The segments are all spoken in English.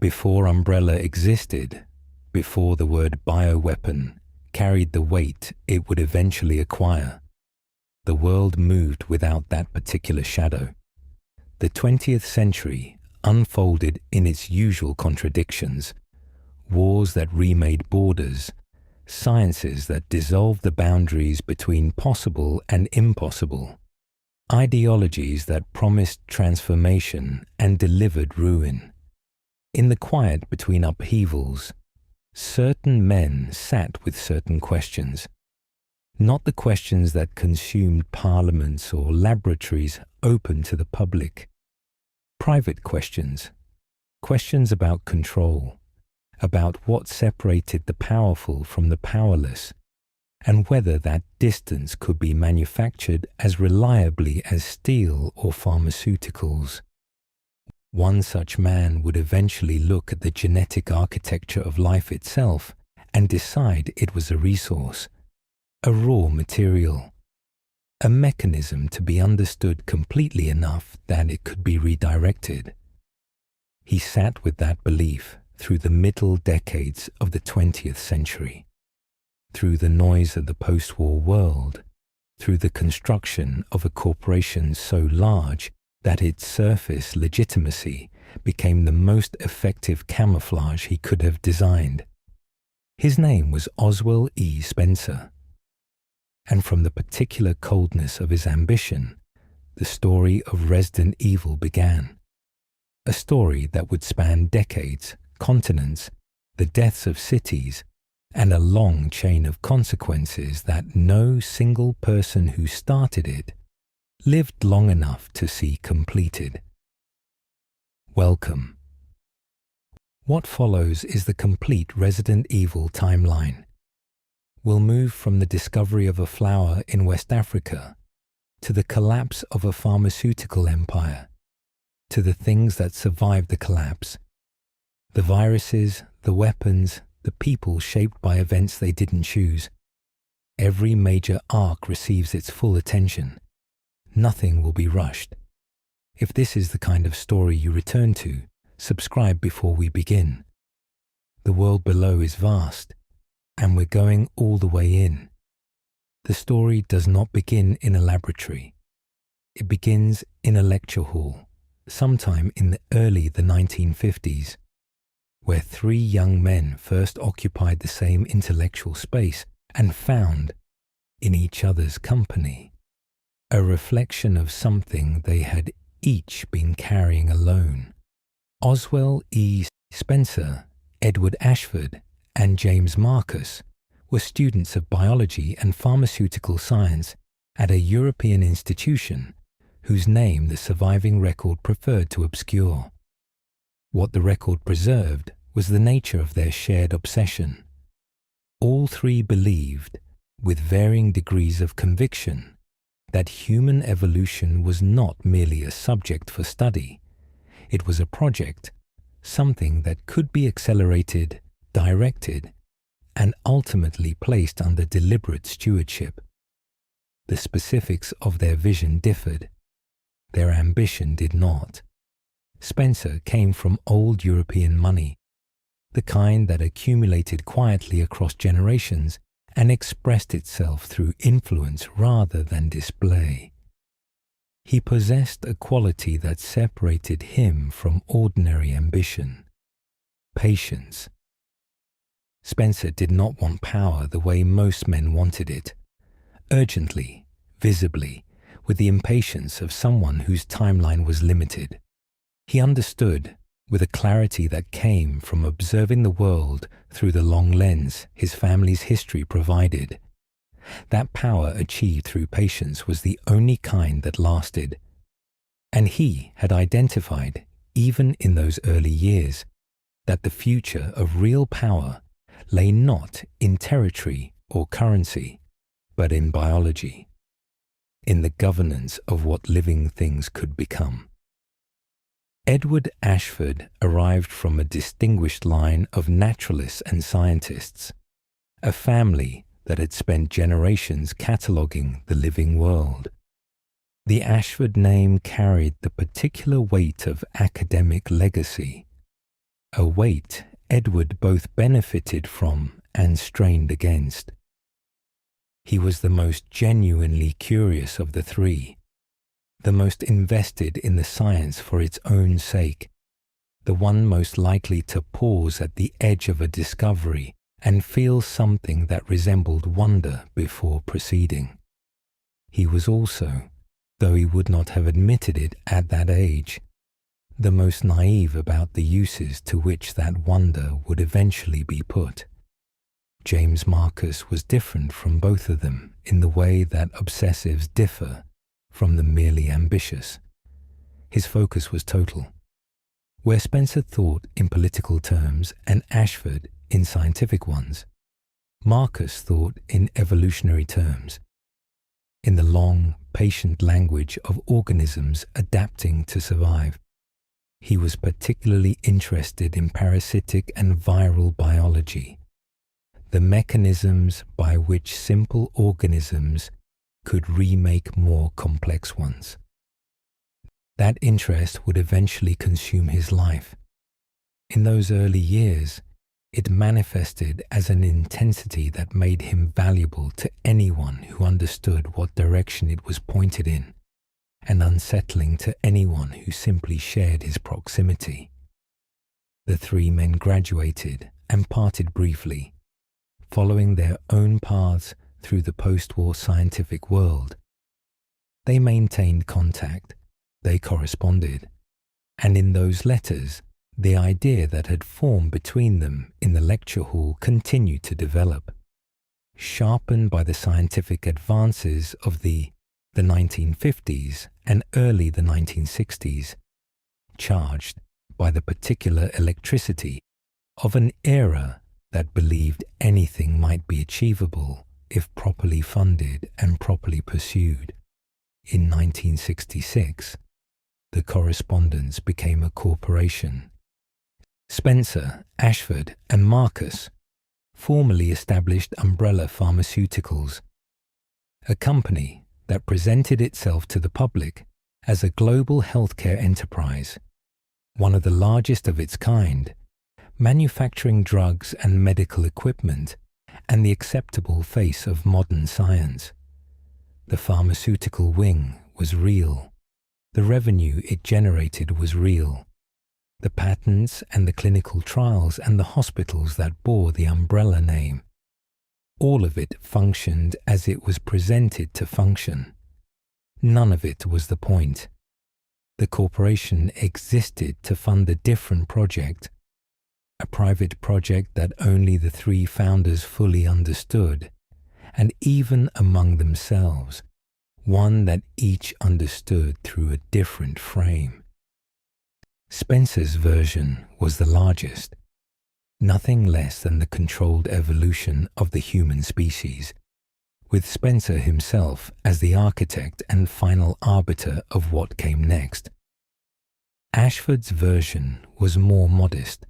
Before umbrella existed, before the word bioweapon carried the weight it would eventually acquire, the world moved without that particular shadow. The 20th century unfolded in its usual contradictions, wars that remade borders, sciences that dissolved the boundaries between possible and impossible, ideologies that promised transformation and delivered ruin. In the quiet between upheavals, certain men sat with certain questions, not the questions that consumed parliaments or laboratories open to the public. Private questions, questions about control, about what separated the powerful from the powerless, and whether that distance could be manufactured as reliably as steel or pharmaceuticals. One such man would eventually look at the genetic architecture of life itself and decide it was a resource, a raw material, a mechanism to be understood completely enough that it could be redirected. He sat with that belief through the middle decades of the 20th century, through the noise of the post-war world, through the construction of a corporation so large that its surface legitimacy became the most effective camouflage he could have designed. His name was Oswell E. Spencer, and from the particular coldness of his ambition, the story of Resident Evil began. A story that would span decades, continents, the deaths of cities, and a long chain of consequences that no single person who started it lived long enough to see completed. Welcome. What follows is the complete Resident Evil timeline. We'll move from the discovery of a flower in West Africa to the collapse of a pharmaceutical empire, to the things that survived the collapse, the viruses, the weapons, the people shaped by events they didn't choose. Every major arc receives its full attention. Nothing will be rushed. If this is the kind of story you return to, subscribe before we begin. The world below is vast, and we're going all the way in. The story does not begin in a laboratory. It begins in a lecture hall, sometime in the early 1950s, where three young men first occupied the same intellectual space and found, in each other's company, a reflection of something they had each been carrying alone. Oswell E. Spencer, Edward Ashford, and James Marcus were students of biology and pharmaceutical science at a European institution whose name the surviving record preferred to obscure. What the record preserved was the nature of their shared obsession. All three believed, with varying degrees of conviction, that human evolution was not merely a subject for study. It was a project, something that could be accelerated, directed, and ultimately placed under deliberate stewardship. The specifics of their vision differed. Their ambition did not. Spencer came from old European money, the kind that accumulated quietly across generations and expressed itself through influence rather than display. He possessed a quality that separated him from ordinary ambition: patience. Spencer did not want power the way most men wanted it, urgently, visibly, with the impatience of someone whose timeline was limited. He understood, with a clarity that came from observing the world through the long lens his family's history provided, that power achieved through patience was the only kind that lasted. And he had identified, even in those early years, that the future of real power lay not in territory or currency, but in biology, in the governance of what living things could become. Edward Ashford arrived from a distinguished line of naturalists and scientists, a family that had spent generations cataloguing the living world. The Ashford name carried the particular weight of academic legacy, a weight Edward both benefited from and strained against. He was the most genuinely curious of the three, the most invested in the science for its own sake, the one most likely to pause at the edge of a discovery and feel something that resembled wonder before proceeding. He was also, though he would not have admitted it at that age, the most naive about the uses to which that wonder would eventually be put. James Marcus was different from both of them in the way that obsessives differ from the merely ambitious. His focus was total. Where Spencer thought in political terms and Ashford in scientific ones, Marcus thought in evolutionary terms, in the long, patient language of organisms adapting to survive. He was particularly interested in parasitic and viral biology, the mechanisms by which simple organisms could remake more complex ones. That interest would eventually consume his life. In those early years, it manifested as an intensity that made him valuable to anyone who understood what direction it was pointed in, and unsettling to anyone who simply shared his proximity. The three men graduated and parted briefly, following their own paths through the post-war scientific world. They maintained contact, they corresponded, and in those letters, the idea that had formed between them in the lecture hall continued to develop, sharpened by the scientific advances of the 1950s and early the 1960s, charged by the particular electricity of an era that believed anything might be achievable if properly funded and properly pursued. In 1966, the correspondence became a corporation. Spencer, Ashford, and Marcus formally established Umbrella Pharmaceuticals, a company that presented itself to the public as a global healthcare enterprise, one of the largest of its kind, manufacturing drugs and medical equipment, and the acceptable face of modern science. The pharmaceutical wing was real. The revenue it generated was real. The patents and the clinical trials and the hospitals that bore the umbrella name, all of it functioned as it was presented to function. None of it was the point. The corporation existed to fund a different project, a private project that only the three founders fully understood, and even among themselves, one that each understood through a different frame. Spencer's version was the largest, nothing less than the controlled evolution of the human species, with Spencer himself as the architect and final arbiter of what came next. Ashford's version was more modest,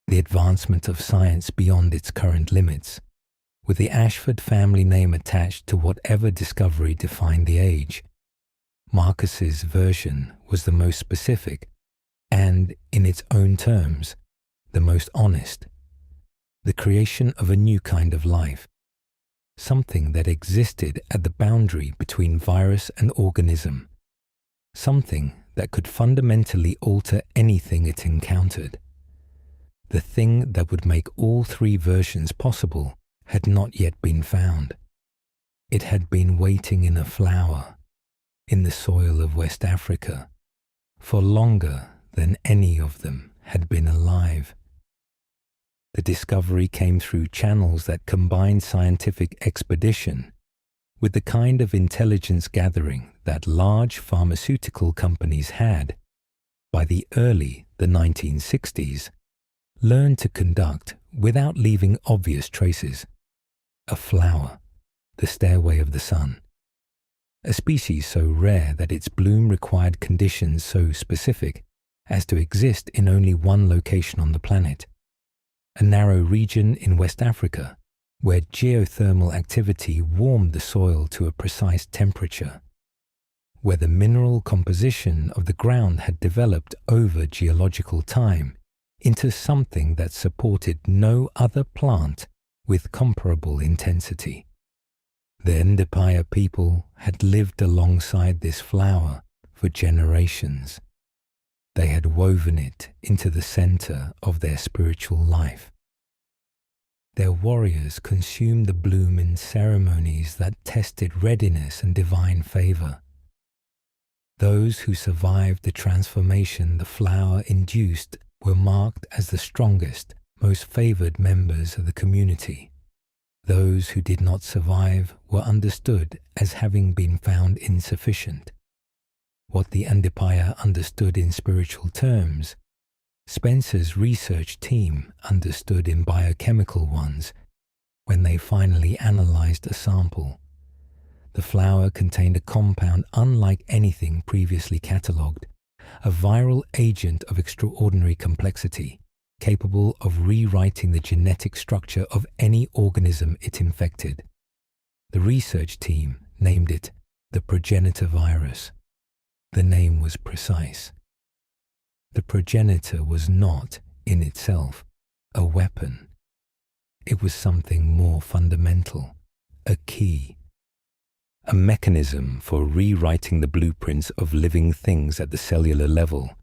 the advancement of science beyond its current limits, with the Ashford family name attached to whatever discovery defined the age. Marcus's version was the most specific and, in its own terms, the most honest, the creation of a new kind of life, something that existed at the boundary between virus and organism, something that could fundamentally alter anything it encountered. The thing that would make all three versions possible had not yet been found. It had been waiting in a flower, in the soil of West Africa, for longer than any of them had been alive. The discovery came through channels that combined scientific expedition with the kind of intelligence gathering that large pharmaceutical companies had, by the 1960s, learned to conduct without leaving obvious traces. A flower, the stairway of the sun. A species so rare that its bloom required conditions so specific as to exist in only one location on the planet. A narrow region in West Africa where geothermal activity warmed the soil to a precise temperature, where the mineral composition of the ground had developed over geological time into something that supported no other plant with comparable intensity. The Ndipaya people had lived alongside this flower for generations. They had woven it into the center of their spiritual life. Their warriors consumed the bloom in ceremonies that tested readiness and divine favor. Those who survived the transformation the flower induced were marked as the strongest, most favored members of the community. Those who did not survive were understood as having been found insufficient. What the Ndipaya understood in spiritual terms, Spencer's research team understood in biochemical ones when they finally analyzed a sample. The flower contained a compound unlike anything previously catalogued, a viral agent of extraordinary complexity, capable of rewriting the genetic structure of any organism it infected. The research team named it the Progenitor Virus. The name was precise. The progenitor was not, in itself, a weapon. It was something more fundamental, a key, a mechanism for rewriting the blueprints of living things at the cellular level,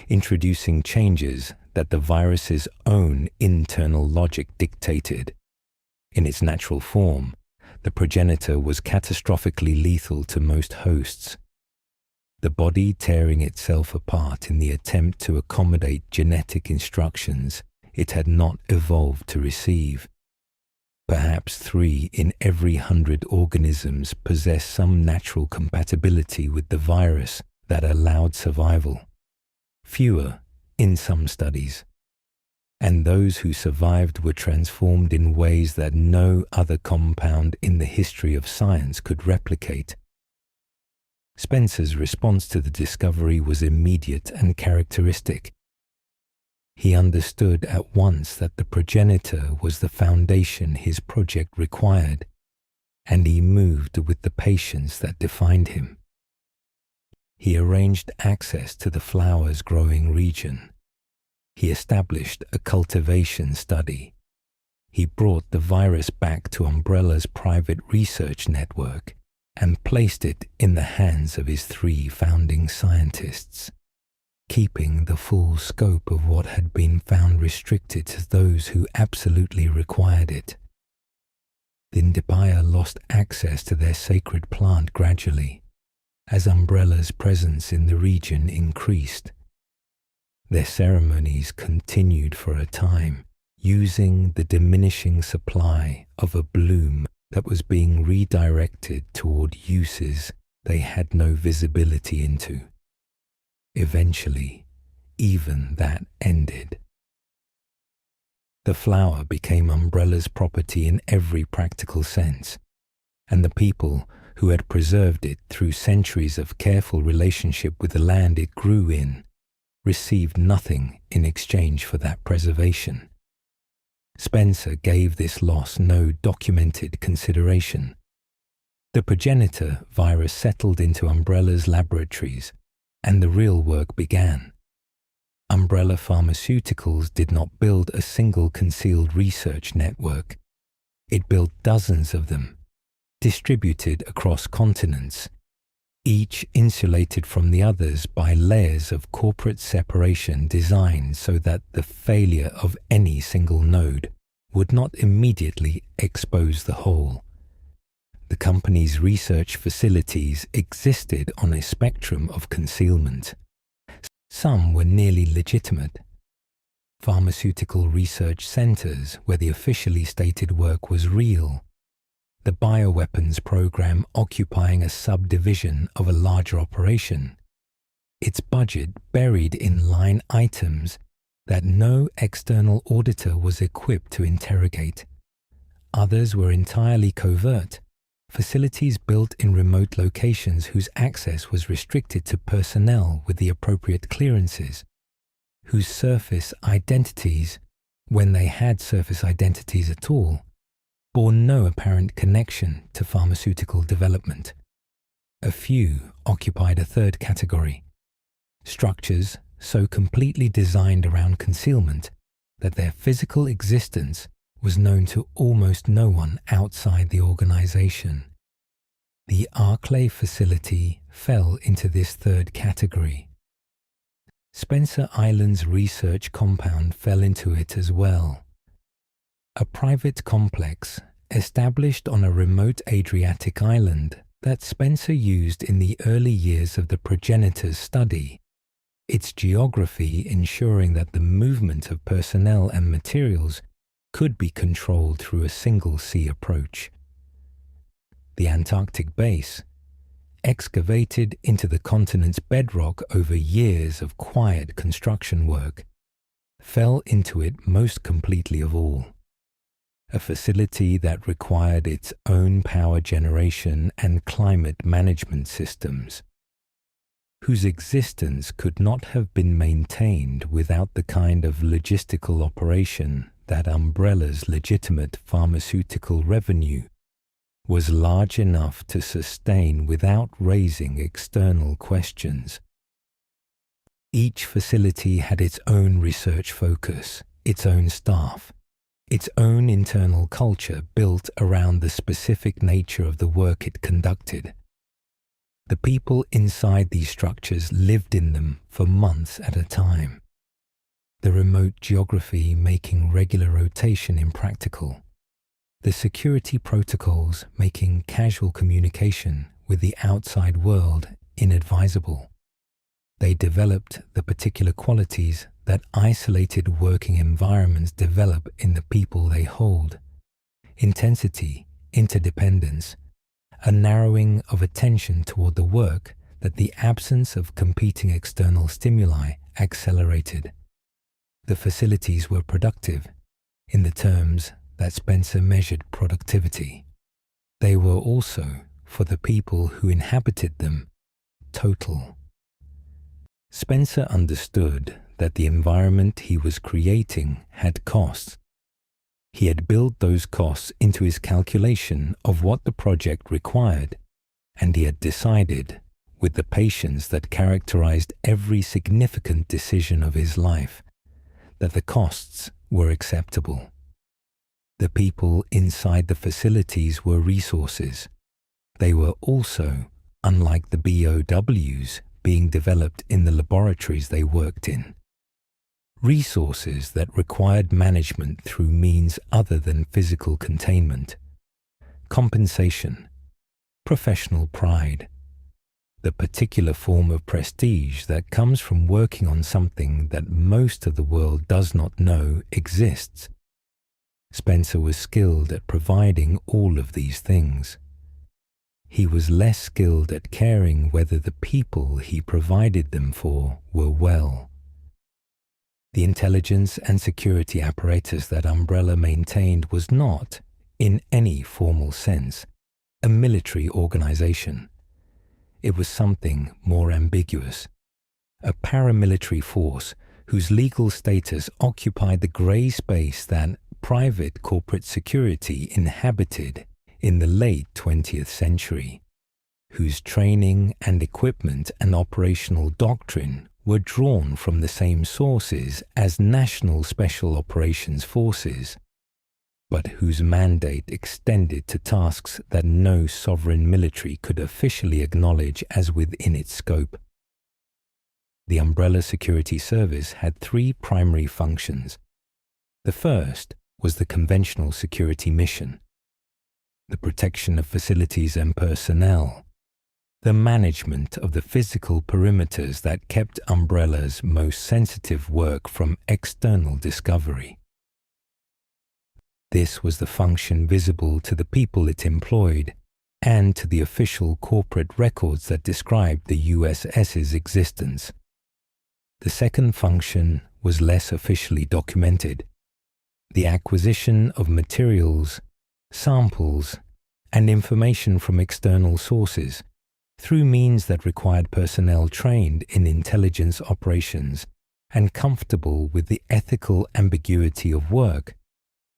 introducing changes that the virus's own internal logic dictated. In its natural form, the progenitor was catastrophically lethal to most hosts. The body tearing itself apart in the attempt to accommodate genetic instructions it had not evolved to receive. Perhaps 3 in every 100 organisms possess some natural compatibility with the virus that allowed survival. Fewer in some studies. And those who survived were transformed in ways that no other compound in the history of science could replicate. Spencer's response to the discovery was immediate and characteristic. He understood at once that the progenitor was the foundation his project required, and he moved with the patience that defined him. He arranged access to the flower's growing region. He established a cultivation study. He brought the virus back to Umbrella's private research network and placed it in the hands of his 3 founding scientists, keeping the full scope of what had been found restricted to those who absolutely required it. The Ndipaya lost access to their sacred plant gradually, as Umbrella's presence in the region increased. Their ceremonies continued for a time, using the diminishing supply of a bloom that was being redirected toward uses they had no visibility into. Eventually, even that ended. The flower became Umbrella's property in every practical sense, and the people who had preserved it through centuries of careful relationship with the land it grew in received nothing in exchange for that preservation. Spencer gave this loss no documented consideration. The progenitor virus settled into Umbrella's laboratories, and the real work began. Umbrella Pharmaceuticals did not build a single concealed research network. It built dozens of them, distributed across continents, each insulated from the others by layers of corporate separation designed so that the failure of any single node would not immediately expose the whole. The company's research facilities existed on a spectrum of concealment. Some were nearly legitimate. Pharmaceutical research centers where the officially stated work was real. The bioweapons program occupying a subdivision of a larger operation, its budget buried in line items that no external auditor was equipped to interrogate. Others were entirely covert, facilities built in remote locations whose access was restricted to personnel with the appropriate clearances, whose surface identities, when they had surface identities at all, bore no apparent connection to pharmaceutical development. A few occupied a third category, structures so completely designed around concealment that their physical existence was known to almost no one outside the organization. The Arklay facility fell into this third category. Spencer Island's research compound fell into it as well. A private complex established on a remote Adriatic island that Spencer used in the early years of the Progenitor's study, its geography ensuring that the movement of personnel and materials could be controlled through a single sea approach. The Antarctic base, excavated into the continent's bedrock over years of quiet construction work, fell into it most completely of all. A facility that required its own power generation and climate management systems, whose existence could not have been maintained without the kind of logistical operation that Umbrella's legitimate pharmaceutical revenue was large enough to sustain without raising external questions. Each facility had its own research focus, its own staff, its own internal culture built around the specific nature of the work it conducted. The people inside these structures lived in them for months at a time, the remote geography making regular rotation impractical, the security protocols making casual communication with the outside world inadvisable. They developed the particular qualities that isolated working environments develop in the people they hold: intensity, interdependence, a narrowing of attention toward the work that the absence of competing external stimuli accelerated. The facilities were productive in the terms that Spencer measured productivity. They were also, for the people who inhabited them, total. Spencer understood that the environment he was creating had costs. He had built those costs into his calculation of what the project required, and he had decided, with the patience that characterized every significant decision of his life, that the costs were acceptable. The people inside the facilities were resources. They were also, unlike the BOWs being developed in the laboratories they worked in, resources that required management through means other than physical containment, compensation, professional pride, the particular form of prestige that comes from working on something that most of the world does not know exists. Spencer was skilled at providing all of these things. He was less skilled at caring whether the people he provided them for were well. The intelligence and security apparatus that Umbrella maintained was not, in any formal sense, a military organization. It was something more ambiguous, a paramilitary force whose legal status occupied the grey space that private corporate security inhabited in the late 20th century, whose training and equipment and operational doctrine were drawn from the same sources as national special operations forces, but whose mandate extended to tasks that no sovereign military could officially acknowledge as within its scope. The Umbrella Security Service had three primary functions. The first was the conventional security mission, the protection of facilities and personnel, the management of the physical perimeters that kept Umbrella's most sensitive work from external discovery. This was the function visible to the people it employed and to the official corporate records that described the USS's existence. The second function was less officially documented: the acquisition of materials, samples, and information from external sources through means that required personnel trained in intelligence operations and comfortable with the ethical ambiguity of work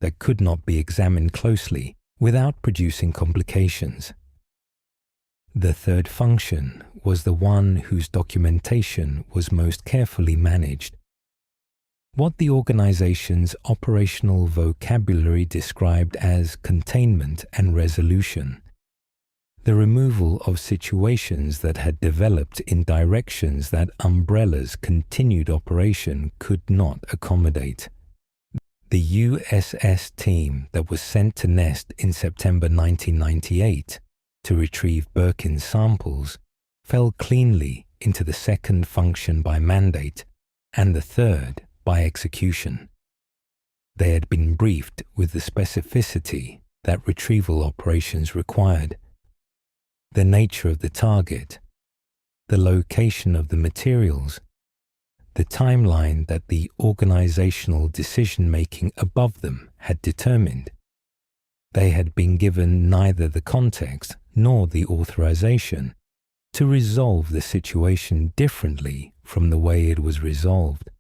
that could not be examined closely without producing complications. The third function was the one whose documentation was most carefully managed. What the organization's operational vocabulary described as containment and resolution. The removal of situations that had developed in directions that Umbrella's continued operation could not accommodate. The USS team that was sent to Nest in September 1998 to retrieve Birkin's samples fell cleanly into the second function by mandate and the third by execution. They had been briefed with the specificity that retrieval operations required. The nature of the target, the location of the materials, the timeline that the organizational decision-making above them had determined. They had been given neither the context nor the authorization to resolve the situation differently from the way it was resolved.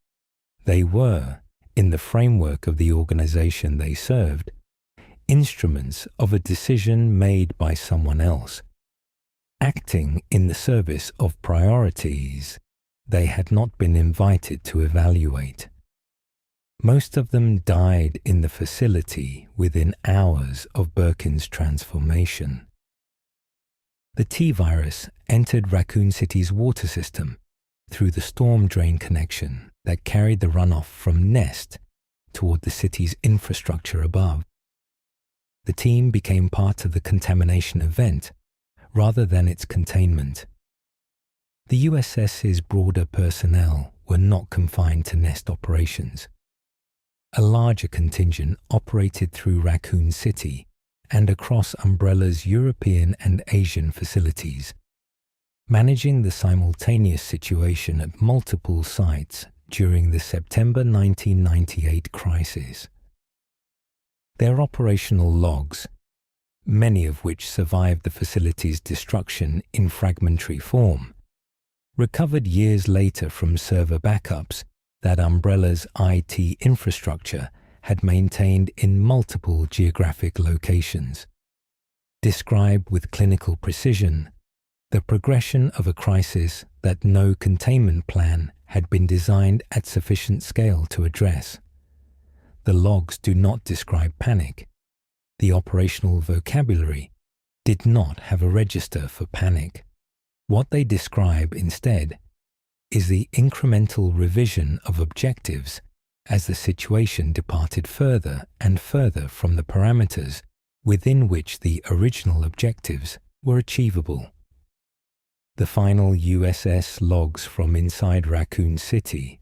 They were, in the framework of the organization they served, instruments of a decision made by someone else, acting in the service of priorities they had not been invited to evaluate. Most of them died in the facility within hours of Birkin's transformation. The T-virus entered Raccoon City's water system through the storm drain connection that carried the runoff from Nest toward the city's infrastructure above. The team became part of the contamination event rather than its containment. The USS's broader personnel were not confined to Nest operations. A larger contingent operated through Raccoon City and across Umbrella's European and Asian facilities, managing the simultaneous situation at multiple sites during the September 1998 crisis. Their operational logs, many of which survived the facility's destruction in fragmentary form, recovered years later from server backups that Umbrella's IT infrastructure had maintained in multiple geographic locations, describe with clinical precision the progression of a crisis that no containment plan had been designed at sufficient scale to address. The logs do not describe panic. The operational vocabulary did not have a register for panic. What they describe instead is the incremental revision of objectives as the situation departed further and further from the parameters within which the original objectives were achievable. The final USS logs from inside Raccoon City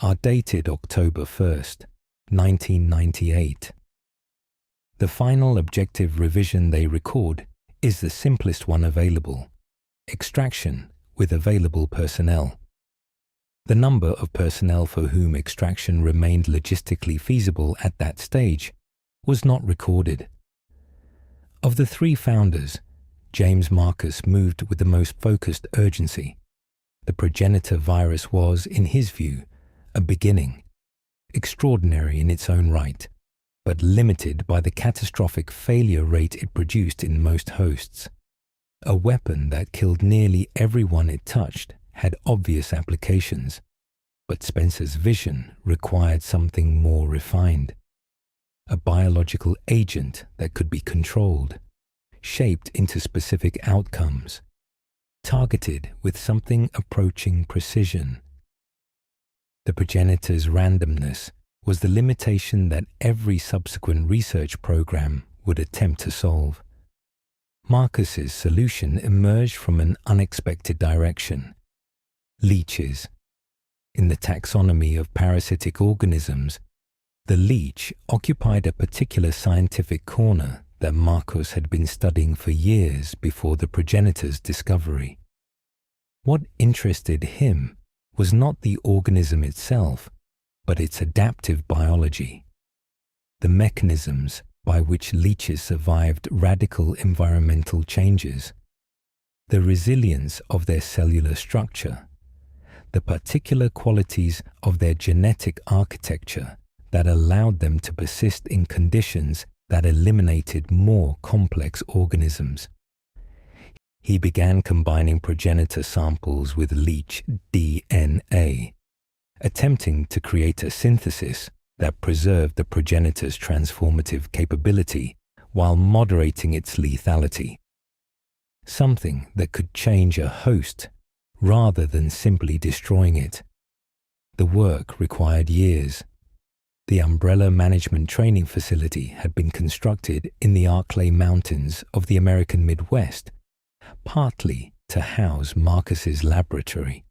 are dated October 1st, 1998. The final objective revision they record is the simplest one available: extraction with available personnel. The number of personnel for whom extraction remained logistically feasible at that stage was not recorded. Of the three founders, James Marcus moved with the most focused urgency. The Progenitor Virus was, in his view, a beginning, extraordinary in its own right, but limited by the catastrophic failure rate it produced in most hosts. A weapon that killed nearly everyone it touched had obvious applications, but Spencer's vision required something more refined. A biological agent that could be controlled, shaped into specific outcomes, targeted with something approaching precision. The progenitor's randomness was the limitation that every subsequent research program would attempt to solve. Marcus's solution emerged from an unexpected direction: leeches. In the taxonomy of parasitic organisms, the leech occupied a particular scientific corner that Marcus had been studying for years before the progenitor's discovery. What interested him was not the organism itself, but its adaptive biology, the mechanisms by which leeches survived radical environmental changes, the resilience of their cellular structure, the particular qualities of their genetic architecture that allowed them to persist in conditions that eliminated more complex organisms. he began combining progenitor samples with leech DNA, attempting to create a synthesis that preserved the progenitor's transformative capability while moderating its lethality. Something that could change a host rather than simply destroying it. The work required years. The Umbrella Management Training Facility had been constructed in the Arklay Mountains of the American Midwest, partly to house Marcus's laboratory.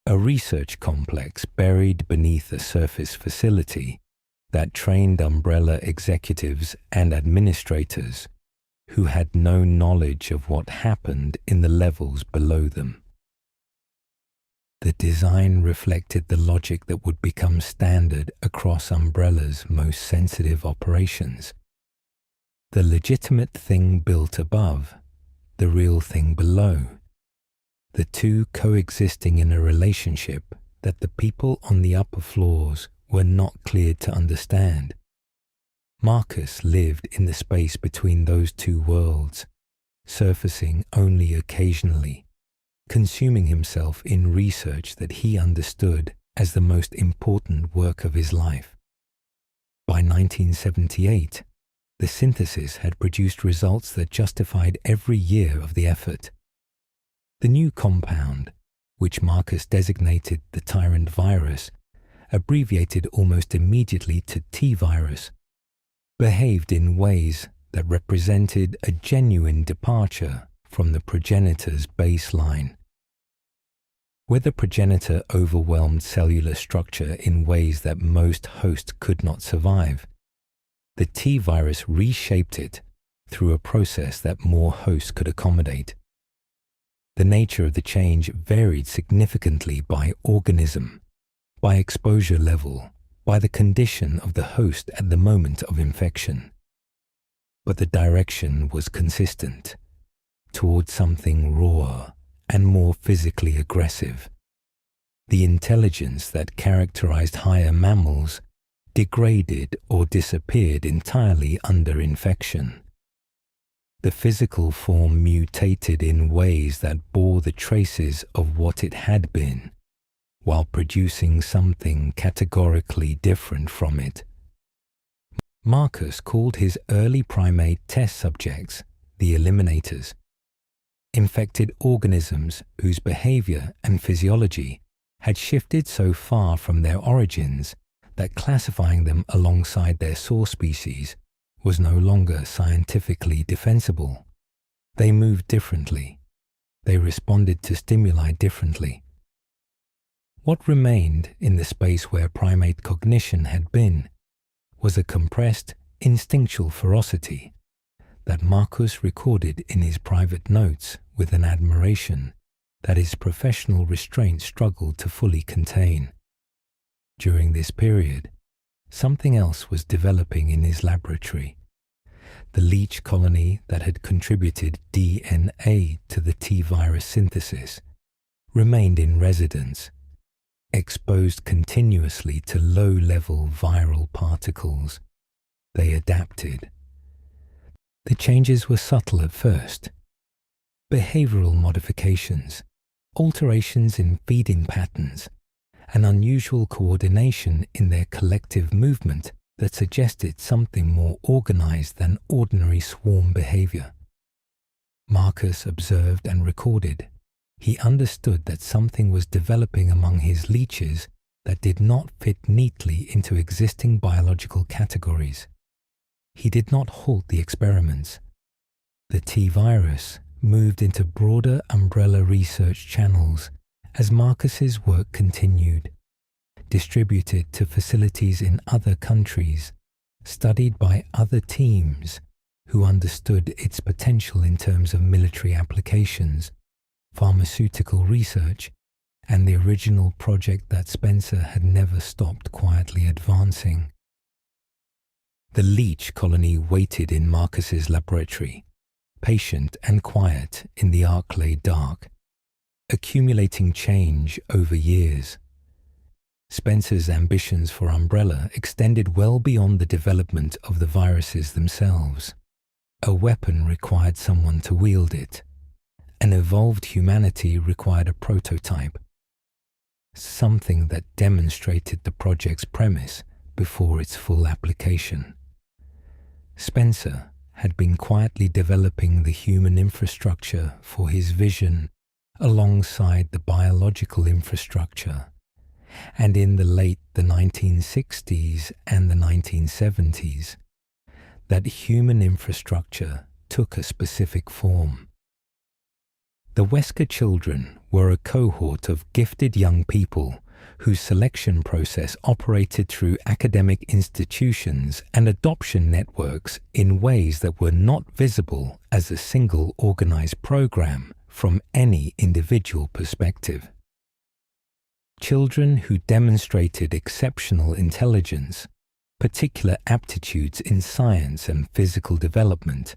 A research complex buried beneath a surface facility that trained Umbrella executives and administrators who had no knowledge of what happened in the levels below them. The design reflected the logic that would become standard across Umbrella's most sensitive operations. The legitimate thing built above, the real thing below, the two coexisting in a relationship that the people on the upper floors were not cleared to understand. Marcus lived in the space between those two worlds, surfacing only occasionally, consuming himself in research that he understood as the most important work of his life. By 1978, the synthesis had produced results that justified every year of the effort. The new compound, which Marcus designated the tyrant virus, abbreviated almost immediately to T-virus, behaved in ways that represented a genuine departure from the progenitor's baseline. Where the progenitor overwhelmed cellular structure in ways that most hosts could not survive, the T-virus reshaped it through a process that more hosts could accommodate. The nature of the change varied significantly by organism, by exposure level, by the condition of the host at the moment of infection. But the direction was consistent, toward something rawer and more physically aggressive. The intelligence that characterized higher mammals degraded or disappeared entirely under infection. The physical form mutated in ways that bore the traces of what it had been, while producing something categorically different from it. Marcus called his early primate test subjects the eliminators, infected organisms whose behavior and physiology had shifted so far from their origins that classifying them alongside their source species was no longer scientifically defensible. They moved differently. They responded to stimuli differently. What remained in the space where primate cognition had been was a compressed, instinctual ferocity that Marcus recorded in his private notes with an admiration that his professional restraint struggled to fully contain. During this period, something else was developing in his laboratory. The leech colony that had contributed DNA to the T-virus synthesis remained in residence, exposed continuously to low-level viral particles. They adapted. The changes were subtle at first. Behavioral modifications, alterations in feeding patterns, an unusual coordination in their collective movement that suggested something more organized than ordinary swarm behavior. Marcus observed and recorded. He understood that something was developing among his leeches that did not fit neatly into existing biological categories. He did not halt the experiments. The T-virus moved into broader umbrella research channels as Marcus's work continued, distributed to facilities in other countries, studied by other teams who understood its potential in terms of military applications, pharmaceutical research, and the original project that Spencer had never stopped quietly advancing. The leech colony waited in Marcus's laboratory, patient and quiet in the Arklay dark, accumulating change over years. Spencer's ambitions for Umbrella extended well beyond the development of the viruses themselves. A weapon required someone to wield it, an evolved humanity required a prototype, something that demonstrated the project's premise before its full application. Spencer had been quietly developing the human infrastructure for his vision alongside the biological infrastructure, and in the late 1960s and the 1970s, that human infrastructure took a specific form. The Wesker children were a cohort of gifted young people whose selection process operated through academic institutions and adoption networks in ways that were not visible as a single organized program from any individual perspective. Children who demonstrated exceptional intelligence, particular aptitudes in science and physical development,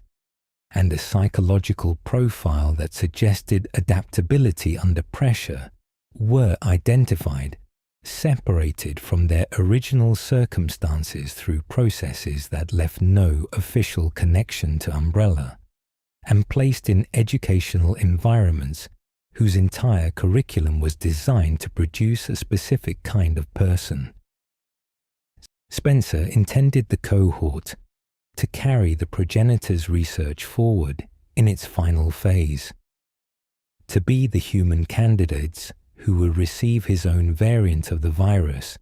and a psychological profile that suggested adaptability under pressure were identified, separated from their original circumstances through processes that left no official connection to Umbrella, and placed in educational environments whose entire curriculum was designed to produce a specific kind of person. Spencer intended the cohort to carry the progenitor's research forward in its final phase, to be the human candidates who would receive his own variant of the virus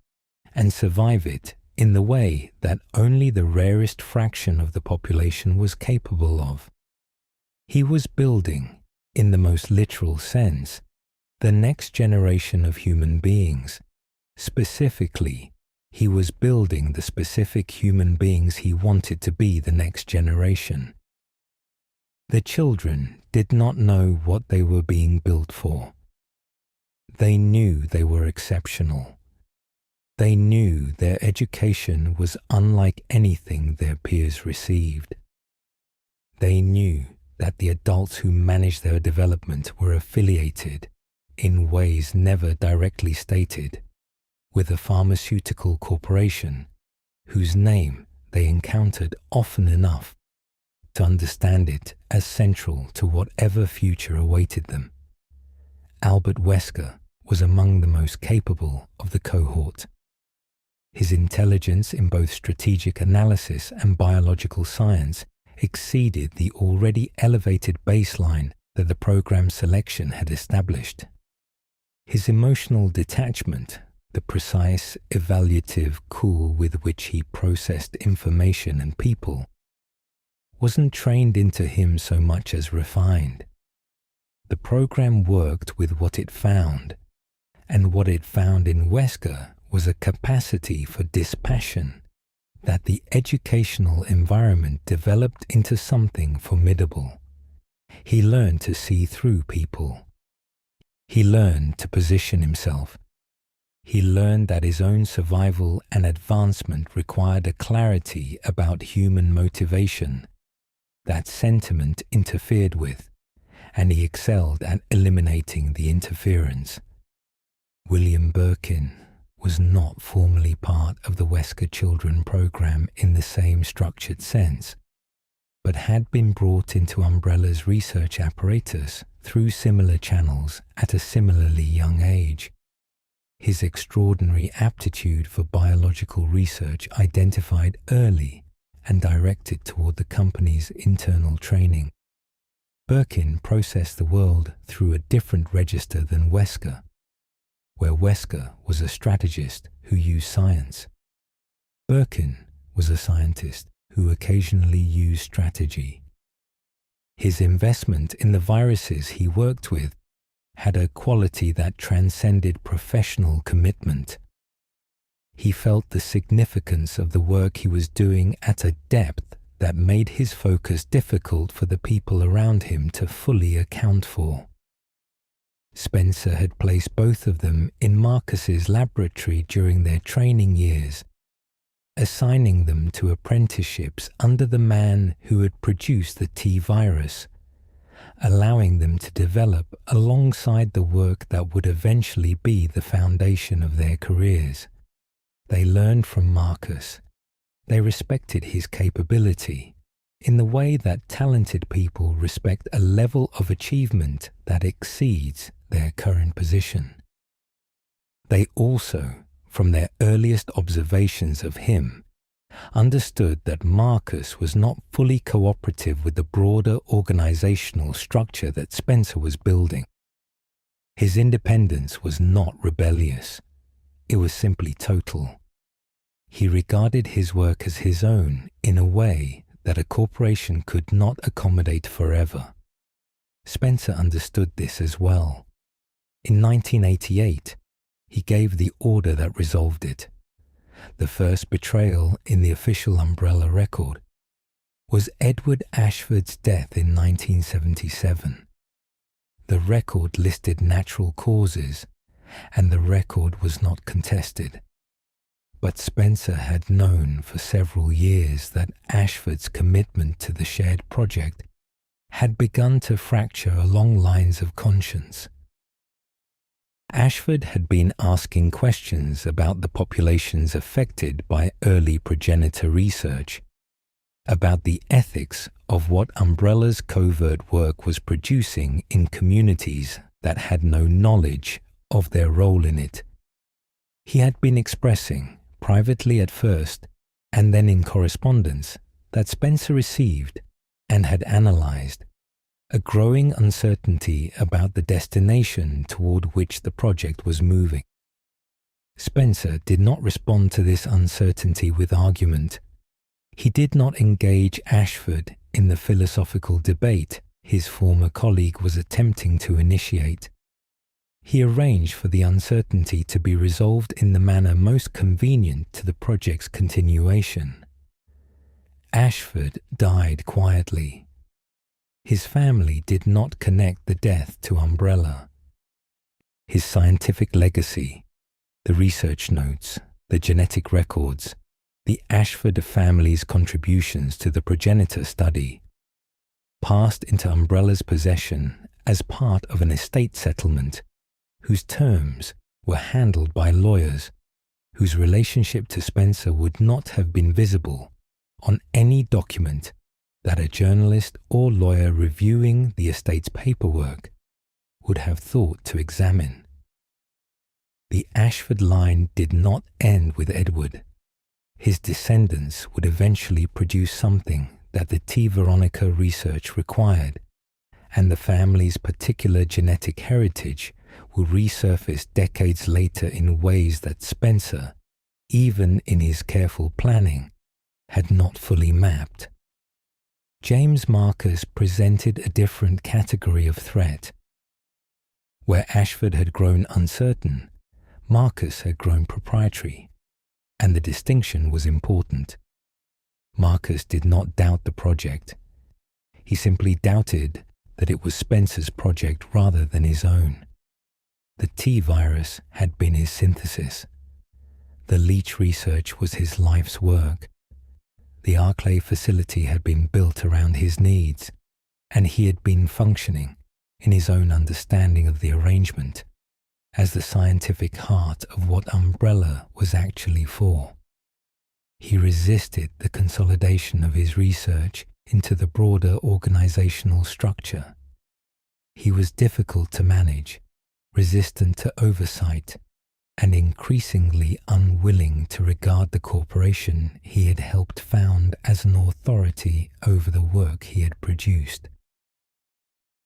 and survive it in the way that only the rarest fraction of the population was capable of. He was building, in the most literal sense, the next generation of human beings. Specifically, he was building the specific human beings he wanted to be the next generation. The children did not know what they were being built for. They knew they were exceptional. They knew their education was unlike anything their peers received. They knew that the adults who managed their development were affiliated, in ways never directly stated, with a pharmaceutical corporation whose name they encountered often enough to understand it as central to whatever future awaited them. Albert Wesker was among the most capable of the cohort. His intelligence in both strategic analysis and biological science exceeded the already elevated baseline that the program selection had established. His emotional detachment, the precise, evaluative cool with which he processed information and people, wasn't trained into him so much as refined. The program worked with what it found, and what it found in Wesker was a capacity for dispassion that the educational environment developed into something formidable. He learned to see through people. He learned to position himself. He learned that his own survival and advancement required a clarity about human motivation that sentiment interfered with, and he excelled at eliminating the interference. William Birkin was not formally part of the Wesker Children program in the same structured sense, but had been brought into Umbrella's research apparatus through similar channels at a similarly young age. His extraordinary aptitude for biological research identified early and directed toward the company's internal training. Birkin processed the world through a different register than Wesker, where Wesker was a strategist who used science. Birkin was a scientist who occasionally used strategy. His investment in the viruses he worked with had a quality that transcended professional commitment. He felt the significance of the work he was doing at a depth that made his focus difficult for the people around him to fully account for. Spencer had placed both of them in Marcus's laboratory during their training years, assigning them to apprenticeships under the man who had produced the T-virus, allowing them to develop alongside the work that would eventually be the foundation of their careers. They learned from Marcus. They respected his capability, in the way that talented people respect a level of achievement that exceeds their current position. They also, from their earliest observations of him, understood that Marcus was not fully cooperative with the broader organizational structure that Spencer was building. His independence was not rebellious. It was simply total. He regarded his work as his own in a way that a corporation could not accommodate forever. Spencer understood this as well. In 1988, he gave the order that resolved it. The first betrayal in the official Umbrella record was Edward Ashford's death in 1977. The record listed natural causes, and the record was not contested. But Spencer had known for several years that Ashford's commitment to the shared project had begun to fracture along lines of conscience. Ashford had been asking questions about the populations affected by early progenitor research, about the ethics of what Umbrella's covert work was producing in communities that had no knowledge of their role in it. He had been expressing, privately at first, and then in correspondence that Spencer received and had analyzed, a growing uncertainty about the destination toward which the project was moving. Spencer did not respond to this uncertainty with argument. He did not engage Ashford in the philosophical debate his former colleague was attempting to initiate. He arranged for the uncertainty to be resolved in the manner most convenient to the project's continuation. Ashford died quietly. His family did not connect the death to Umbrella. His scientific legacy, the research notes, the genetic records, the Ashford family's contributions to the progenitor study, passed into Umbrella's possession as part of an estate settlement whose terms were handled by lawyers whose relationship to Spencer would not have been visible on any document that a journalist or lawyer reviewing the estate's paperwork would have thought to examine. The Ashford line did not end with Edward. His descendants would eventually produce something that the T. Veronica research required, and the family's particular genetic heritage will resurface decades later in ways that Spencer, even in his careful planning, had not fully mapped. James Marcus presented a different category of threat. Where Ashford had grown uncertain, Marcus had grown proprietary, and the distinction was important. Marcus did not doubt the project. He simply doubted that it was Spencer's project rather than his own. The T virus had been his synthesis. The leech research was his life's work. The Arklay facility had been built around his needs, and he had been functioning, in his own understanding of the arrangement, as the scientific heart of what Umbrella was actually for. He resisted the consolidation of his research into the broader organizational structure. He was difficult to manage, resistant to oversight, and increasingly unwilling to regard the corporation he had helped found as an authority over the work he had produced.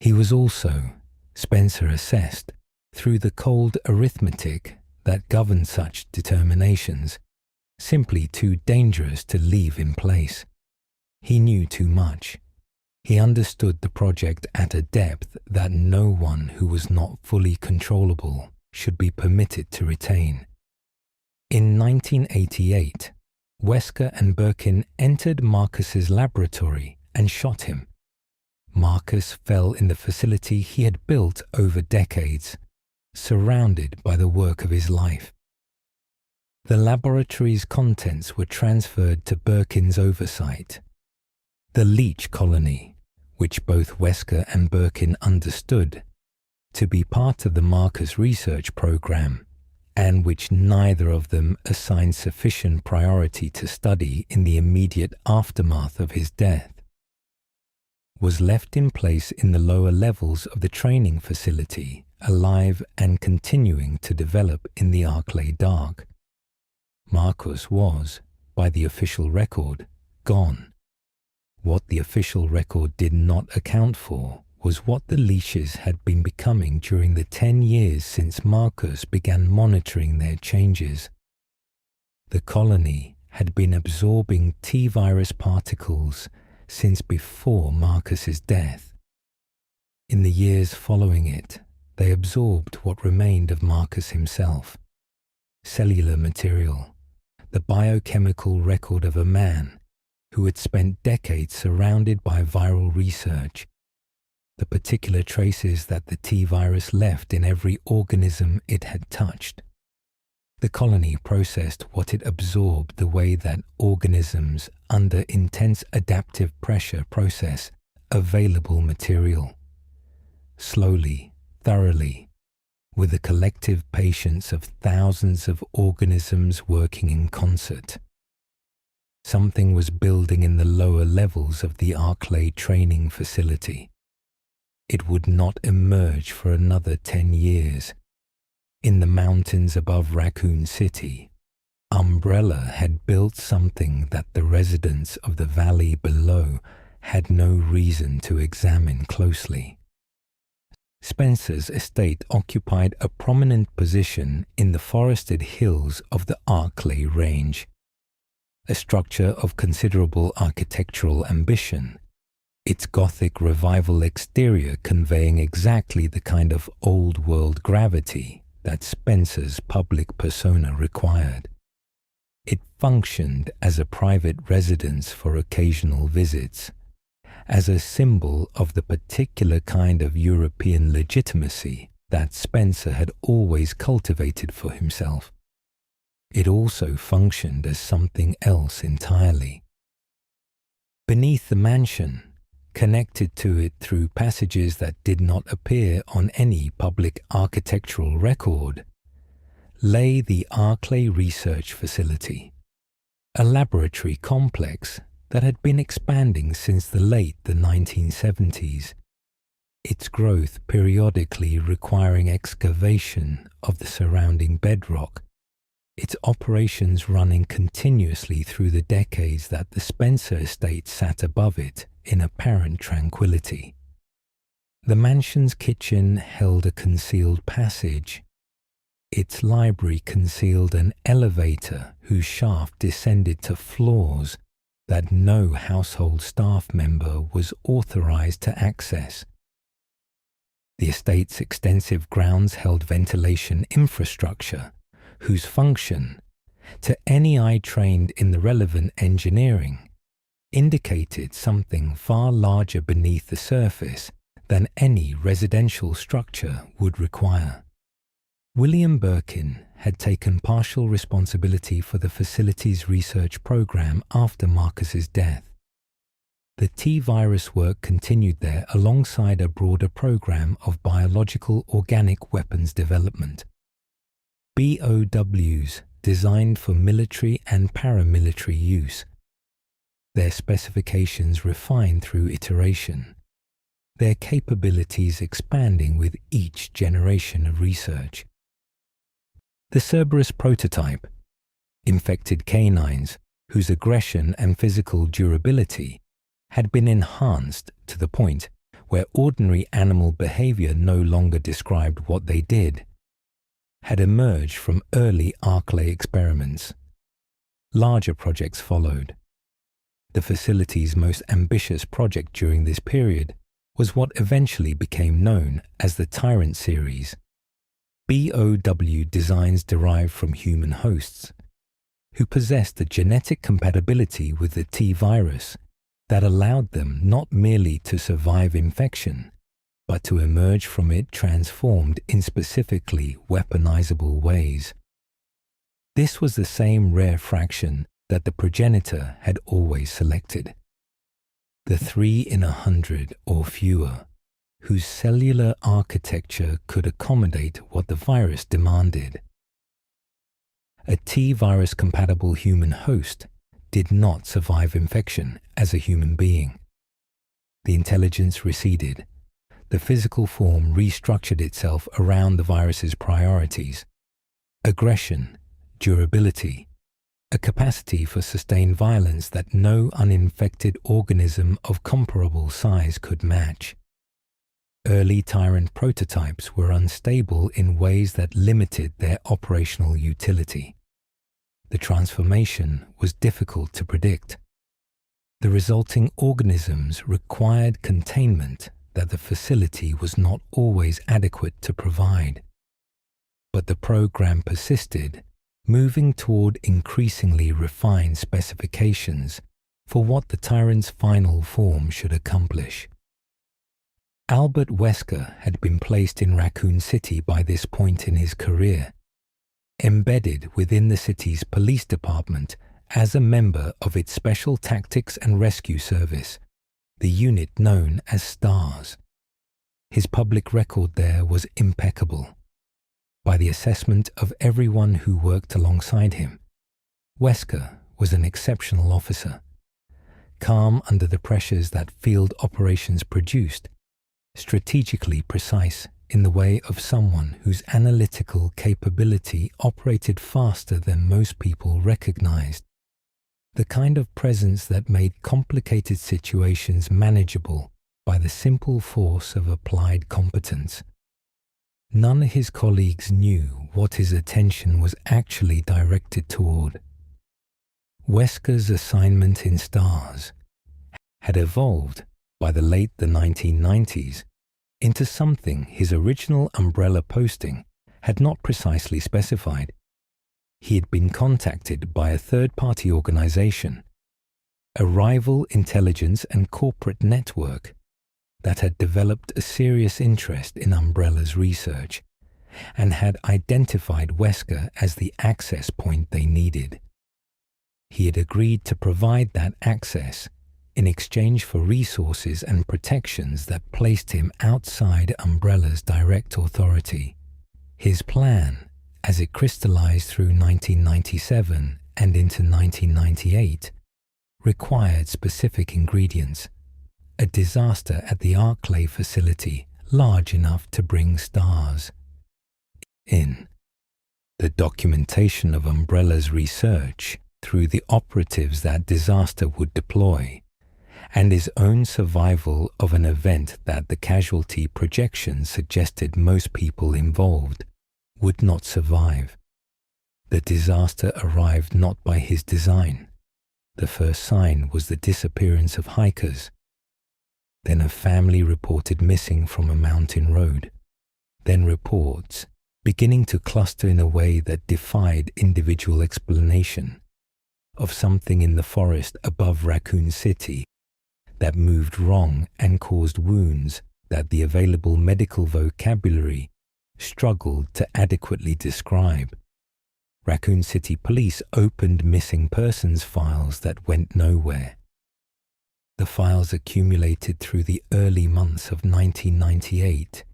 He was also, Spencer assessed, through the cold arithmetic that governed such determinations, simply too dangerous to leave in place. He knew too much. He understood the project at a depth that no one who was not fully controllable should be permitted to retain. In 1988, Wesker and Birkin entered Marcus's laboratory and shot him. Marcus fell in the facility he had built over decades, surrounded by the work of his life. The laboratory's contents were transferred to Birkin's oversight. The leech colony, which both Wesker and Birkin understood to be part of the Marcus research program, and which neither of them assigned sufficient priority to study in the immediate aftermath of his death, was left in place in the lower levels of the training facility, alive and continuing to develop in the Arklay dark. Marcus was, by the official record, gone. What the official record did not account for was what the leeches had been becoming during the 10 years since Marcus began monitoring their changes. The colony had been absorbing T-virus particles since before Marcus's death. In the years following it, they absorbed what remained of Marcus himself, cellular material, the biochemical record of a man who had spent decades surrounded by viral research, the particular traces that the T-virus left in every organism it had touched. The colony processed what it absorbed the way that organisms under intense adaptive pressure process available material. Slowly, thoroughly, with the collective patience of thousands of organisms working in concert. Something was building in the lower levels of the Arklay training facility. It would not emerge for another 10 years. In the mountains above Raccoon City, Umbrella had built something that the residents of the valley below had no reason to examine closely. Spencer's estate occupied a prominent position in the forested hills of the Arklay Range, a structure of considerable architectural ambition, its Gothic revival exterior conveying exactly the kind of old-world gravity that Spencer's public persona required. It functioned as a private residence for occasional visits, as a symbol of the particular kind of European legitimacy that Spencer had always cultivated for himself. It also functioned as something else entirely. Beneath the mansion, connected to it through passages that did not appear on any public architectural record, lay the Arklay Research Facility, a laboratory complex that had been expanding since the late 1970s, its growth periodically requiring excavation of the surrounding bedrock, its operations running continuously through the decades that the Spencer estate sat above it in apparent tranquility. The mansion's kitchen held a concealed passage. Its library concealed an elevator whose shaft descended to floors that no household staff member was authorized to access. The estate's extensive grounds held ventilation infrastructure whose function, to any eye trained in the relevant engineering, indicated something far larger beneath the surface than any residential structure would require. William Birkin had taken partial responsibility for the facility's research program after Marcus's death. The T-virus work continued there alongside a broader program of biological organic weapons development. BOWs designed for military and paramilitary use, their specifications refined through iteration, their capabilities expanding with each generation of research. The Cerberus prototype, infected canines whose aggression and physical durability had been enhanced to the point where ordinary animal behavior no longer described what they did, had emerged from early Arklay experiments. Larger projects followed. The facility's most ambitious project during this period was what eventually became known as the Tyrant series, BOW designs derived from human hosts, who possessed a genetic compatibility with the T-virus that allowed them not merely to survive infection, but to emerge from it transformed in specifically weaponizable ways. This was the same rare fraction that the progenitor had always selected. The 3 in 100 or fewer, whose cellular architecture could accommodate what the virus demanded. A T-virus compatible human host did not survive infection as a human being. The intelligence receded. The physical form restructured itself around the virus's priorities: aggression, durability, a capacity for sustained violence that no uninfected organism of comparable size could match. Early tyrant prototypes were unstable in ways that limited their operational utility. The transformation was difficult to predict. The resulting organisms required containment that the facility was not always adequate to provide. But the program persisted, moving toward increasingly refined specifications for what the tyrant's final form should accomplish. Albert Wesker had been placed in Raccoon City by this point in his career, embedded within the city's police department as a member of its Special Tactics and Rescue Service, the unit known as STARS. His public record there was impeccable. By the assessment of everyone who worked alongside him, Wesker was an exceptional officer, calm under the pressures that field operations produced, strategically precise in the way of someone whose analytical capability operated faster than most people recognized, the kind of presence that made complicated situations manageable by the simple force of applied competence. None of his colleagues knew what his attention was actually directed toward. Wesker's assignment in STARS had evolved by the late 1990s into something his original umbrella posting had not precisely specified. He had been contacted by a third-party organization, a rival intelligence and corporate network that had developed a serious interest in Umbrella's research and had identified Wesker as the access point they needed. He had agreed to provide that access in exchange for resources and protections that placed him outside Umbrella's direct authority. His plan, as it crystallized through 1997 and into 1998, required specific ingredients: a disaster at the Arklay facility large enough to bring STARS in, the documentation of Umbrella's research through the operatives that disaster would deploy, and his own survival of an event that the casualty projections suggested most people involved would not survive. The disaster arrived not by his design. The first sign was the disappearance of hikers. Then a family reported missing from a mountain road. Then reports, beginning to cluster in a way that defied individual explanation, of something in the forest above Raccoon City that moved wrong and caused wounds that the available medical vocabulary struggled to adequately describe. Raccoon City police opened missing persons files that went nowhere. The files accumulated through the early months of 1998,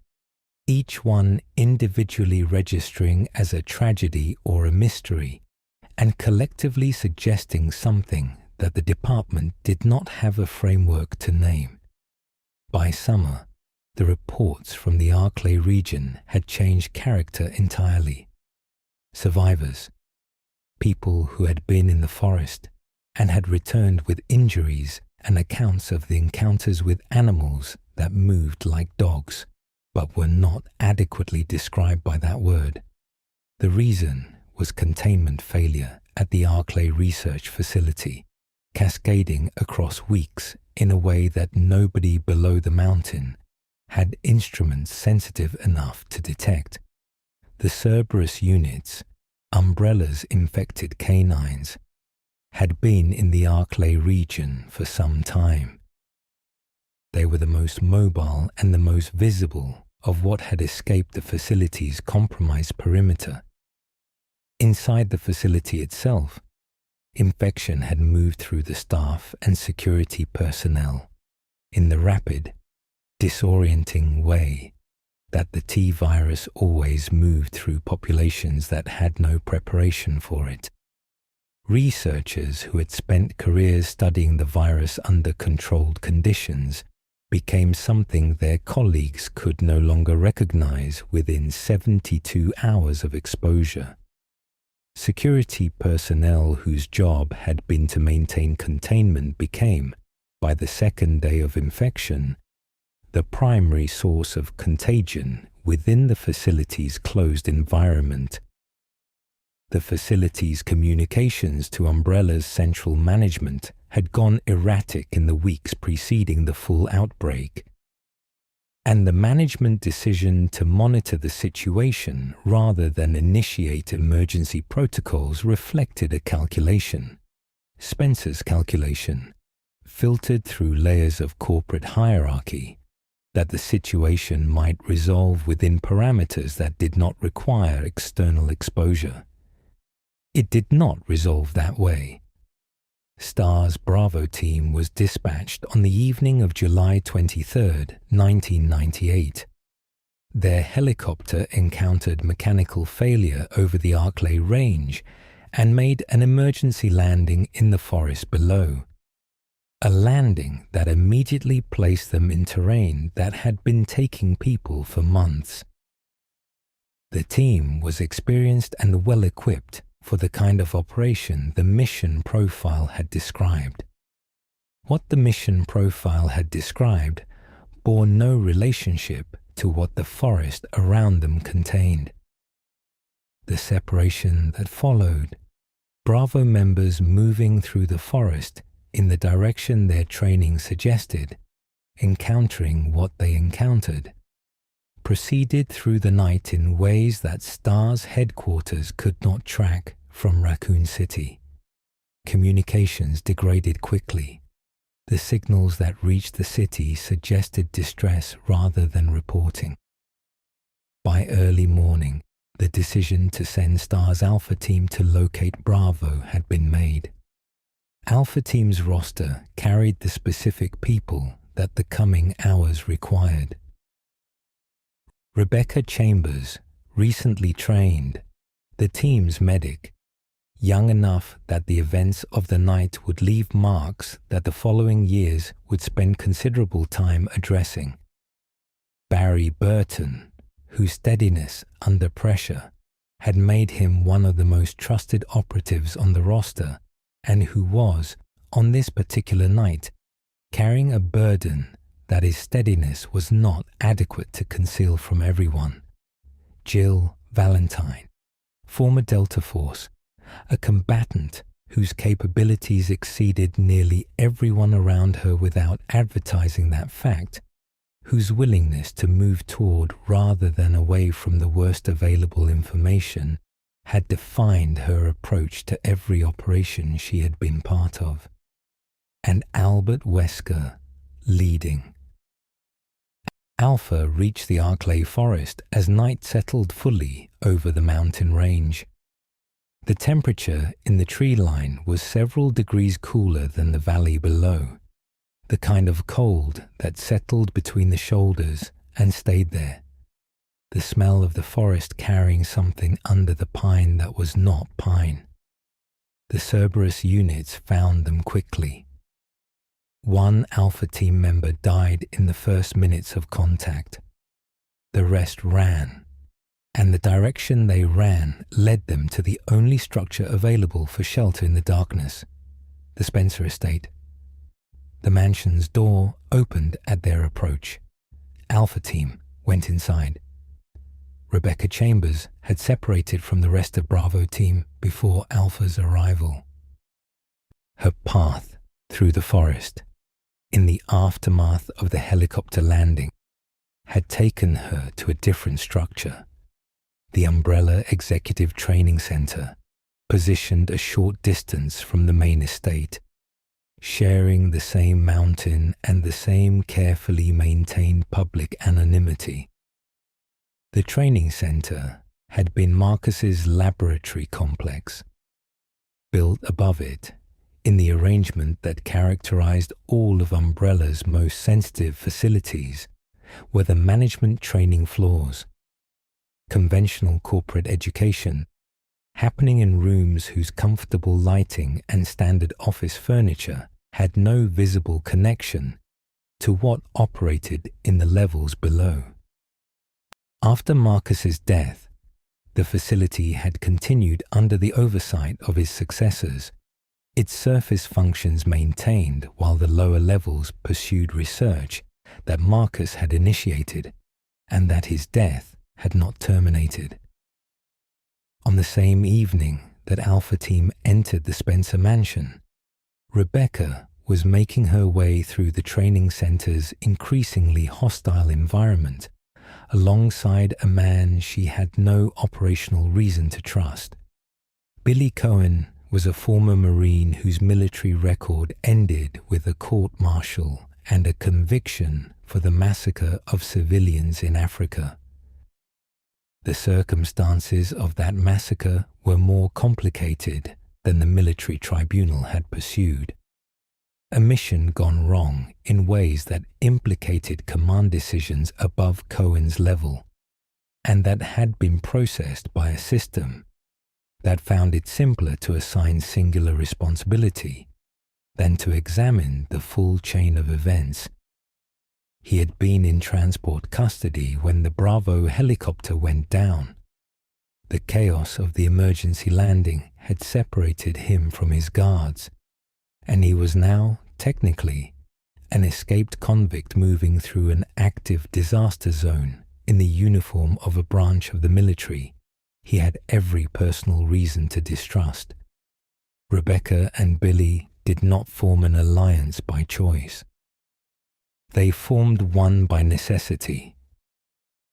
each one individually registering as a tragedy or a mystery, and collectively suggesting something that the department did not have a framework to name. By summer, the reports from the Arklay region had changed character entirely. Survivors, people who had been in the forest and had returned with injuries and accounts of the encounters with animals that moved like dogs, but were not adequately described by that word. The reason was containment failure at the Arklay research facility, cascading across weeks in a way that nobody below the mountain had instruments sensitive enough to detect. The Cerberus units, Umbrella's infected canines, had been in the Arklay region for some time. They were the most mobile and the most visible of what had escaped the facility's compromised perimeter. Inside the facility itself, infection had moved through the staff and security personnel in the rapid, disorienting way that the T-virus always moved through populations that had no preparation for it. Researchers who had spent careers studying the virus under controlled conditions became something their colleagues could no longer recognize within 72 hours of exposure. Security personnel whose job had been to maintain containment became, by the second day of infection, the primary source of contagion within the facility's closed environment. The facility's communications to Umbrella's central management had gone erratic in the weeks preceding the full outbreak, and the management decision to monitor the situation rather than initiate emergency protocols reflected a calculation, Spencer's calculation, filtered through layers of corporate hierarchy, that the situation might resolve within parameters that did not require external exposure. It did not resolve that way. STAR's Bravo team was dispatched on the evening of July 23, 1998. Their helicopter encountered mechanical failure over the Arklay range and made an emergency landing in the forest below. A landing that immediately placed them in terrain that had been taking people for months. The team was experienced and well-equipped for the kind of operation the mission profile had described. What the mission profile had described bore no relationship to what the forest around them contained. The separation that followed, Bravo members moving through the forest in the direction their training suggested, encountering what they encountered, proceeded through the night in ways that STAR's headquarters could not track from Raccoon City. Communications degraded quickly. The signals that reached the city suggested distress rather than reporting. By early morning, the decision to send STAR's Alpha Team to locate Bravo had been made. Alpha Team's roster carried the specific people that the coming hours required. Rebecca Chambers, recently trained, the team's medic, young enough that the events of the night would leave marks that the following years would spend considerable time addressing. Barry Burton, whose steadiness under pressure had made him one of the most trusted operatives on the roster, and who was, on this particular night, carrying a burden that his steadiness was not adequate to conceal from everyone. Jill Valentine, former Delta Force, a combatant whose capabilities exceeded nearly everyone around her without advertising that fact, whose willingness to move toward rather than away from the worst available information had defined her approach to every operation she had been part of. And Albert Wesker, leading. Alpha reached the Arklay forest as night settled fully over the mountain range. The temperature in the tree line was several degrees cooler than the valley below, the kind of cold that settled between the shoulders and stayed there, the smell of the forest carrying something under the pine that was not pine. The Cerberus units found them quickly. One Alpha Team member died in the first minutes of contact. The rest ran, and the direction they ran led them to the only structure available for shelter in the darkness, the Spencer estate. The mansion's door opened at their approach. Alpha Team went inside. Rebecca Chambers had separated from the rest of Bravo Team before Alpha's arrival. Her path through the forest, in the aftermath of the helicopter landing, had taken her to a different structure. The Umbrella Executive Training Center, positioned a short distance from the main estate, sharing the same mountain and the same carefully maintained public anonymity. The training center had been Marcus's laboratory complex. Built above it, in the arrangement that characterized all of Umbrella's most sensitive facilities, were the management training floors. Conventional corporate education, happening in rooms whose comfortable lighting and standard office furniture had no visible connection to what operated in the levels below. After Marcus's death, the facility had continued under the oversight of his successors, its surface functions maintained while the lower levels pursued research that Marcus had initiated and that his death had not terminated. On the same evening that Alpha Team entered the Spencer mansion, Rebecca was making her way through the training center's increasingly hostile environment alongside a man she had no operational reason to trust. Billy Cohen was a former Marine whose military record ended with a court-martial and a conviction for the massacre of civilians in Africa. The circumstances of that massacre were more complicated than the military tribunal had pursued. A mission gone wrong in ways that implicated command decisions above Cohen's level, and that had been processed by a system that found it simpler to assign singular responsibility than to examine the full chain of events. He had been in transport custody when the Bravo helicopter went down. The chaos of the emergency landing had separated him from his guards, and he was now, technically, an escaped convict moving through an active disaster zone in the uniform of a branch of the military he had every personal reason to distrust. Rebecca and Billy did not form an alliance by choice. They formed one by necessity,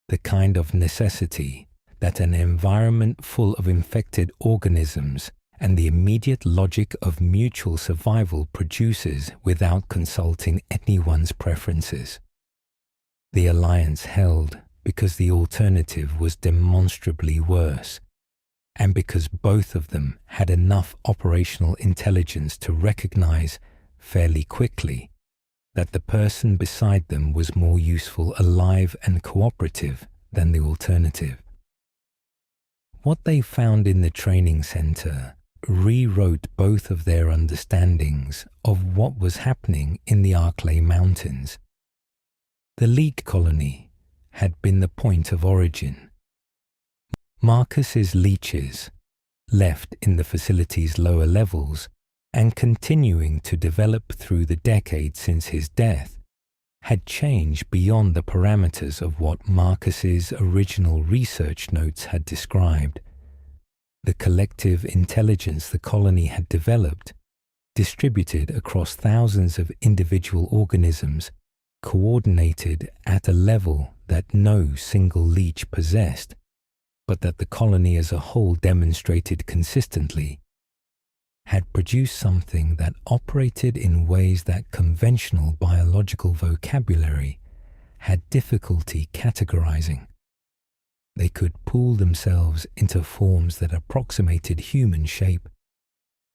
the kind of necessity that an environment full of infected organisms and the immediate logic of mutual survival produces without consulting anyone's preferences. The alliance held because the alternative was demonstrably worse, and because both of them had enough operational intelligence to recognize fairly quickly that the person beside them was more useful alive and cooperative than the alternative. What they found in the training center rewrote both of their understandings of what was happening in the Arklay Mountains. The leech colony had been the point of origin. Marcus's leeches, left in the facility's lower levels and continuing to develop through the decades since his death, had changed beyond the parameters of what Marcus's original research notes had described. The collective intelligence the colony had developed, distributed across thousands of individual organisms, coordinated at a level that no single leech possessed, but that the colony as a whole demonstrated consistently, had produced something that operated in ways that conventional biological vocabulary had difficulty categorizing. They could pool themselves into forms that approximated human shape.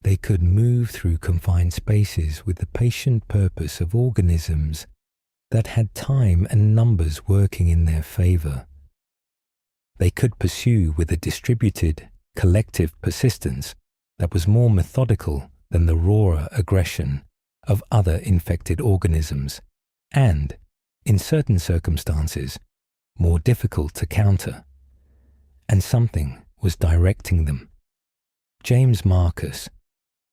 They could move through confined spaces with the patient purpose of organisms that had time and numbers working in their favor. They could pursue with a distributed, collective persistence that was more methodical than the rawer aggression of other infected organisms and, in certain circumstances, more difficult to counter. And something was directing them. James Marcus,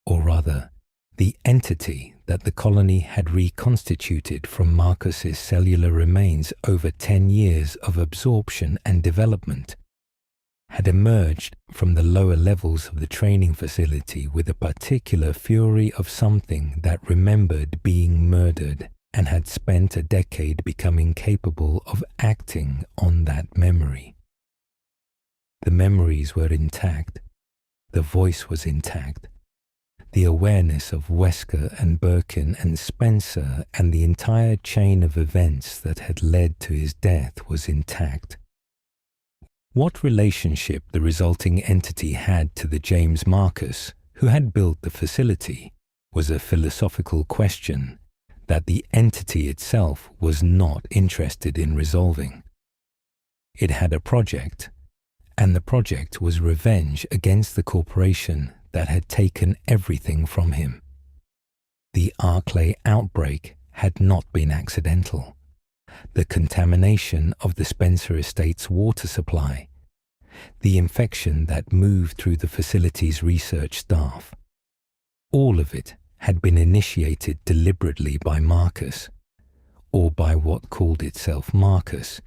or rather, the entity that the colony had reconstituted from Marcus's cellular remains over 10 years of absorption and development, had emerged from the lower levels of the training facility with a particular fury of something that remembered being murdered and had spent a decade becoming capable of acting on that memory. The memories were intact, the voice was intact, the awareness of Wesker and Birkin and Spencer and the entire chain of events that had led to his death was intact. What relationship the resulting entity had to the James Marcus who had built the facility was a philosophical question that the entity itself was not interested in resolving. It had a project, and the project was revenge against the corporation that had taken everything from him. The Arklay outbreak had not been accidental. The contamination of the Spencer estate's water supply, the infection that moved through the facility's research staff, all of it had been initiated deliberately by Marcus, or by what called itself Marcus,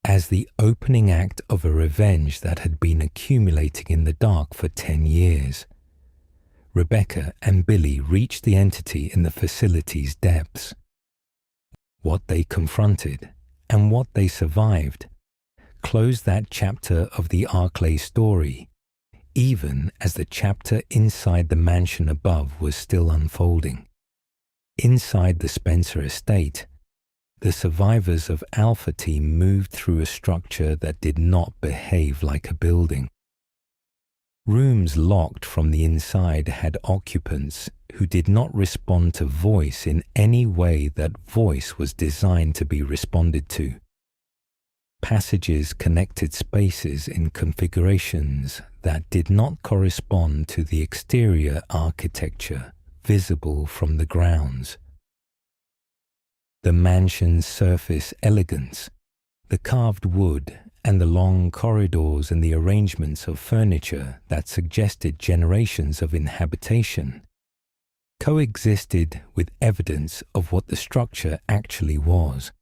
as the opening act of a revenge that had been accumulating in the dark for 10 years. Rebecca and Billy reached the entity in the facility's depths. What they confronted and what they survived closed that chapter of the Arklay story, even as the chapter inside the mansion above was still unfolding. Inside the Spencer estate, the survivors of Alpha Team moved through a structure that did not behave like a building. Rooms locked from the inside had occupants who did not respond to voice in any way that voice was designed to be responded to. Passages connected spaces in configurations that did not correspond to the exterior architecture visible from the grounds. The mansion's surface elegance, the carved wood, and the long corridors and the arrangements of furniture that suggested generations of inhabitation coexisted with evidence of what the structure actually was: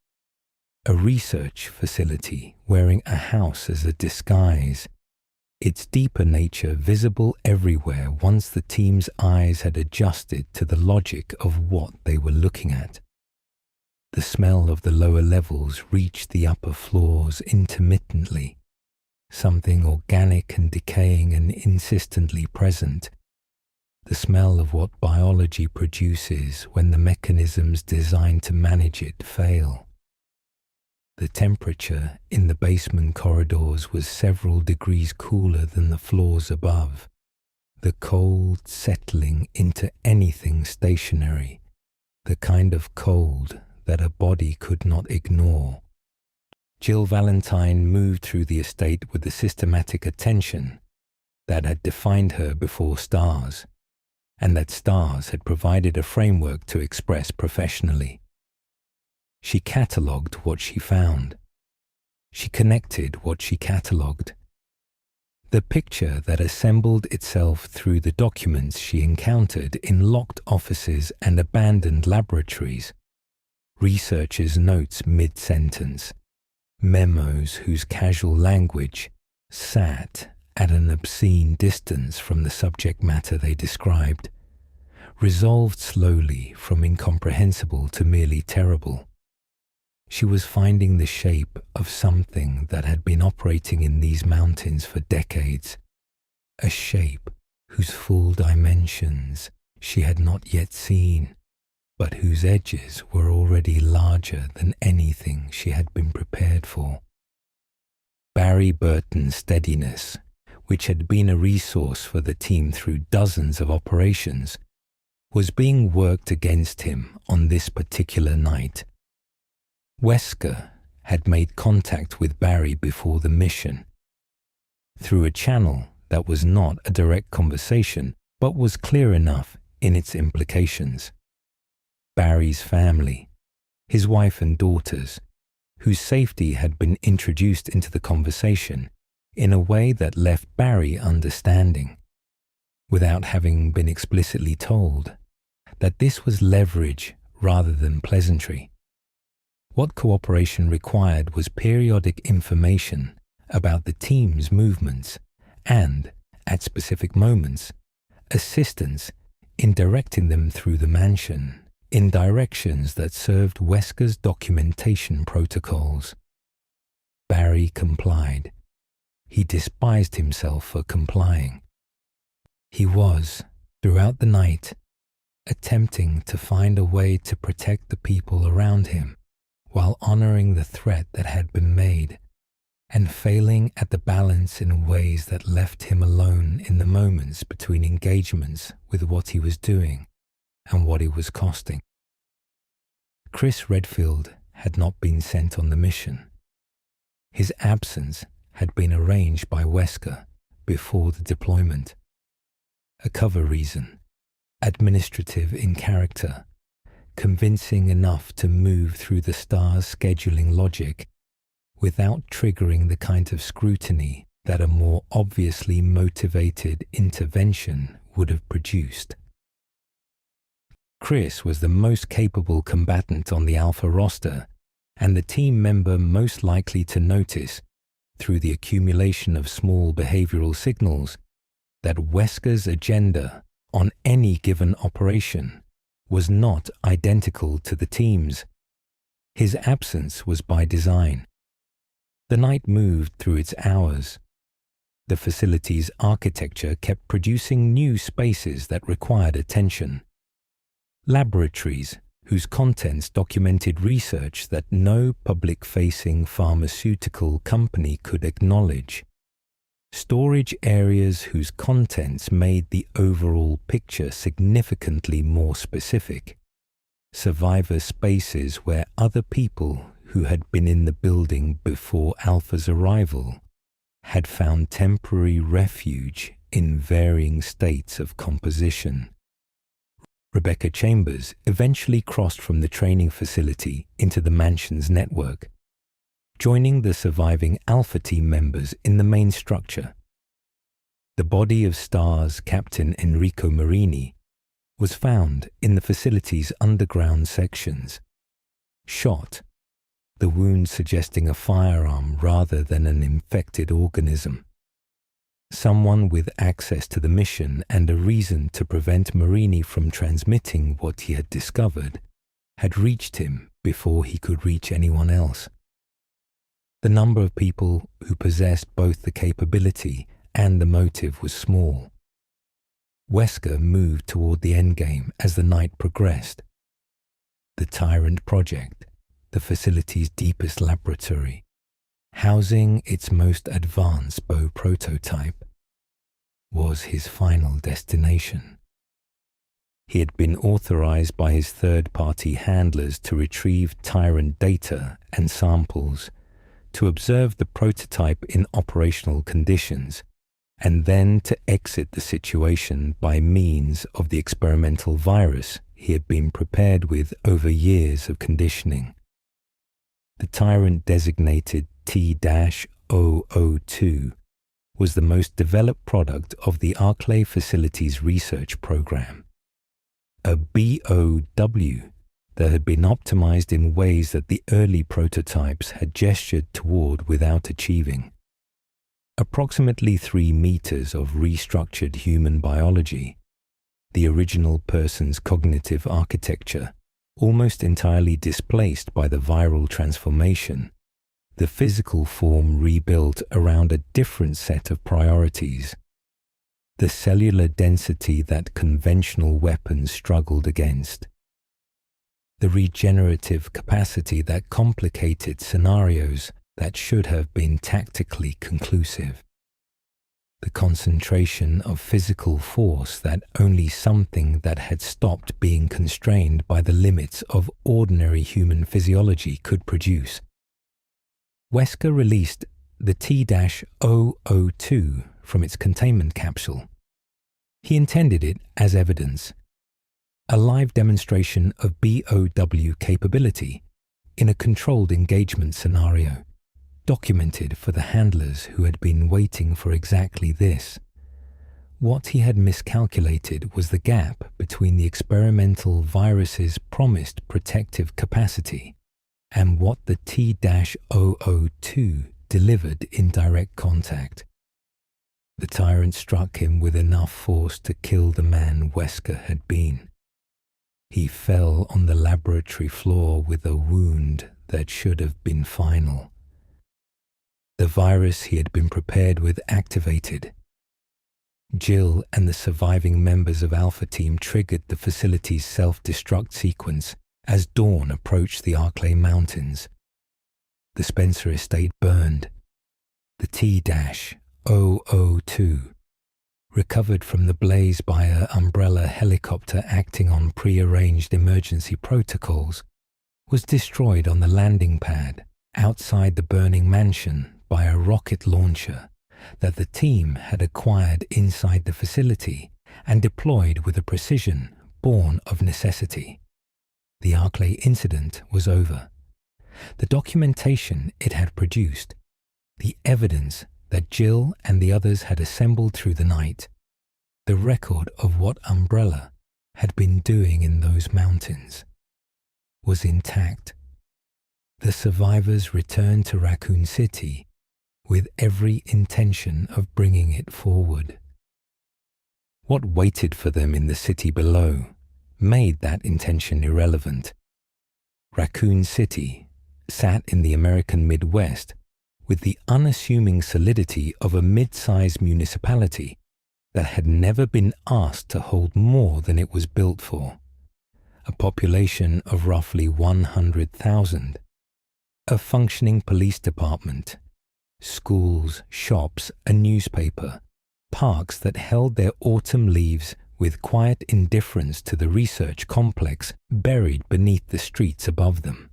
a research facility wearing a house as a disguise, its deeper nature visible everywhere once the team's eyes had adjusted to the logic of what they were looking at. The smell of the lower levels reached the upper floors intermittently, something organic and decaying and insistently present. The smell of what biology produces when the mechanisms designed to manage it fail. The temperature in the basement corridors was several degrees cooler than the floors above, the cold settling into anything stationary, the kind of cold that a body could not ignore. Jill Valentine moved through the estate with the systematic attention that had defined her before Stars, and that Stars had provided a framework to express professionally. She catalogued what she found. She connected what she catalogued. The picture that assembled itself through the documents she encountered in locked offices and abandoned laboratories, researchers' notes mid-sentence, memos whose casual language sat at an obscene distance from the subject matter they described, resolved slowly from incomprehensible to merely terrible. She was finding the shape of something that had been operating in these mountains for decades, a shape whose full dimensions she had not yet seen, but whose edges were already larger than anything she had been prepared for. Barry Burton's steadiness, which had been a resource for the team through dozens of operations, was being worked against him on this particular night. Wesker had made contact with Barry before the mission, through a channel that was not a direct conversation, but was clear enough in its implications. Barry's family, his wife and daughters, whose safety had been introduced into the conversation in a way that left Barry understanding, without having been explicitly told, that this was leverage rather than pleasantry. What cooperation required was periodic information about the team's movements and, at specific moments, assistance in directing them through the mansion in directions that served Wesker's documentation protocols. Barry complied. He despised himself for complying. He was, throughout the night, attempting to find a way to protect the people around him while honoring the threat that had been made, and failing at the balance in ways that left him alone in the moments between engagements with what he was doing and what it was costing. Chris Redfield had not been sent on the mission. His absence had been arranged by Wesker before the deployment. A cover reason, administrative in character, convincing enough to move through the star's scheduling logic without triggering the kind of scrutiny that a more obviously motivated intervention would have produced. Chris was the most capable combatant on the Alpha roster and the team member most likely to notice, through the accumulation of small behavioral signals, that Wesker's agenda on any given operation was not identical to the team's. His absence was by design. The night moved through its hours. The facility's architecture kept producing new spaces that required attention. Laboratories whose contents documented research that no public-facing pharmaceutical company could acknowledge. Storage areas whose contents made the overall picture significantly more specific. Survivor spaces where other people who had been in the building before Alpha's arrival had found temporary refuge in varying states of composition. Rebecca Chambers eventually crossed from the training facility into the mansion's network, joining the surviving Alpha team members in the main structure. The body of STAR's Captain Enrico Marini was found in the facility's underground sections. Shot, the wound suggesting a firearm rather than an infected organism. Someone with access to the mission and a reason to prevent Marini from transmitting what he had discovered had reached him before he could reach anyone else. The number of people who possessed both the capability and the motive was small. Wesker moved toward the endgame as the night progressed. The Tyrant Project, the facility's deepest laboratory, housing its most advanced bow prototype, was his final destination. He had been authorized by his third-party handlers to retrieve Tyrant data and samples, to observe the prototype in operational conditions, and then to exit the situation by means of the experimental virus he had been prepared with over years of conditioning. The Tyrant designated T-002 was the most developed product of the Arklay facility's research program. A BOW that had been optimized in ways that the early prototypes had gestured toward without achieving. Approximately 3 meters of restructured human biology, the original person's cognitive architecture, almost entirely displaced by the viral transformation, the physical form rebuilt around a different set of priorities, the cellular density that conventional weapons struggled against, the regenerative capacity that complicated scenarios that should have been tactically conclusive, the concentration of physical force that only something that had stopped being constrained by the limits of ordinary human physiology could produce. Wesker released the T-002 from its containment capsule. He intended it as evidence, a live demonstration of BOW capability in a controlled engagement scenario, documented for the handlers who had been waiting for exactly this. What he had miscalculated was the gap between the experimental virus's promised protective capacity and what the T-002 delivered in direct contact. The Tyrant struck him with enough force to kill the man Wesker had been. He fell on the laboratory floor with a wound that should have been final. The virus he had been prepared with activated. Jill and the surviving members of Alpha Team triggered the facility's self-destruct sequence as dawn approached the Arklay Mountains. The Spencer estate burned. The T-002, recovered from the blaze by an umbrella helicopter acting on pre-arranged emergency protocols, was destroyed on the landing pad outside the burning mansion by a rocket launcher that the team had acquired inside the facility and deployed with a precision born of necessity. the Arklay incident was over. The documentation it had produced, the evidence that Jill and the others had assembled through the night, the record of what Umbrella had been doing in those mountains, was intact. The survivors returned to Raccoon City with every intention of bringing it forward. What waited for them in the city below made that intention irrelevant. Raccoon City sat in the American Midwest with the unassuming solidity of a mid-sized municipality that had never been asked to hold more than it was built for. A population of roughly 100,000, a functioning police department, schools, shops, a newspaper, parks that held their autumn leaves with quiet indifference to the research complex buried beneath the streets above them.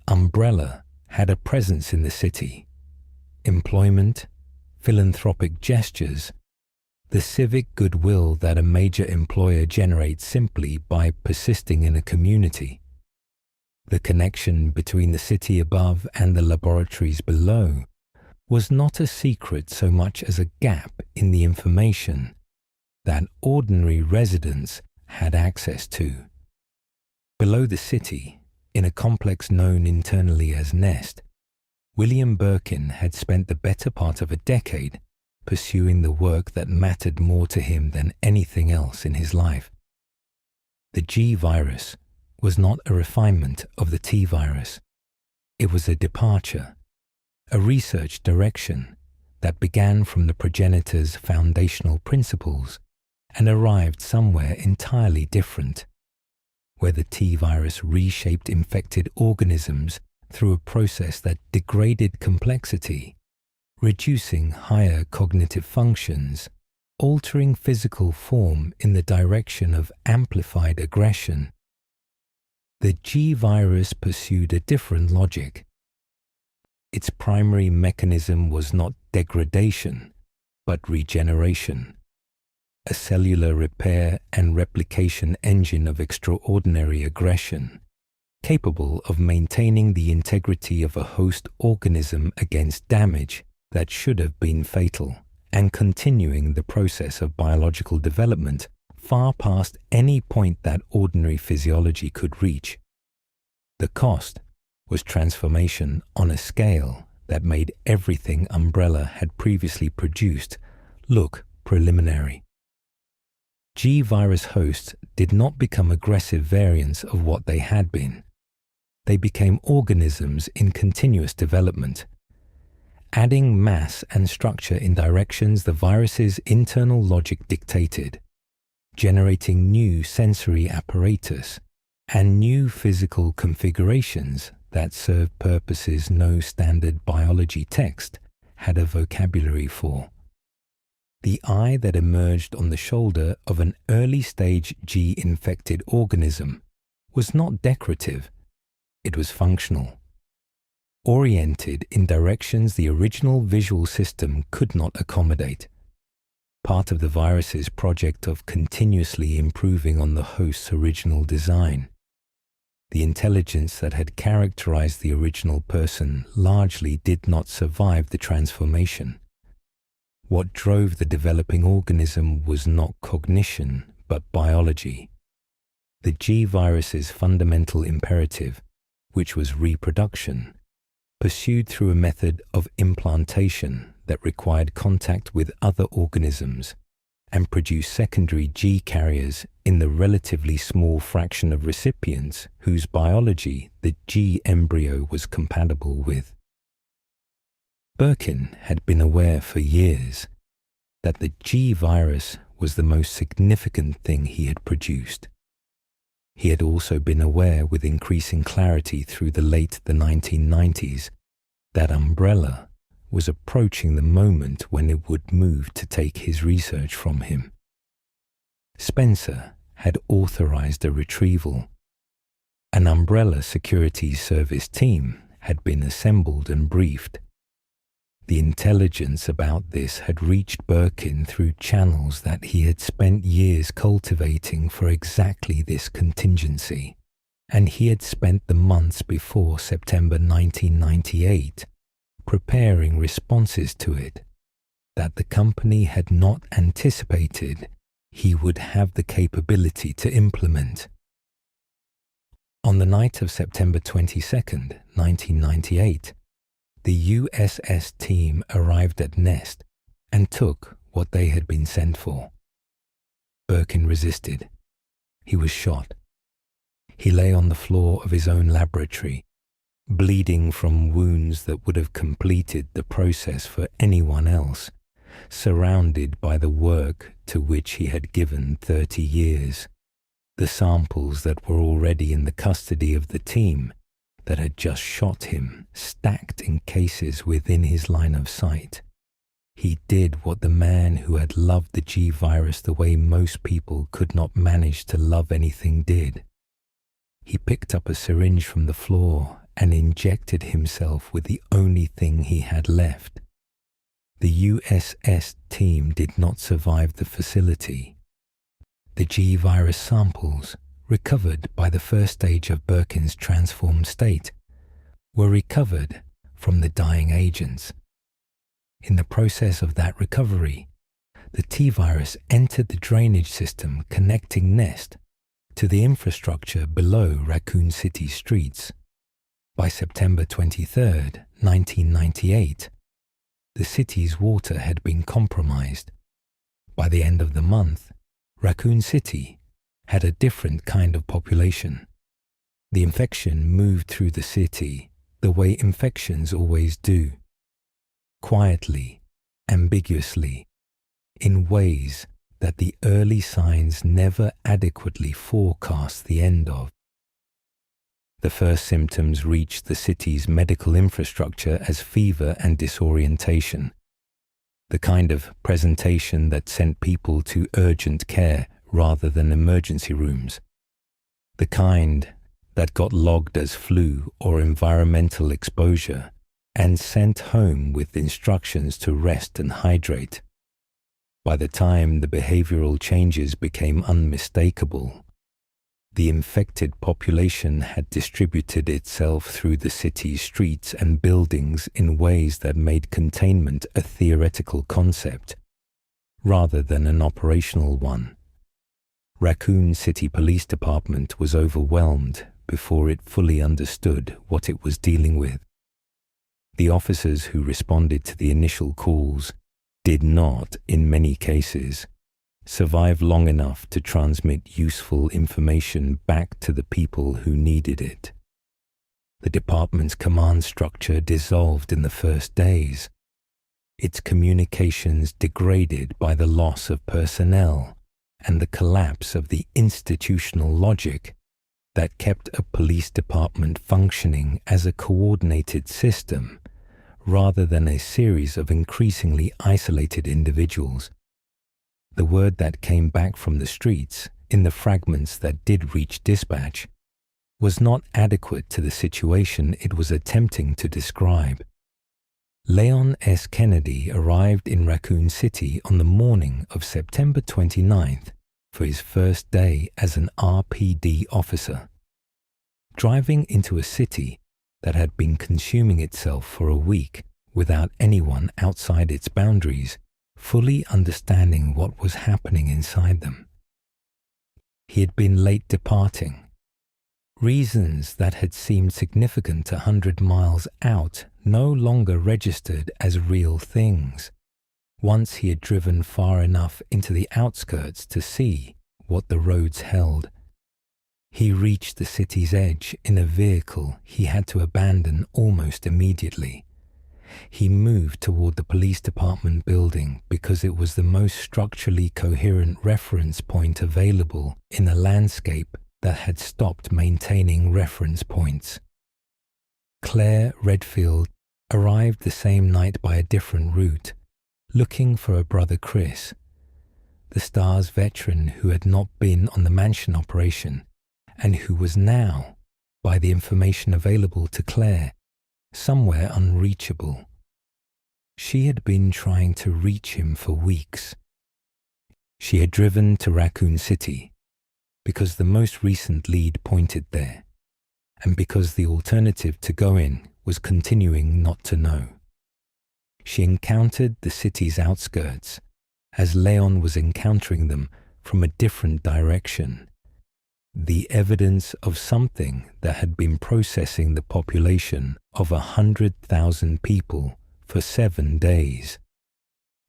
Umbrella had a presence in the city. Employment, philanthropic gestures, the civic goodwill that a major employer generates simply by persisting in a community. The connection between the city above and the laboratories below was not a secret so much as a gap in the information that ordinary residents had access to. Below the city, in a complex known internally as Nest, William Birkin had spent the better part of a decade pursuing the work that mattered more to him than anything else in his life. The G virus was not a refinement of the T virus. It was a departure, a research direction that began from the progenitor's foundational principles and arrived somewhere entirely different, where the T virus reshaped infected organisms through a process that degraded complexity, reducing higher cognitive functions, altering physical form in the direction of amplified aggression. The G virus pursued a different logic. Its primary mechanism was not degradation, but regeneration, a cellular repair and replication engine of extraordinary aggression, capable of maintaining the integrity of a host organism against damage that should have been fatal, and continuing the process of biological development far past any point that ordinary physiology could reach. The cost was transformation on a scale that made everything Umbrella had previously produced look preliminary. G-virus hosts did not become aggressive variants of what they had been. They became organisms in continuous development, adding mass and structure in directions the virus's internal logic dictated, generating new sensory apparatus and new physical configurations that served purposes no standard biology text had a vocabulary for. The eye that emerged on the shoulder of an early-stage G-infected organism was not decorative, it was functional, oriented in directions the original visual system could not accommodate, part of the virus's project of continuously improving on the host's original design. The intelligence that had characterized the original person largely did not survive the transformation. What drove the developing organism was not cognition, but biology. The G virus's fundamental imperative, which was reproduction, pursued through a method of implantation that required contact with other organisms and produced secondary G carriers in the relatively small fraction of recipients whose biology the G embryo was compatible with. Birkin had been aware for years that the G virus was the most significant thing he had produced. He had also been aware with increasing clarity through the late 1990s that Umbrella was approaching the moment when it would move to take his research from him. Spencer had authorized a retrieval. An Umbrella Securities Service team had been assembled and briefed. The intelligence about this had reached Birkin through channels that he had spent years cultivating for exactly this contingency, and he had spent the months before September 1998 preparing responses to it that the company had not anticipated he would have the capability to implement. On the night of September 22nd, 1998, the USS team arrived at Nest and took what they had been sent for. Birkin resisted. He was shot. He lay on the floor of his own laboratory, bleeding from wounds that would have completed the process for anyone else, surrounded by the work to which he had given 30 years, the samples that were already in the custody of the team that had just shot him, stacked in cases within his line of sight. He did what the man who had loved the G virus the way most people could not manage to love anything did. He picked up a syringe from the floor and injected himself with the only thing he had left. The USS team did not survive the facility. The G virus samples, recovered by the first stage of Birkin's transformed state, were recovered from the dying agents. In the process of that recovery, the T-virus entered the drainage system connecting Nest to the infrastructure below Raccoon City streets. By September 23, 1998, the city's water had been compromised. By the end of the month, Raccoon City had a different kind of population. The infection moved through the city the way infections always do, quietly, ambiguously, in ways that the early signs never adequately forecast the end of. The first symptoms reached the city's medical infrastructure as fever and disorientation, the kind of presentation that sent people to urgent care rather than emergency rooms, the kind that got logged as flu or environmental exposure and sent home with instructions to rest and hydrate. By the time the behavioral changes became unmistakable, the infected population had distributed itself through the city's streets and buildings in ways that made containment a theoretical concept, rather than an operational one. Raccoon City Police Department was overwhelmed before it fully understood what it was dealing with. The officers who responded to the initial calls did not, in many cases, survive long enough to transmit useful information back to the people who needed it. The department's command structure dissolved in the first days, its communications degraded by the loss of personnel and the collapse of the institutional logic that kept a police department functioning as a coordinated system rather than a series of increasingly isolated individuals. The word that came back from the streets, in the fragments that did reach dispatch, was not adequate to the situation it was attempting to describe. Leon S. Kennedy arrived in Raccoon City on the morning of September 29th for his first day as an RPD officer. Driving into a city that had been consuming itself for a week without anyone outside its boundaries fully understanding what was happening inside them. He had been late departing. Reasons that had seemed significant 100 miles out no longer registered as real things, once he had driven far enough into the outskirts to see what the roads held. He reached the city's edge in a vehicle he had to abandon almost immediately. He moved toward the police department building because it was the most structurally coherent reference point available in a landscape that had stopped maintaining reference points. Claire Redfield arrived the same night by a different route, looking for her brother Chris, the STARS veteran who had not been on the mansion operation and who was now, by the information available to Claire, somewhere unreachable. She had been trying to reach him for weeks. She had driven to Raccoon City because the most recent lead pointed there. and because the alternative to go in was continuing not to know. She encountered the city's outskirts, as Leon was encountering them from a different direction. The evidence of something that had been processing the population of 100,000 people for 7 days,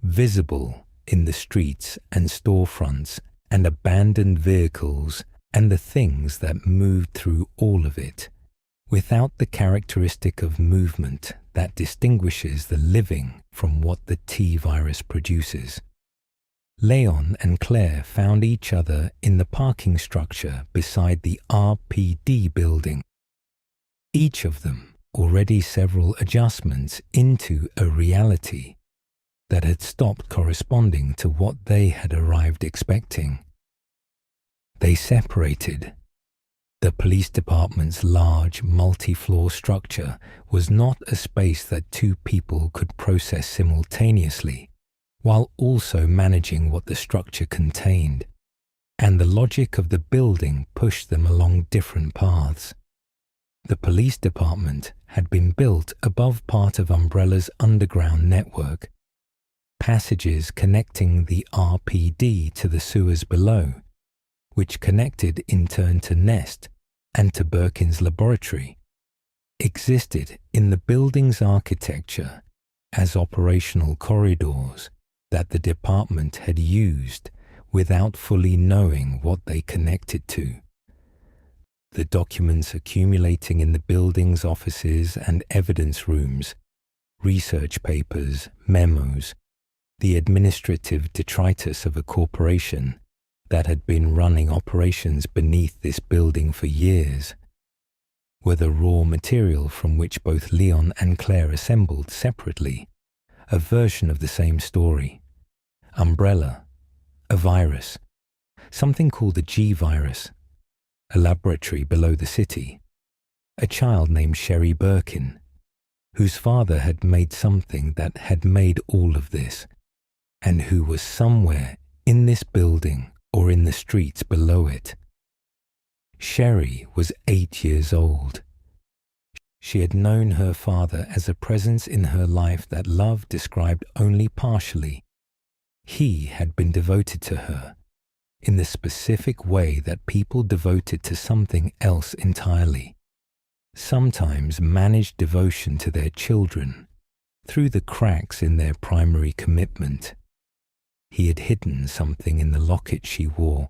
visible in the streets and storefronts and abandoned vehicles and the things that moved through all of it, without the characteristic of movement that distinguishes the living from what the T virus produces. Leon and Claire found each other in the parking structure beside the RPD building, each of them already several adjustments into a reality that had stopped corresponding to what they had arrived expecting. They separated. The police department's large, multi-floor structure was not a space that two people could process simultaneously, while also managing what the structure contained, and the logic of the building pushed them along different paths. The police department had been built above part of Umbrella's underground network, passages connecting the RPD to the sewers below, which connected in turn to Nest and to Birkin's laboratory, existed in the building's architecture as operational corridors that the department had used without fully knowing what they connected to. The documents accumulating in the building's offices and evidence rooms, research papers, memos, the administrative detritus of a corporation that had been running operations beneath this building for years, were the raw material from which both Leon and Claire assembled separately a version of the same story. Umbrella, a virus, something called the G virus, a laboratory below the city, a child named Sherry Birkin, whose father had made something that had made all of this, and who was somewhere in this building or in the streets below it. Sherry was 8 years old. She had known her father as a presence in her life that love described only partially. He had been devoted to her in the specific way that people devoted to something else entirely, sometimes managed devotion to their children through the cracks in their primary commitment. He had hidden something in the locket she wore,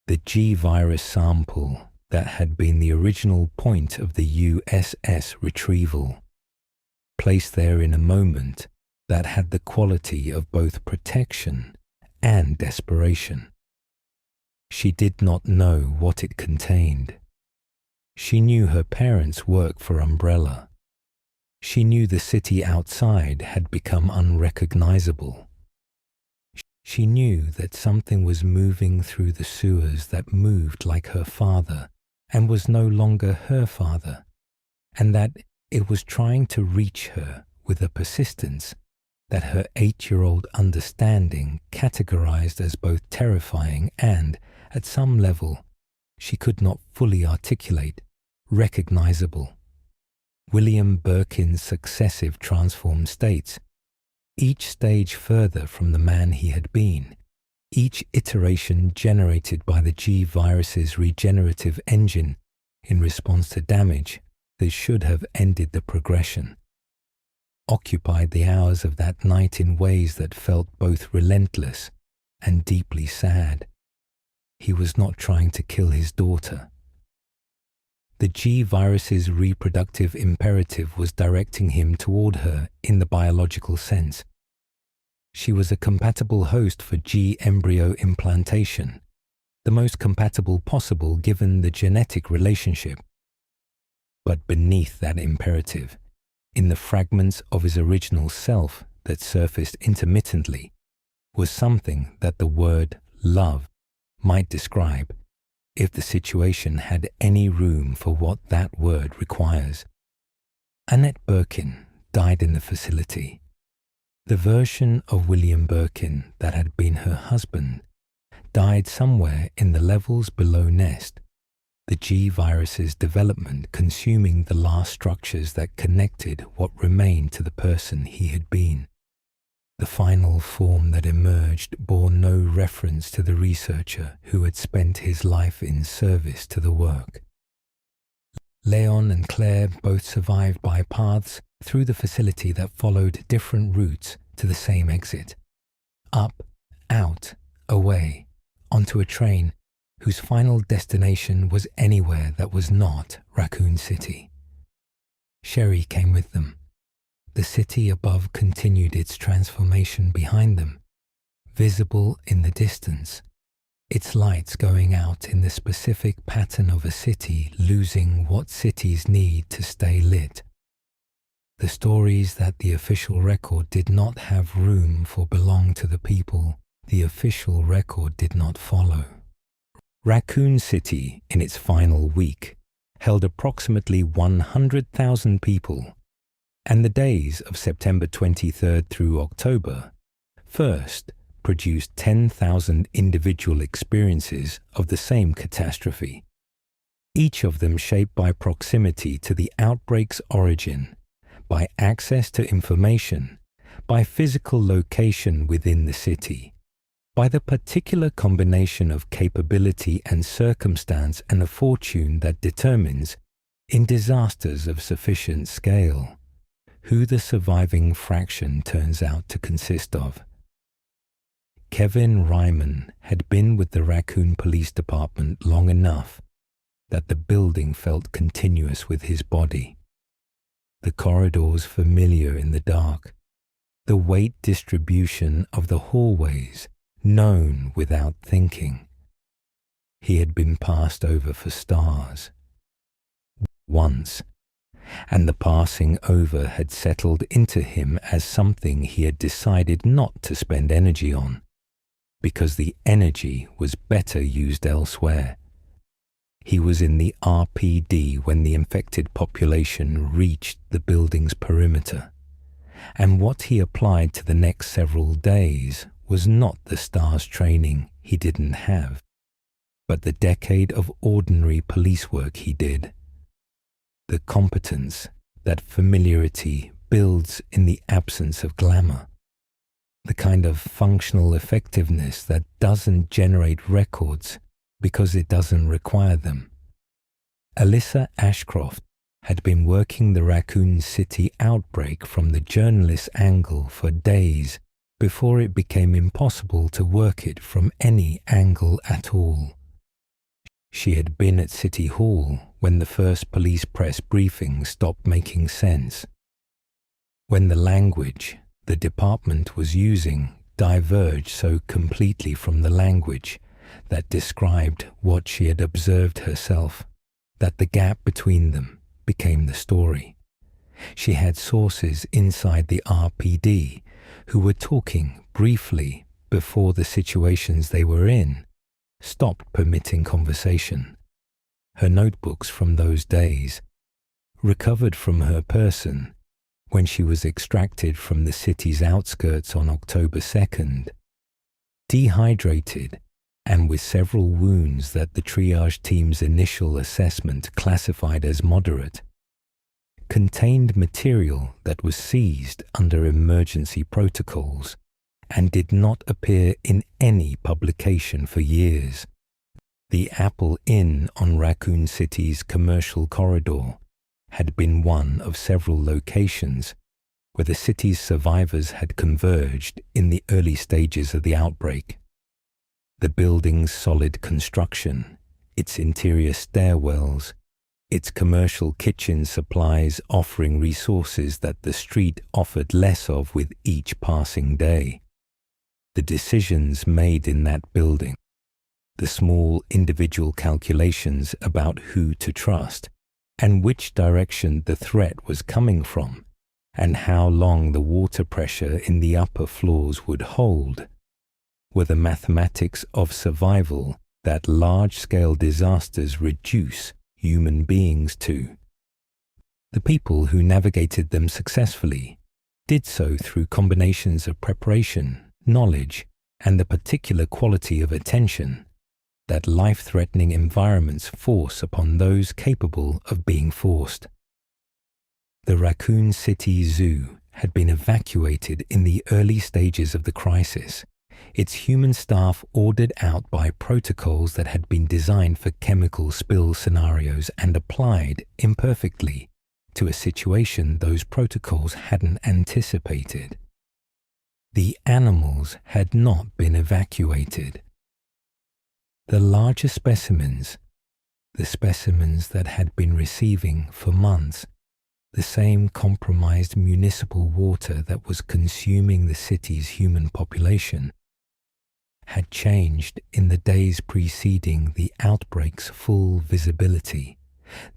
the G virus sample that had been the original point of the USS retrieval, placed there in a moment that had the quality of both protection and desperation. She did not know what it contained. She knew her parents' work for Umbrella. She knew the city outside had become unrecognizable. She knew that something was moving through the sewers that moved like her father and was no longer her father, and that it was trying to reach her with a persistence that her 8-year-old understanding categorized as both terrifying and, at some level, she could not fully articulate, recognizable. William Birkin's successive transformed states, each stage further from the man he had been, each iteration generated by the G virus's regenerative engine in response to damage that should have ended the progression, occupied the hours of that night in ways that felt both relentless and deeply sad. He was not trying to kill his daughter. The G virus's reproductive imperative was directing him toward her in the biological sense. She was a compatible host for G embryo implantation, the most compatible possible given the genetic relationship. But beneath that imperative, in the fragments of his original self that surfaced intermittently, was something that the word love might describe, if the situation had any room for what that word requires. Annette Birkin died in the facility. The version of William Birkin that had been her husband died somewhere in the levels below Nest, the G virus's development consuming the last structures that connected what remained to the person he had been. The final form that emerged bore no reference to the researcher who had spent his life in service to the work. Leon and Claire both survived by paths through the facility that followed different routes to the same exit. Up, out, away, onto a train whose final destination was anywhere that was not Raccoon City. Sherry came with them. The city above continued its transformation behind them, visible in the distance, its lights going out in the specific pattern of a city losing what cities need to stay lit. The stories that the official record did not have room for belong to the people the official record did not follow. Raccoon City, in its final week, held approximately 100,000 people, and the days of September 23rd through October 1st produced 10,000 individual experiences of the same catastrophe, each of them shaped by proximity to the outbreak's origin, by access to information, by physical location within the city, by the particular combination of capability and circumstance and a fortune that determines, in disasters of sufficient scale, who the surviving fraction turns out to consist of. Kevin Ryman had been with the Raccoon Police Department long enough that the building felt continuous with his body. The corridors familiar in the dark, the weight distribution of the hallways known without thinking. He had been passed over for stars once, and the passing over had settled into him as something he had decided not to spend energy on, because the energy was better used elsewhere. He was in the RPD when the infected population reached the building's perimeter, and what he applied to the next several days was not the STARS training he didn't have, but the decade of ordinary police work he did. The competence that familiarity builds in the absence of glamour. The kind of functional effectiveness that doesn't generate records because it doesn't require them. Alyssa Ashcroft had been working the Raccoon City outbreak from the journalist's angle for days before it became impossible to work it from any angle at all. She had been at City Hall when the first police press briefing stopped making sense, when the language the department was using diverged so completely from the language that described what she had observed herself, that the gap between them became the story. She had sources inside the RPD who were talking briefly before the situations they were in stopped permitting conversation. Her notebooks from those days, recovered from her person when she was extracted from the city's outskirts on October 2nd, dehydrated and with several wounds that the triage team's initial assessment classified as moderate, contained material that was seized under emergency protocols and did not appear in any publication for years. The Apple Inn on Raccoon City's commercial corridor had been one of several locations where the city's survivors had converged in the early stages of the outbreak. The building's solid construction, its interior stairwells, its commercial kitchen supplies offering resources that the street offered less of with each passing day. The decisions made in that building, the small individual calculations about who to trust and which direction the threat was coming from, and how long the water pressure in the upper floors would hold, were the mathematics of survival that large-scale disasters reduce human beings to. The people who navigated them successfully did so through combinations of preparation, knowledge, and the particular quality of attention, that life-threatening environments force upon those capable of being forced. The Raccoon City Zoo had been evacuated in the early stages of the crisis, its human staff ordered out by protocols that had been designed for chemical spill scenarios and applied imperfectly to a situation those protocols hadn't anticipated. The animals had not been evacuated. The larger specimens, the specimens that had been receiving for months the same compromised municipal water that was consuming the city's human population, had changed in the days preceding the outbreak's full visibility,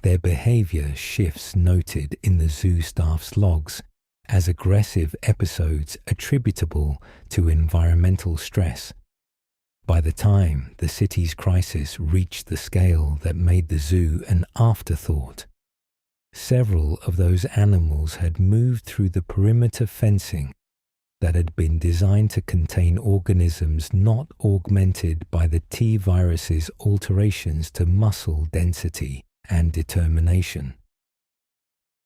their behavior shifts noted in the zoo staff's logs as aggressive episodes attributable to environmental stress. By the time the city's crisis reached the scale that made the zoo an afterthought, several of those animals had moved through the perimeter fencing that had been designed to contain organisms not augmented by the T virus's alterations to muscle density and determination.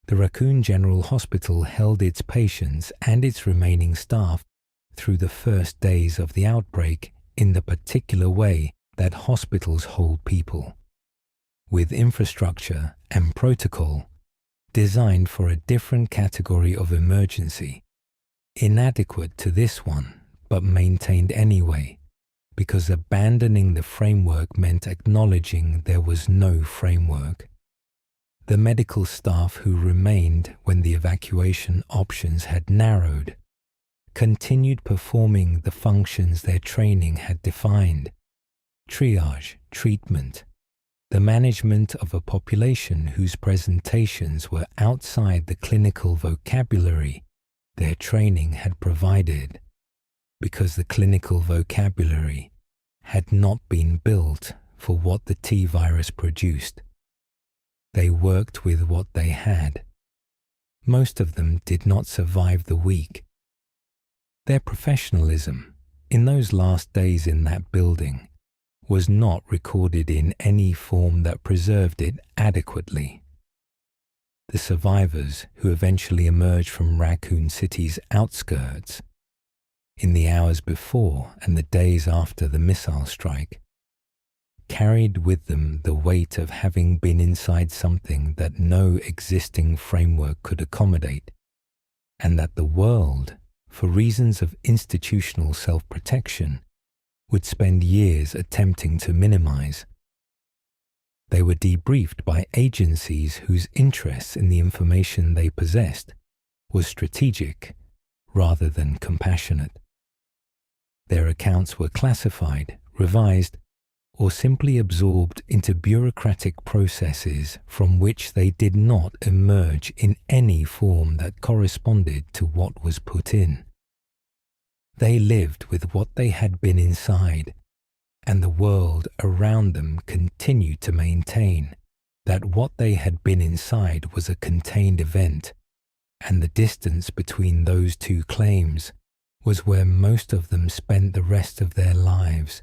The Raccoon General Hospital held its patients and its remaining staff through the first days of the outbreak in the particular way that hospitals hold people, with infrastructure and protocol designed for a different category of emergency, inadequate to this one, but maintained anyway, because abandoning the framework meant acknowledging there was no framework. The medical staff who remained when the evacuation options had narrowed continued performing the functions their training had defined: triage, treatment, the management of a population whose presentations were outside the clinical vocabulary their training had provided, because the clinical vocabulary had not been built for what the T virus produced. They worked with what they had. Most of them did not survive the week. Their professionalism, in those last days in that building, was not recorded in any form that preserved it adequately. The survivors who eventually emerged from Raccoon City's outskirts, in the hours before and the days after the missile strike, carried with them the weight of having been inside something that no existing framework could accommodate, and that the world, for reasons of institutional self-protection, would spend years attempting to minimize. They were debriefed by agencies whose interest in the information they possessed was strategic rather than compassionate. Their accounts were classified, revised, or simply absorbed into bureaucratic processes from which they did not emerge in any form that corresponded to what was put in. They lived with what they had been inside, and the world around them continued to maintain that what they had been inside was a contained event, and the distance between those two claims was where most of them spent the rest of their lives.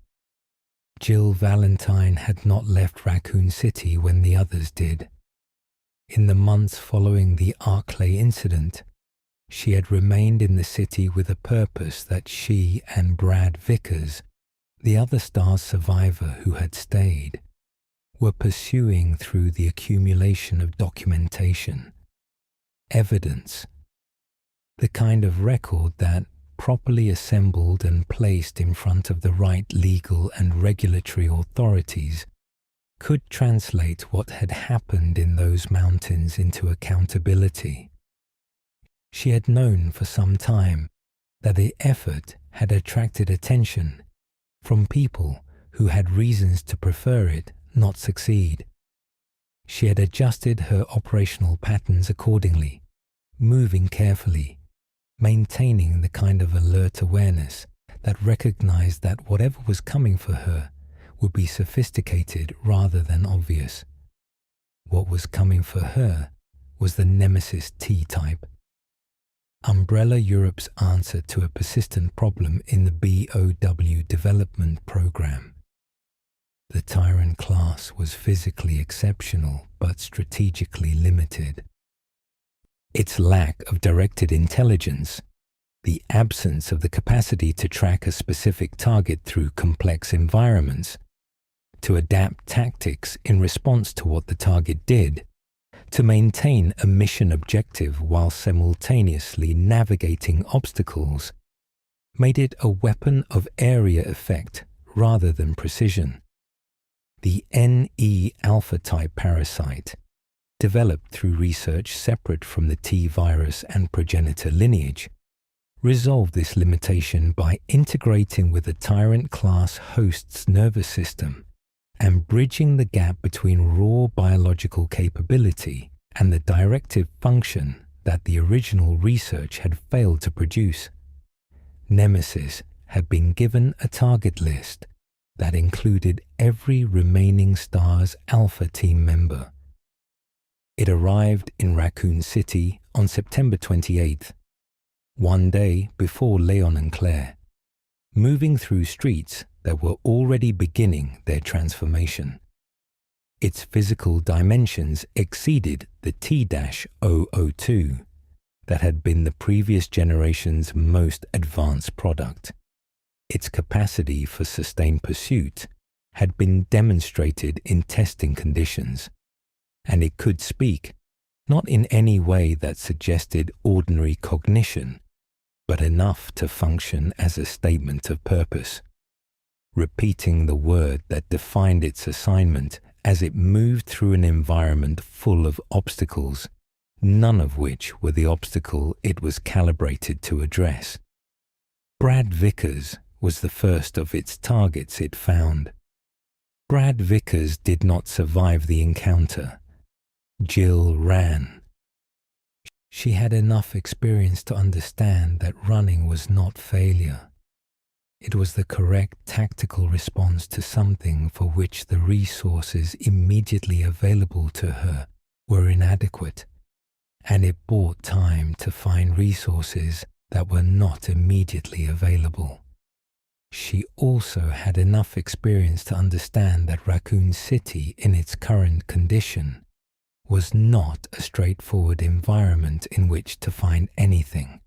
Jill Valentine had not left Raccoon City when the others did. In the months following the Arklay incident, she had remained in the city with a purpose that she and Brad Vickers, the other STARS survivor who had stayed, were pursuing through the accumulation of documentation, evidence, the kind of record that, properly assembled and placed in front of the right legal and regulatory authorities, could translate what had happened in those mountains into accountability. She had known for some time that the effort had attracted attention from people who had reasons to prefer it not succeed. She had adjusted her operational patterns accordingly, moving carefully, maintaining the kind of alert awareness that recognized that whatever was coming for her would be sophisticated rather than obvious. What was coming for her was the Nemesis T-type. Umbrella Europe's answer to a persistent problem in the BOW development program. The Tyrant class was physically exceptional but strategically limited. Its lack of directed intelligence, the absence of the capacity to track a specific target through complex environments, to adapt tactics in response to what the target did, to maintain a mission objective while simultaneously navigating obstacles, made it a weapon of area effect rather than precision. The NE alpha type parasite, developed through research separate from the T virus and progenitor lineage, resolved this limitation by integrating with the Tyrant class host's nervous system and bridging the gap between raw biological capability and the directive function that the original research had failed to produce. Nemesis had been given a target list that included every remaining STARS Alpha team member. It arrived in Raccoon City on September 28th, one day before Leon and Claire, moving through streets that were already beginning their transformation. Its physical dimensions exceeded the T-002 that had been the previous generation's most advanced product. Its capacity for sustained pursuit had been demonstrated in testing conditions, and it could speak, not in any way that suggested ordinary cognition, but enough to function as a statement of purpose, repeating the word that defined its assignment as it moved through an environment full of obstacles, none of which were the obstacle it was calibrated to address. Brad Vickers was the first of its targets it found. Brad Vickers did not survive the encounter. Jill ran. She had enough experience to understand that running was not failure. It was the correct tactical response to something for which the resources immediately available to her were inadequate, and it bought time to find resources that were not immediately available. She also had enough experience to understand that Raccoon City in its current condition was not a straightforward environment in which to find anything,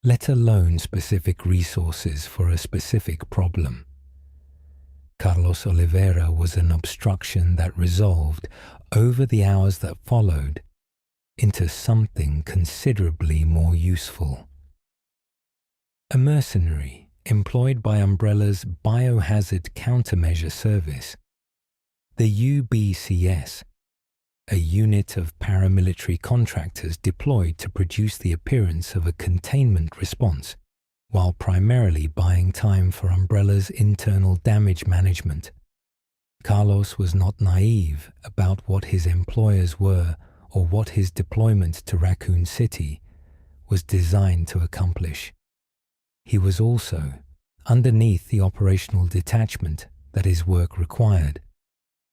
let alone specific resources for a specific problem. Carlos Oliveira was an obstruction that resolved, over the hours that followed, into something considerably more useful. A mercenary employed by Umbrella's Biohazard Countermeasure Service, the UBCS, a unit of paramilitary contractors deployed to produce the appearance of a containment response, while primarily buying time for Umbrella's internal damage management. Carlos was not naive about what his employers were or what his deployment to Raccoon City was designed to accomplish. He was also, underneath the operational detachment that his work required,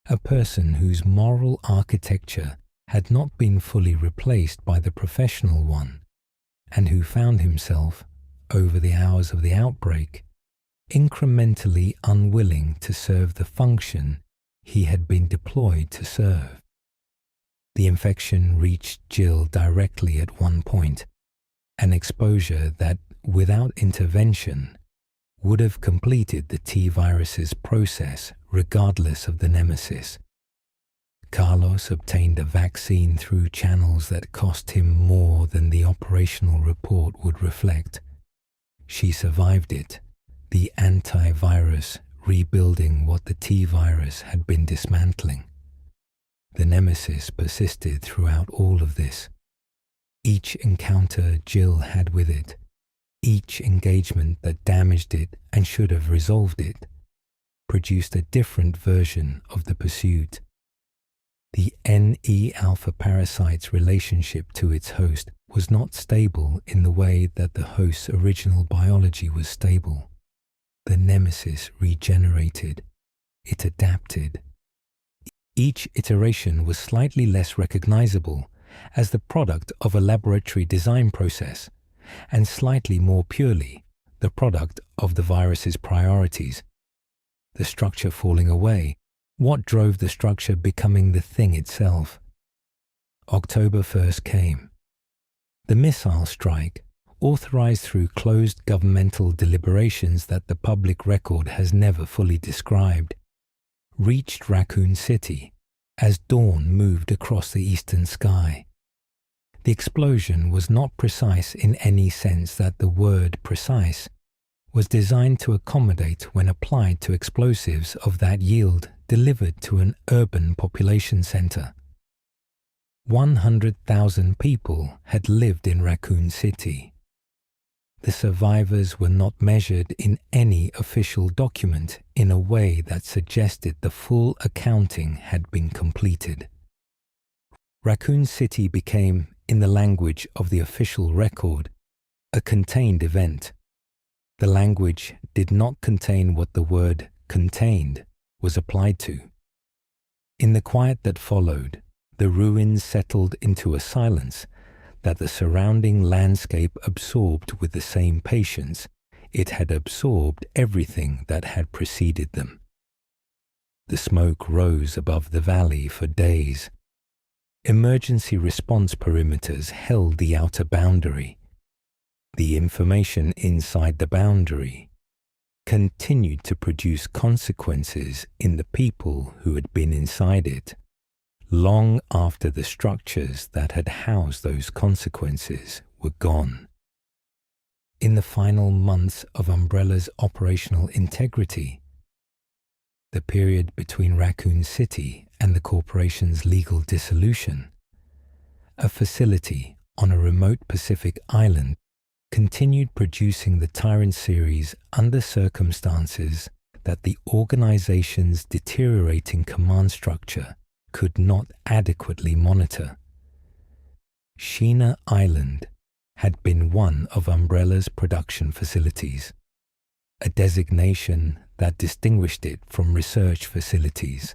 a person whose moral architecture had not been fully replaced by the professional one, and who found himself, over the hours of the outbreak, incrementally unwilling to serve the function he had been deployed to serve. The infection reached Jill directly at one point, an exposure that, without intervention, would have completed the T-virus's process regardless of the nemesis. Carlos obtained a vaccine through channels that cost him more than the operational report would reflect. She survived it, the antivirus rebuilding what the T-virus had been dismantling. The nemesis persisted throughout all of this. Each encounter Jill had with it, each engagement that damaged it and should have resolved it, produced a different version of the pursuit. The NE alpha parasite's relationship to its host was not stable in the way that the host's original biology was stable. The nemesis regenerated. It adapted. Each iteration was slightly less recognizable as the product of a laboratory design process, and slightly more purely the product of the virus's priorities. The structure falling away What drove the structure becoming the thing itself? October 1st came. The missile strike, authorized through closed governmental deliberations that the public record has never fully described, reached Raccoon City as dawn moved across the eastern sky. The explosion was not precise in any sense that the word precise was designed to accommodate when applied to explosives of that yield delivered to an urban population center. 100,000 people had lived in Raccoon City. The survivors were not measured in any official document in a way that suggested the full accounting had been completed. Raccoon City became, in the language of the official record, a contained event. The language did not contain what the word contained was applied to. In the quiet that followed, the ruins settled into a silence that the surrounding landscape absorbed with the same patience it had absorbed everything that had preceded them. The smoke rose above the valley for days. Emergency response perimeters held the outer boundary. The information inside the boundary continued to produce consequences in the people who had been inside it, long after the structures that had housed those consequences were gone. In the final months of Umbrella's operational integrity, the period between Raccoon City and the corporation's legal dissolution, a facility on a remote Pacific island continued producing the Tyrant series under circumstances that the organization's deteriorating command structure could not adequately monitor. Sheena Island had been one of Umbrella's production facilities, a designation that distinguished it from research facilities,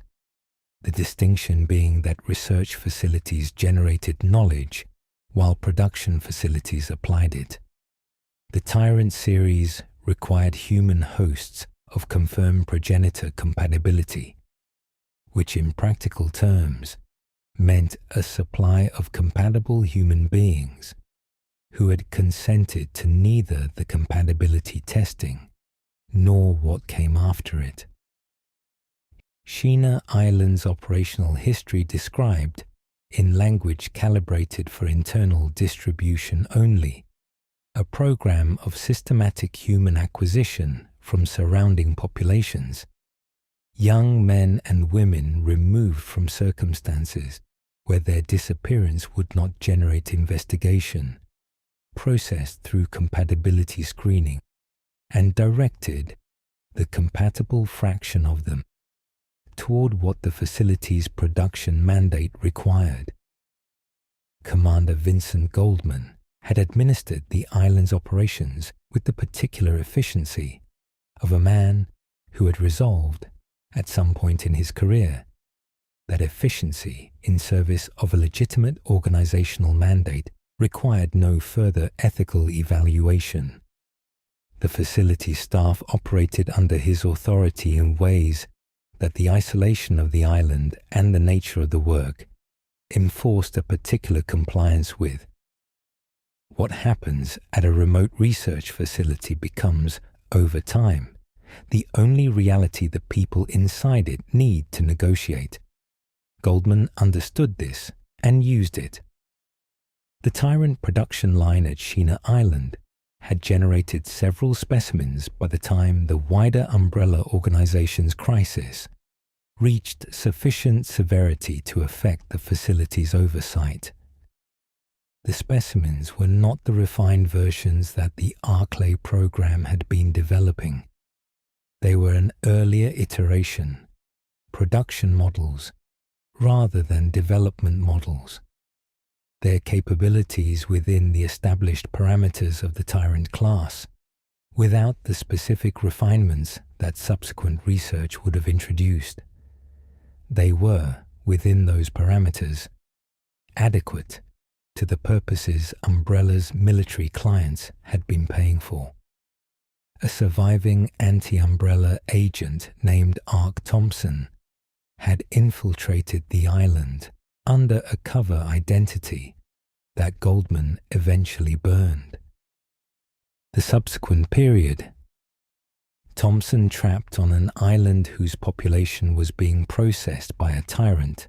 the distinction being that research facilities generated knowledge while production facilities applied it. The Tyrant series required human hosts of confirmed progenitor compatibility, which in practical terms meant a supply of compatible human beings who had consented to neither the compatibility testing nor what came after it. Sheena Island's operational history described, in language calibrated for internal distribution only, a program of systematic human acquisition from surrounding populations, young men and women removed from circumstances where their disappearance would not generate investigation, processed through compatibility screening, and directed, the compatible fraction of them, toward what the facility's production mandate required. Commander Vincent Goldman had administered the island's operations with the particular efficiency of a man who had resolved, at some point in his career, that efficiency in service of a legitimate organizational mandate required no further ethical evaluation. The facility staff operated under his authority in ways that the isolation of the island and the nature of the work enforced a particular compliance with. What happens at a remote research facility becomes, over time, the only reality the people inside it need to negotiate. Goldman understood this and used it. The Tyrant production line at Sheena Island had generated several specimens by the time the wider Umbrella organization's crisis reached sufficient severity to affect the facility's oversight. The specimens were not the refined versions that the Arklay program had been developing. They were an earlier iteration, production models, rather than development models. Their capabilities within the established parameters of the Tyrant class, without the specific refinements that subsequent research would have introduced. They were, within those parameters, adequate to the purposes Umbrella's military clients had been paying for. A surviving anti-Umbrella agent named Ark Thompson had infiltrated the island under a cover identity that Goldman eventually burned. The subsequent period, Thompson trapped on an island whose population was being processed by a tyrant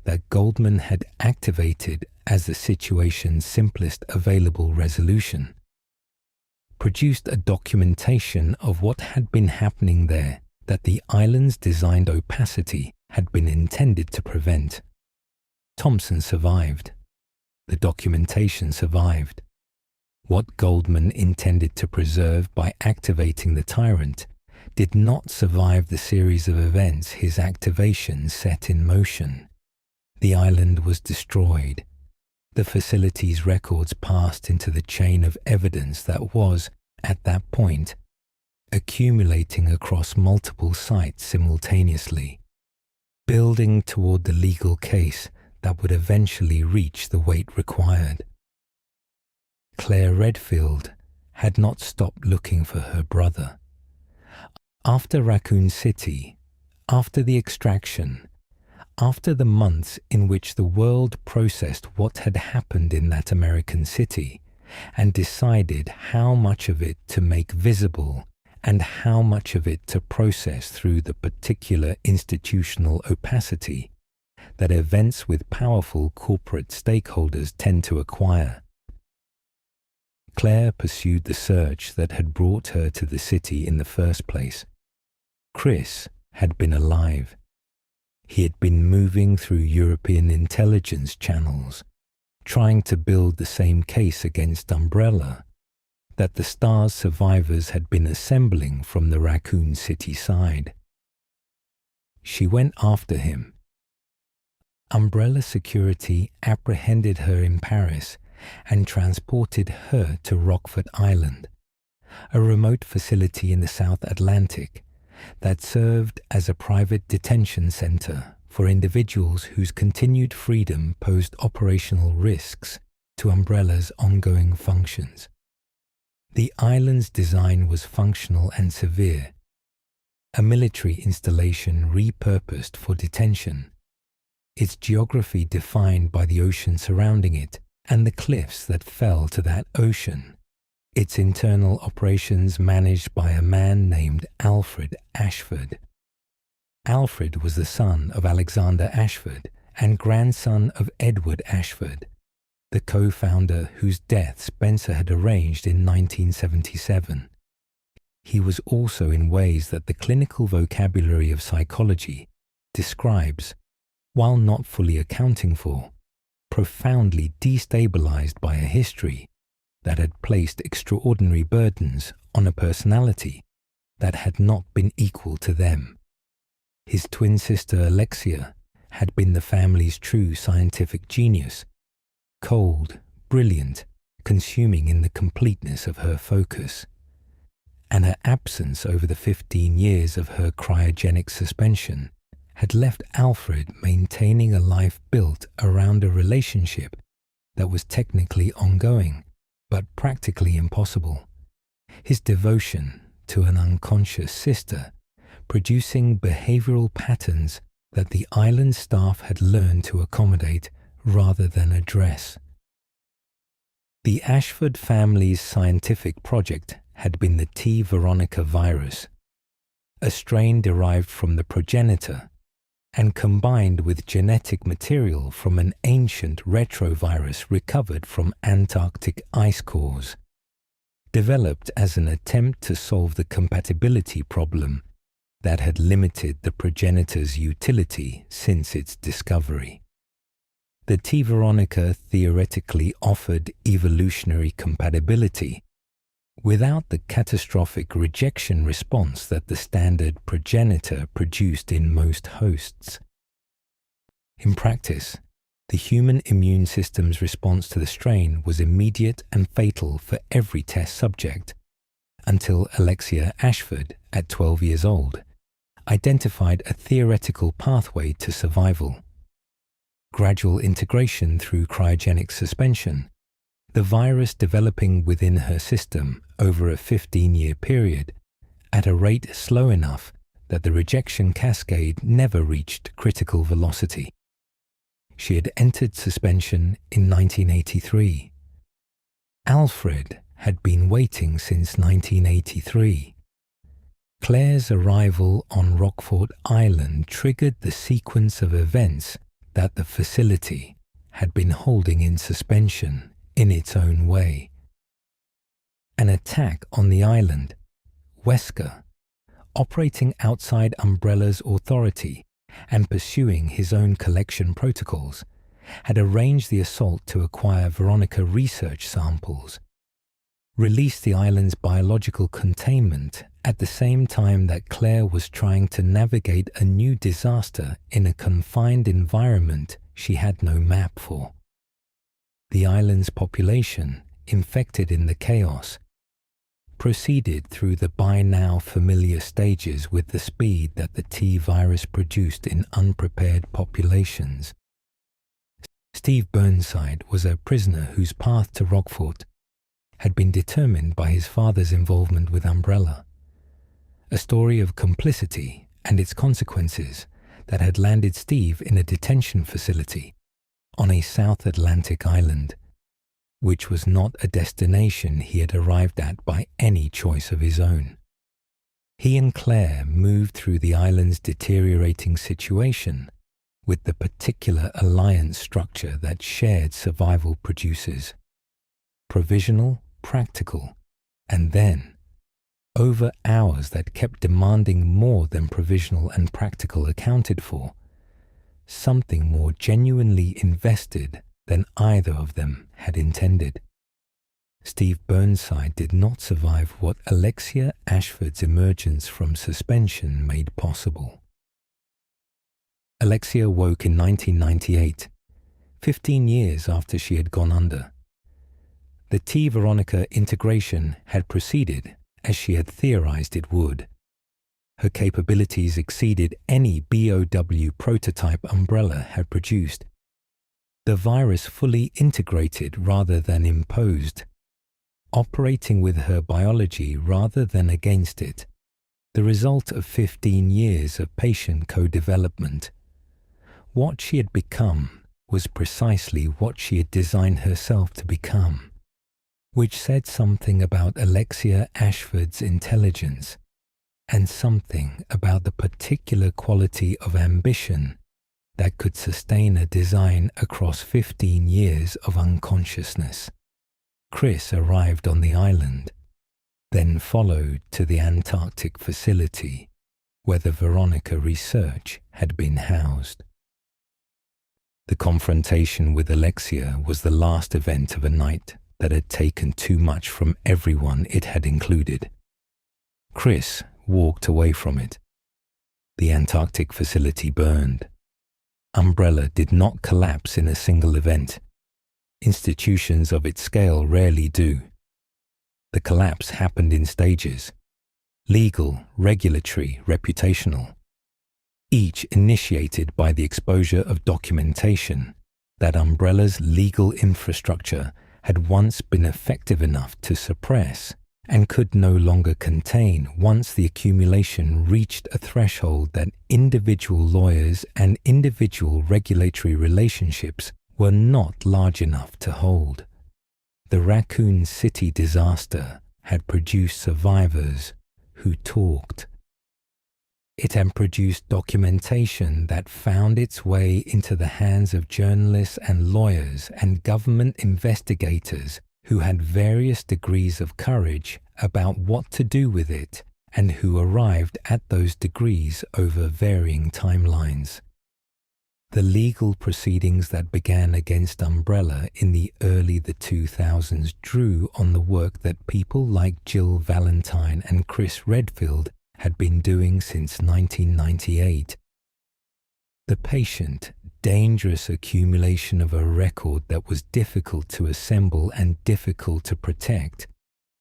that Goldman had activated as the situation's simplest available resolution, produced a documentation of what had been happening there that the island's designed opacity had been intended to prevent. Thompson survived. The documentation survived. What Goldman intended to preserve by activating the tyrant did not survive the series of events his activation set in motion. The island was destroyed. The facility's records passed into the chain of evidence that was, at that point, accumulating across multiple sites simultaneously, building toward the legal case that would eventually reach the weight required. Claire Redfield had not stopped looking for her brother. After Raccoon City, after the extraction, after the months in which the world processed what had happened in that American city and decided how much of it to make visible and how much of it to process through the particular institutional opacity that events with powerful corporate stakeholders tend to acquire, Claire pursued the search that had brought her to the city in the first place. Chris had been alive. He had been moving through European intelligence channels, trying to build the same case against Umbrella that the STARS survivors had been assembling from the Raccoon City side. She went after him. Umbrella security apprehended her in Paris and transported her to Rockford Island, a remote facility in the South Atlantic that served as a private detention center for individuals whose continued freedom posed operational risks to Umbrella's ongoing functions. The island's design was functional and severe, a military installation repurposed for detention, its geography defined by the ocean surrounding it and the cliffs that fell to that ocean, its internal operations managed by a man named Alfred Ashford. Alfred was the son of Alexander Ashford and grandson of Edward Ashford, the co-founder whose death Spencer had arranged in 1977. He was also in ways that the clinical vocabulary of psychology describes, while not fully accounting for, profoundly destabilized by a history that had placed extraordinary burdens on a personality that had not been equal to them. His twin sister Alexia had been the family's true scientific genius, cold, brilliant, consuming in the completeness of her focus. And her absence over the 15 years of her cryogenic suspension had left Alfred maintaining a life built around a relationship that was technically ongoing, but practically impossible. His devotion to an unconscious sister, producing behavioral patterns that the island staff had learned to accommodate rather than address. The Ashford family's scientific project had been the T. veronica virus, a strain derived from the progenitor and combined with genetic material from an ancient retrovirus recovered from Antarctic ice cores, developed as an attempt to solve the compatibility problem that had limited the progenitor's utility since its discovery. The T. veronica theoretically offered evolutionary compatibility without the catastrophic rejection response that the standard progenitor produced in most hosts. In practice, the human immune system's response to the strain was immediate and fatal for every test subject, until Alexia Ashford, at 12 years old, identified a theoretical pathway to survival. Gradual integration through cryogenic suspension, the virus developing within her system over a 15-year period at a rate slow enough that the rejection cascade never reached critical velocity. She had entered suspension in 1983. Alfred had been waiting since 1983. Claire's arrival on Rockford Island triggered the sequence of events that the facility had been holding in suspension in its own way. An attack on the island, Wesker, operating outside Umbrella's authority and pursuing his own collection protocols, had arranged the assault to acquire Veronica research samples, release the island's biological containment at the same time that Claire was trying to navigate a new disaster in a confined environment she had no map for. The island's population, infected in the chaos, proceeded through the by now familiar stages with the speed that the T-virus produced in unprepared populations. Steve Burnside was a prisoner whose path to Rockford had been determined by his father's involvement with Umbrella, a story of complicity and its consequences that had landed Steve in a detention facility on a South Atlantic island, which was not a destination he had arrived at by any choice of his own. He and Claire moved through the island's deteriorating situation with the particular alliance structure that shared survival produces: provisional, practical, and then, over hours that kept demanding more than provisional and practical accounted for, something more genuinely invested than either of them had intended. Steve Burnside did not survive what Alexia Ashford's emergence from suspension made possible. Alexia woke in 1998, 15 years after she had gone under. The T-Veronica integration had proceeded as she had theorized it would. Her capabilities exceeded any BOW prototype Umbrella had produced. The virus fully integrated rather than imposed, operating with her biology rather than against it, the result of 15 years of patient co-development. What she had become was precisely what she had designed herself to become, which said something about Alexia Ashford's intelligence and something about the particular quality of ambition that could sustain a design across 15 years of unconsciousness. Chris arrived on the island, then followed to the Antarctic facility where the Veronica research had been housed. The confrontation with Alexia was the last event of a night that had taken too much from everyone it had included. Chris walked away from it. The Antarctic facility burned. Umbrella did not collapse in a single event. Institutions of its scale rarely do. The collapse happened in stages: legal, regulatory, reputational, each initiated by the exposure of documentation that Umbrella's legal infrastructure had once been effective enough to suppress and could no longer contain once the accumulation reached a threshold that individual lawyers and individual regulatory relationships were not large enough to hold. The Raccoon City disaster had produced survivors who talked. It had produced documentation that found its way into the hands of journalists and lawyers and government investigators who had various degrees of courage about what to do with it and who arrived at those degrees over varying timelines. The legal proceedings that began against Umbrella in the early 2000s drew on the work that people like Jill Valentine and Chris Redfield had been doing since 1998. The patient, dangerous accumulation of a record that was difficult to assemble and difficult to protect,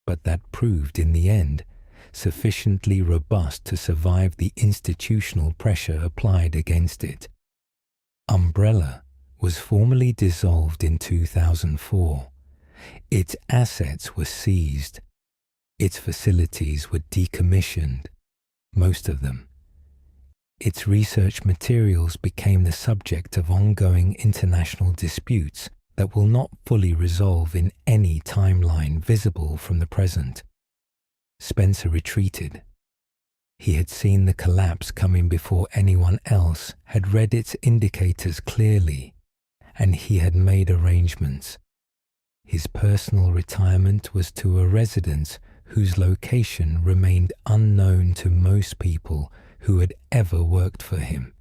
but that proved in the end sufficiently robust to survive the institutional pressure applied against it. Umbrella was formally dissolved in 2004. Its assets were seized. Its facilities were decommissioned, most of them, Its research materials became the subject of ongoing international disputes that will not fully resolve in any timeline visible from the present. Spencer retreated. He had seen the collapse coming before anyone else had read its indicators clearly, and he had made arrangements. His personal retirement was to a residence whose location remained unknown to most people who had ever worked for him.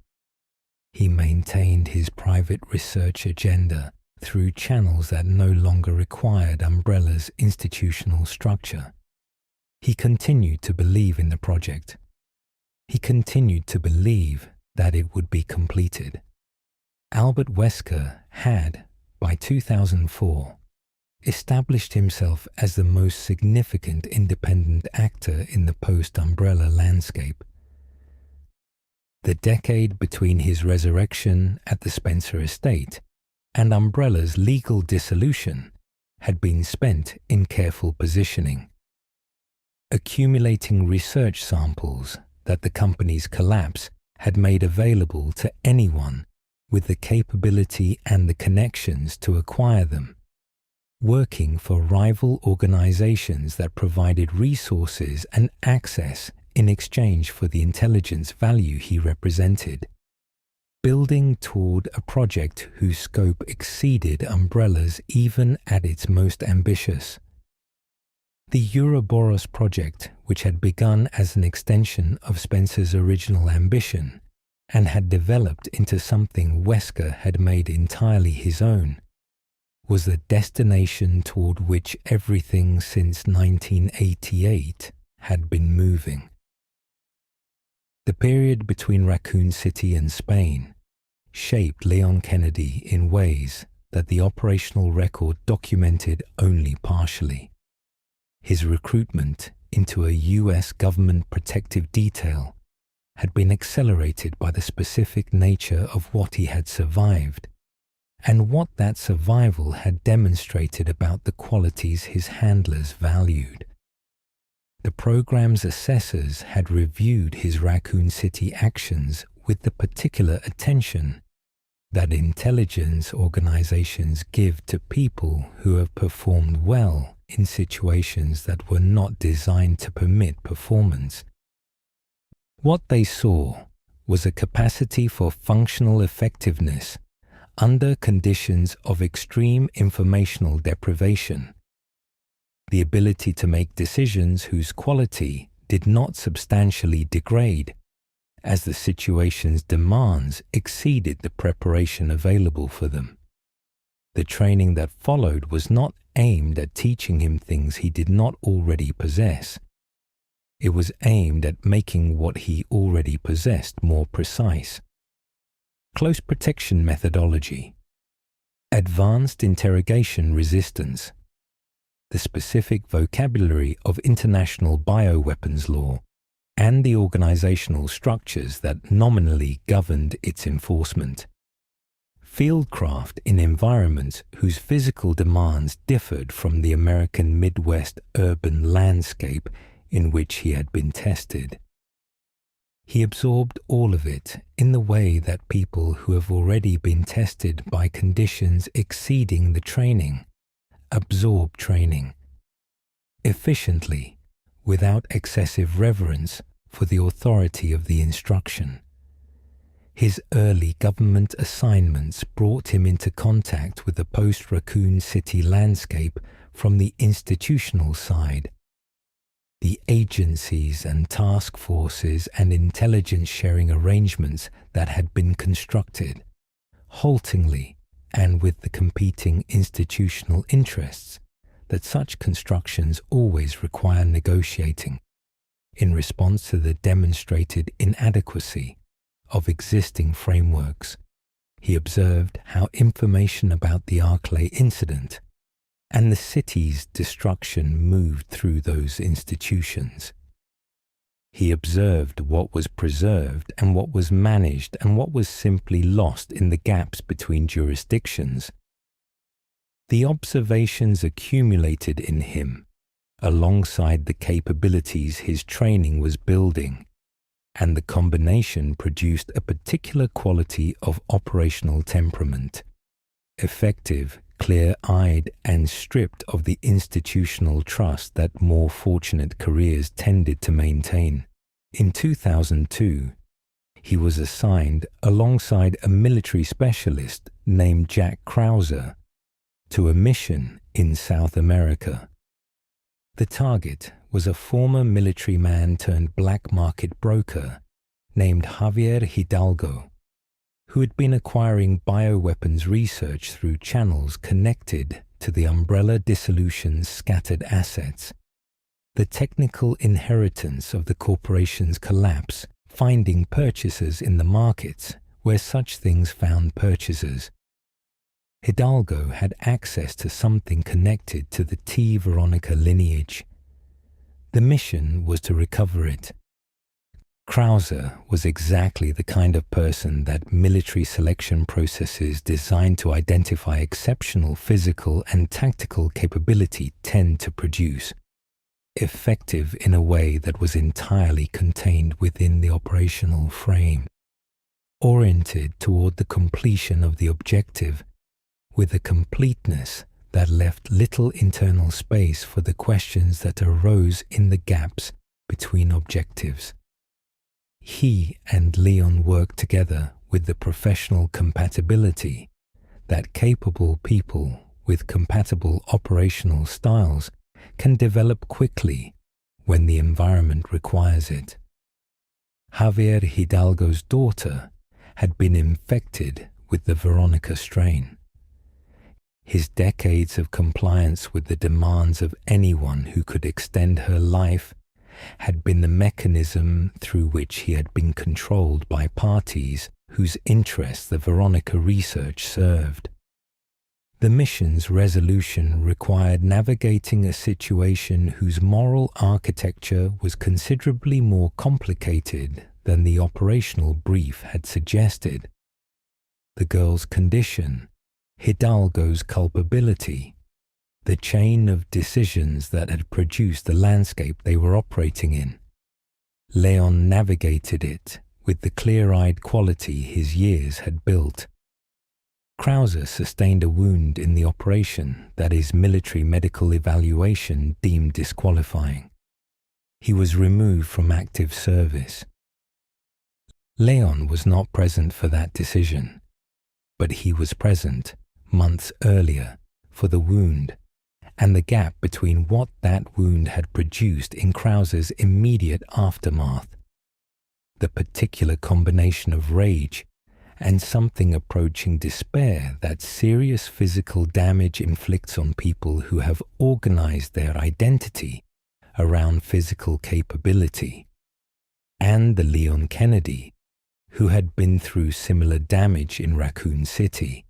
He maintained his private research agenda through channels that no longer required Umbrella's institutional structure. He continued to believe in the project. He continued to believe that it would be completed. Albert Wesker had, by 2004, established himself as the most significant independent actor in the post-Umbrella landscape. The decade between his resurrection at the Spencer estate and Umbrella's legal dissolution had been spent in careful positioning, accumulating research samples that the company's collapse had made available to anyone with the capability and the connections to acquire them, working for rival organizations that provided resources and access in exchange for the intelligence value he represented, building toward a project whose scope exceeded Umbrella's even at its most ambitious. The Ouroboros project, which had begun as an extension of Spencer's original ambition and had developed into something Wesker had made entirely his own, was the destination toward which everything since 1988 had been moving. The period between Raccoon City and Spain shaped Leon Kennedy in ways that the operational record documented only partially. His recruitment into a U.S. government protective detail had been accelerated by the specific nature of what he had survived and what that survival had demonstrated about the qualities his handlers valued. The program's assessors had reviewed his Raccoon City actions with the particular attention that intelligence organizations give to people who have performed well in situations that were not designed to permit performance. What they saw was a capacity for functional effectiveness under conditions of extreme informational deprivation, the ability to make decisions whose quality did not substantially degrade as the situation's demands exceeded the preparation available for them. The training that followed was not aimed at teaching him things he did not already possess. It was aimed at making what he already possessed more precise. Close protection methodology, advanced interrogation resistance, the specific vocabulary of international bioweapons law, and the organizational structures that nominally governed its enforcement. Fieldcraft in environments whose physical demands differed from the American Midwest urban landscape in which he had been tested. He absorbed all of it in the way that people who have already been tested by conditions exceeding the training absorb training, efficiently, without excessive reverence for the authority of the instruction. His early government assignments brought him into contact with the post-Raccoon City landscape from the institutional side. The agencies and task forces and intelligence sharing arrangements that had been constructed, haltingly and with the competing institutional interests, that such constructions always require negotiating, in response to the demonstrated inadequacy of existing frameworks. He observed how information about the Arklay incident and the city's destruction moved through those institutions. He observed what was preserved and what was managed and what was simply lost in the gaps between jurisdictions. The observations accumulated in him, alongside the capabilities his training was building, and the combination produced a particular quality of operational temperament, effective, clear-eyed, and stripped of the institutional trust that more fortunate careers tended to maintain. In 2002, he was assigned, alongside a military specialist named Jack Krauser, to a mission in South America. The target was a former military man turned black market broker named Javier Hidalgo, who had been acquiring bioweapons research through channels connected to the Umbrella Dissolution's scattered assets. The technical inheritance of the corporation's collapse, finding purchasers in the markets where such things found purchasers. Hidalgo had access to something connected to the T. Veronica lineage. The mission was to recover it. Krauser was exactly the kind of person that military selection processes designed to identify exceptional physical and tactical capability tend to produce, effective in a way that was entirely contained within the operational frame, oriented toward the completion of the objective, with a completeness that left little internal space for the questions that arose in the gaps between objectives. He and Leon worked together with the professional compatibility that capable people with compatible operational styles can develop quickly when the environment requires it. Javier Hidalgo's daughter had been infected with the Veronica strain. His decades of compliance with the demands of anyone who could extend her life had been the mechanism through which he had been controlled by parties whose interests the Veronica research served. The mission's resolution required navigating a situation whose moral architecture was considerably more complicated than the operational brief had suggested. The girl's condition, Hidalgo's culpability, the chain of decisions that had produced the landscape they were operating in. Leon navigated it with the clear-eyed quality his years had built. Krauser sustained a wound in the operation that his military medical evaluation deemed disqualifying. He was removed from active service. Leon was not present for that decision, but he was present months earlier for the wound and the gap between what that wound had produced in Krauser's immediate aftermath. The particular combination of rage and something approaching despair that serious physical damage inflicts on people who have organized their identity around physical capability, and the Leon Kennedy, who had been through similar damage in Raccoon City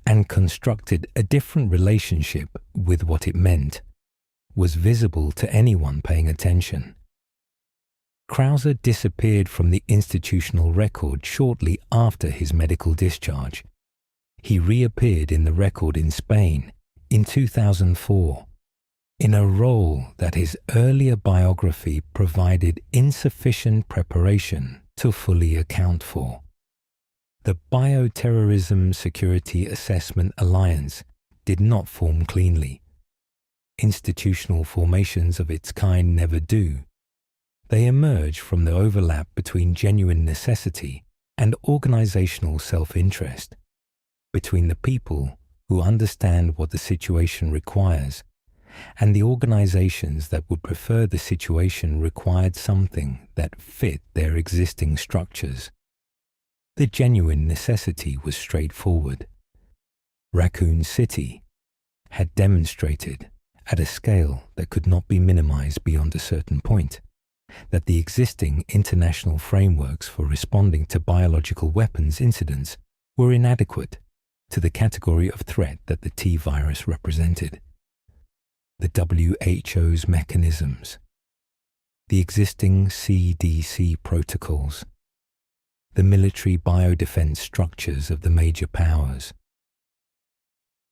and constructed a different relationship with what it meant, was visible to anyone paying attention. Krauser disappeared from the institutional record shortly after his medical discharge. He reappeared in the record in Spain in 2004, in a role that his earlier biography provided insufficient preparation to fully account for. The Bioterrorism Security Assessment Alliance did not form cleanly. Institutional formations of its kind never do. They emerge from the overlap between genuine necessity and organizational self-interest, between the people who understand what the situation requires and the organizations that would prefer the situation required something that fit their existing structures. The genuine necessity was straightforward. Raccoon City had demonstrated, at a scale that could not be minimized beyond a certain point, that the existing international frameworks for responding to biological weapons incidents were inadequate to the category of threat that the T virus represented. The WHO's mechanisms, the existing CDC protocols, the military biodefense structures of the major powers.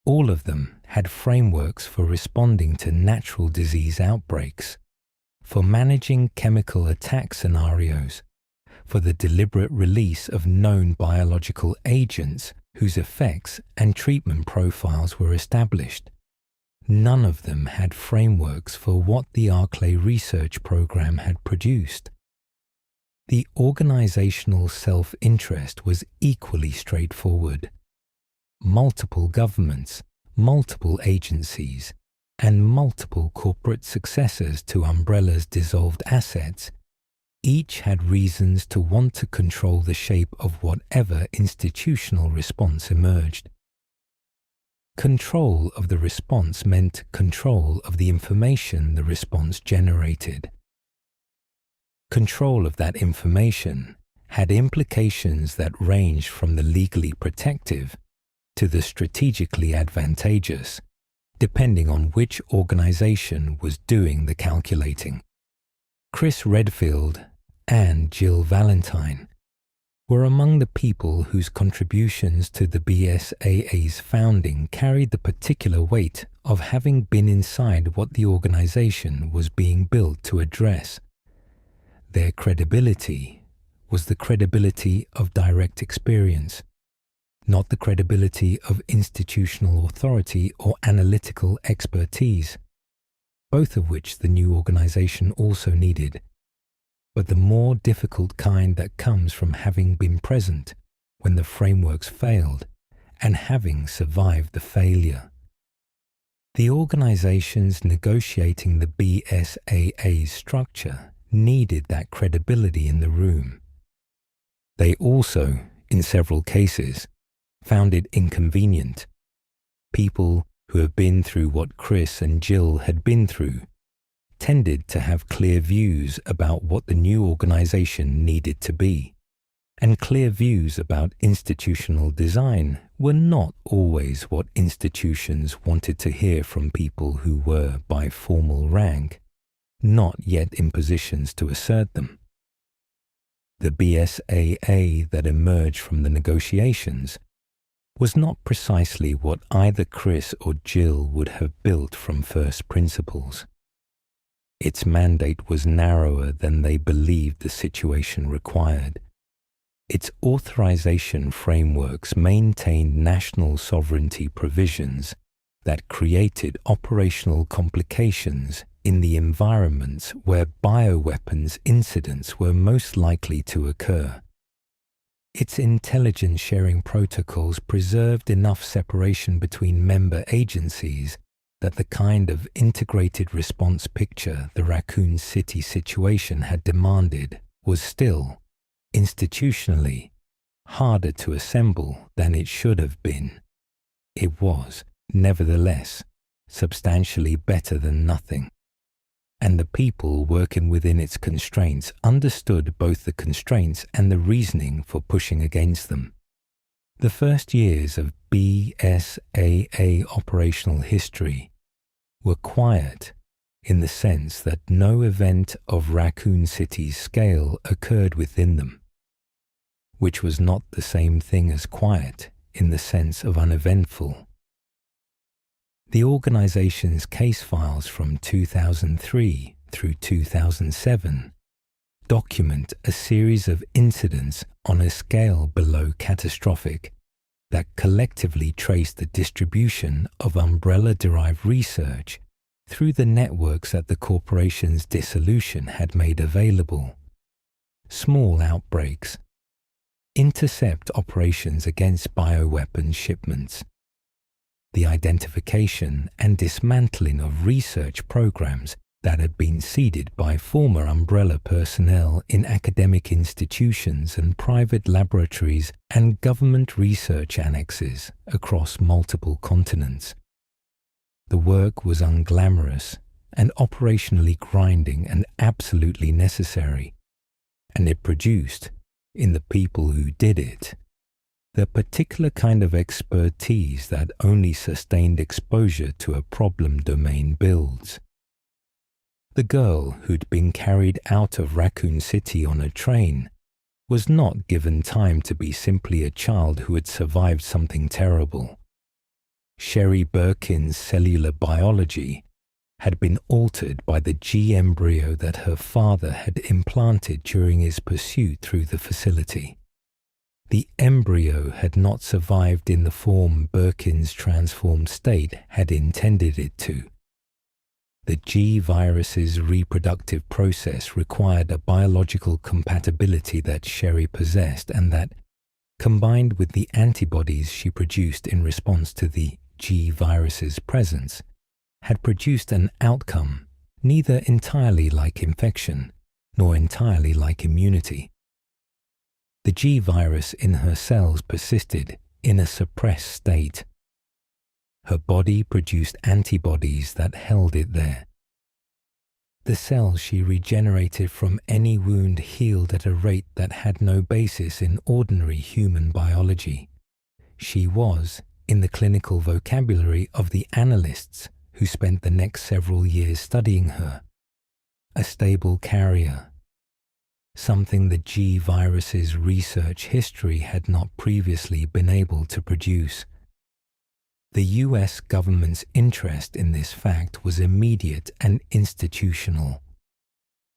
All of them had frameworks for responding to natural disease outbreaks, for managing chemical attack scenarios, for the deliberate release of known biological agents whose effects and treatment profiles were established. None of them had frameworks for what the Arklay research program had produced. The organizational self-interest was equally straightforward. Multiple governments, multiple agencies, and multiple corporate successors to Umbrella's dissolved assets each had reasons to want to control the shape of whatever institutional response emerged. Control of the response meant control of the information the response generated. Control of that information had implications that ranged from the legally protective to the strategically advantageous, depending on which organization was doing the calculating. Chris Redfield and Jill Valentine were among the people whose contributions to the BSAA's founding carried the particular weight of having been inside what the organization was being built to address. Their credibility was the credibility of direct experience, not the credibility of institutional authority or analytical expertise, both of which the new organization also needed, but the more difficult kind that comes from having been present when the frameworks failed and having survived the failure. The organizations negotiating the BSAA's structure needed that credibility in the room. They also, in several cases, found it inconvenient. People who have been through what Chris and Jill had been through tended to have clear views about what the new organization needed to be, and clear views about institutional design were not always what institutions wanted to hear from people who were, by formal rank, not yet in positions to assert them. The BSAA that emerged from the negotiations was not precisely what either Chris or Jill would have built from first principles. Its mandate was narrower than they believed the situation required. Its authorization frameworks maintained national sovereignty provisions that created operational complications in the environments where bioweapons incidents were most likely to occur. Its intelligence-sharing protocols preserved enough separation between member agencies that the kind of integrated response picture the Raccoon City situation had demanded was still, institutionally, harder to assemble than it should have been. It was, nevertheless, substantially better than nothing, and the people working within its constraints understood both the constraints and the reasoning for pushing against them. The first years of BSAA operational history were quiet in the sense that no event of Raccoon City's scale occurred within them, which was not the same thing as quiet in the sense of uneventful. The organization's case files from 2003 through 2007 document a series of incidents on a scale below catastrophic that collectively traced the distribution of umbrella-derived research through the networks that the corporation's dissolution had made available. Small outbreaks, intercept operations against bioweapons shipments, the identification and dismantling of research programs that had been seeded by former umbrella personnel in academic institutions and private laboratories and government research annexes across multiple continents. The work was unglamorous and operationally grinding and absolutely necessary, and it produced, in the people who did it, the particular kind of expertise that only sustained exposure to a problem domain builds. The girl who'd been carried out of Raccoon City on a train was not given time to be simply a child who had survived something terrible. Sherry Birkin's cellular biology had been altered by the G embryo that her father had implanted during his pursuit through the facility. The embryo had not survived in the form Birkin's transformed state had intended it to. The G virus's reproductive process required a biological compatibility that Sherry possessed, and that, combined with the antibodies she produced in response to the G virus's presence, had produced an outcome neither entirely like infection nor entirely like immunity. The G virus in her cells persisted in a suppressed state. Her body produced antibodies that held it there. The cells she regenerated from any wound healed at a rate that had no basis in ordinary human biology. She was, in the clinical vocabulary of the analysts who spent the next several years studying her, a stable carrier, something the G virus's research history had not previously been able to produce. The US government's interest in this fact was immediate and institutional.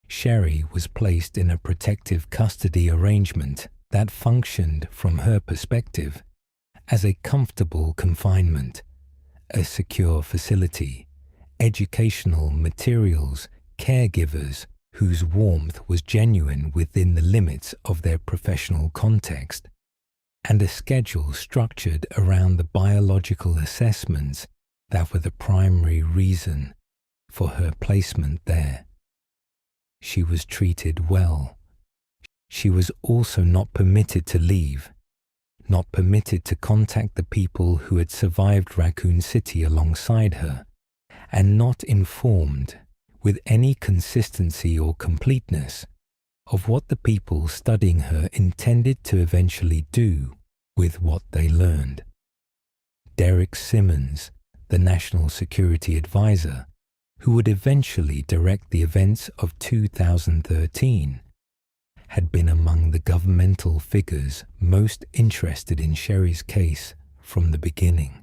Sherry was placed in a protective custody arrangement that functioned, from her perspective, as a comfortable confinement, a secure facility, educational materials, caregivers whose warmth was genuine within the limits of their professional context, and a schedule structured around the biological assessments that were the primary reason for her placement there. She was treated well. She was also not permitted to leave, not permitted to contact the people who had survived Raccoon City alongside her, and not informed with any consistency or completeness of what the people studying her intended to eventually do with what they learned. Derek Simmons, the National Security Advisor, who would eventually direct the events of 2013, had been among the governmental figures most interested in Sherry's case from the beginning.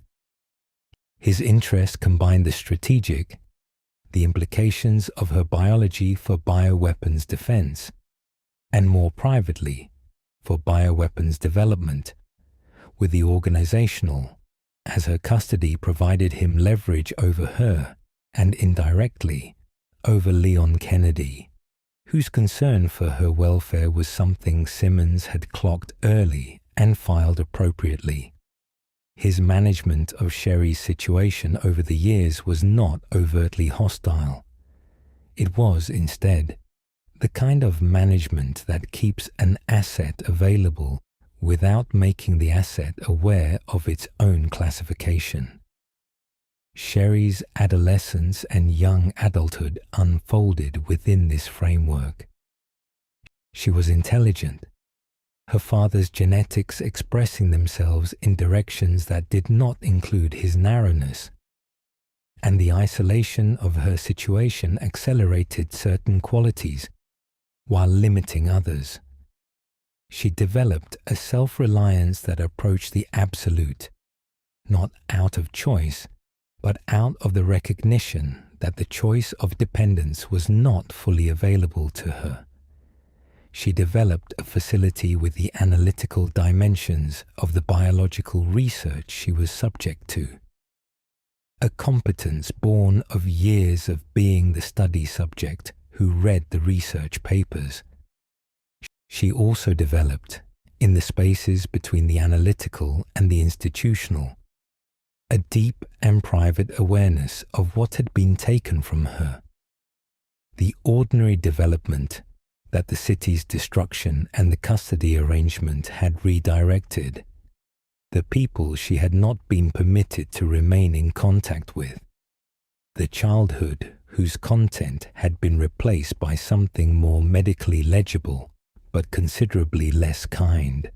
His interest combined the strategic, the implications of her biology for bioweapons defense, and more privately, for bioweapons development, with the organizational, as her custody provided him leverage over her and indirectly over Leon Kennedy, whose concern for her welfare was something Simmons had clocked early and filed appropriately. His management of Sherry's situation over the years was not overtly hostile. It was, instead, the kind of management that keeps an asset available without making the asset aware of its own classification. Sherry's adolescence and young adulthood unfolded within this framework. She was intelligent, her father's genetics expressing themselves in directions that did not include his narrowness, and the isolation of her situation accelerated certain qualities while limiting others. She developed a self-reliance that approached the absolute, not out of choice, but out of the recognition that the choice of dependence was not fully available to her. She developed a facility with the analytical dimensions of the biological research she was subject to, a competence born of years of being the study subject who read the research papers. She also developed, in the spaces between the analytical and the institutional, a deep and private awareness of what had been taken from her. The ordinary development that the city's destruction and the custody arrangement had redirected, the people she had not been permitted to remain in contact with, the childhood whose content had been replaced by something more medically legible but considerably less kind.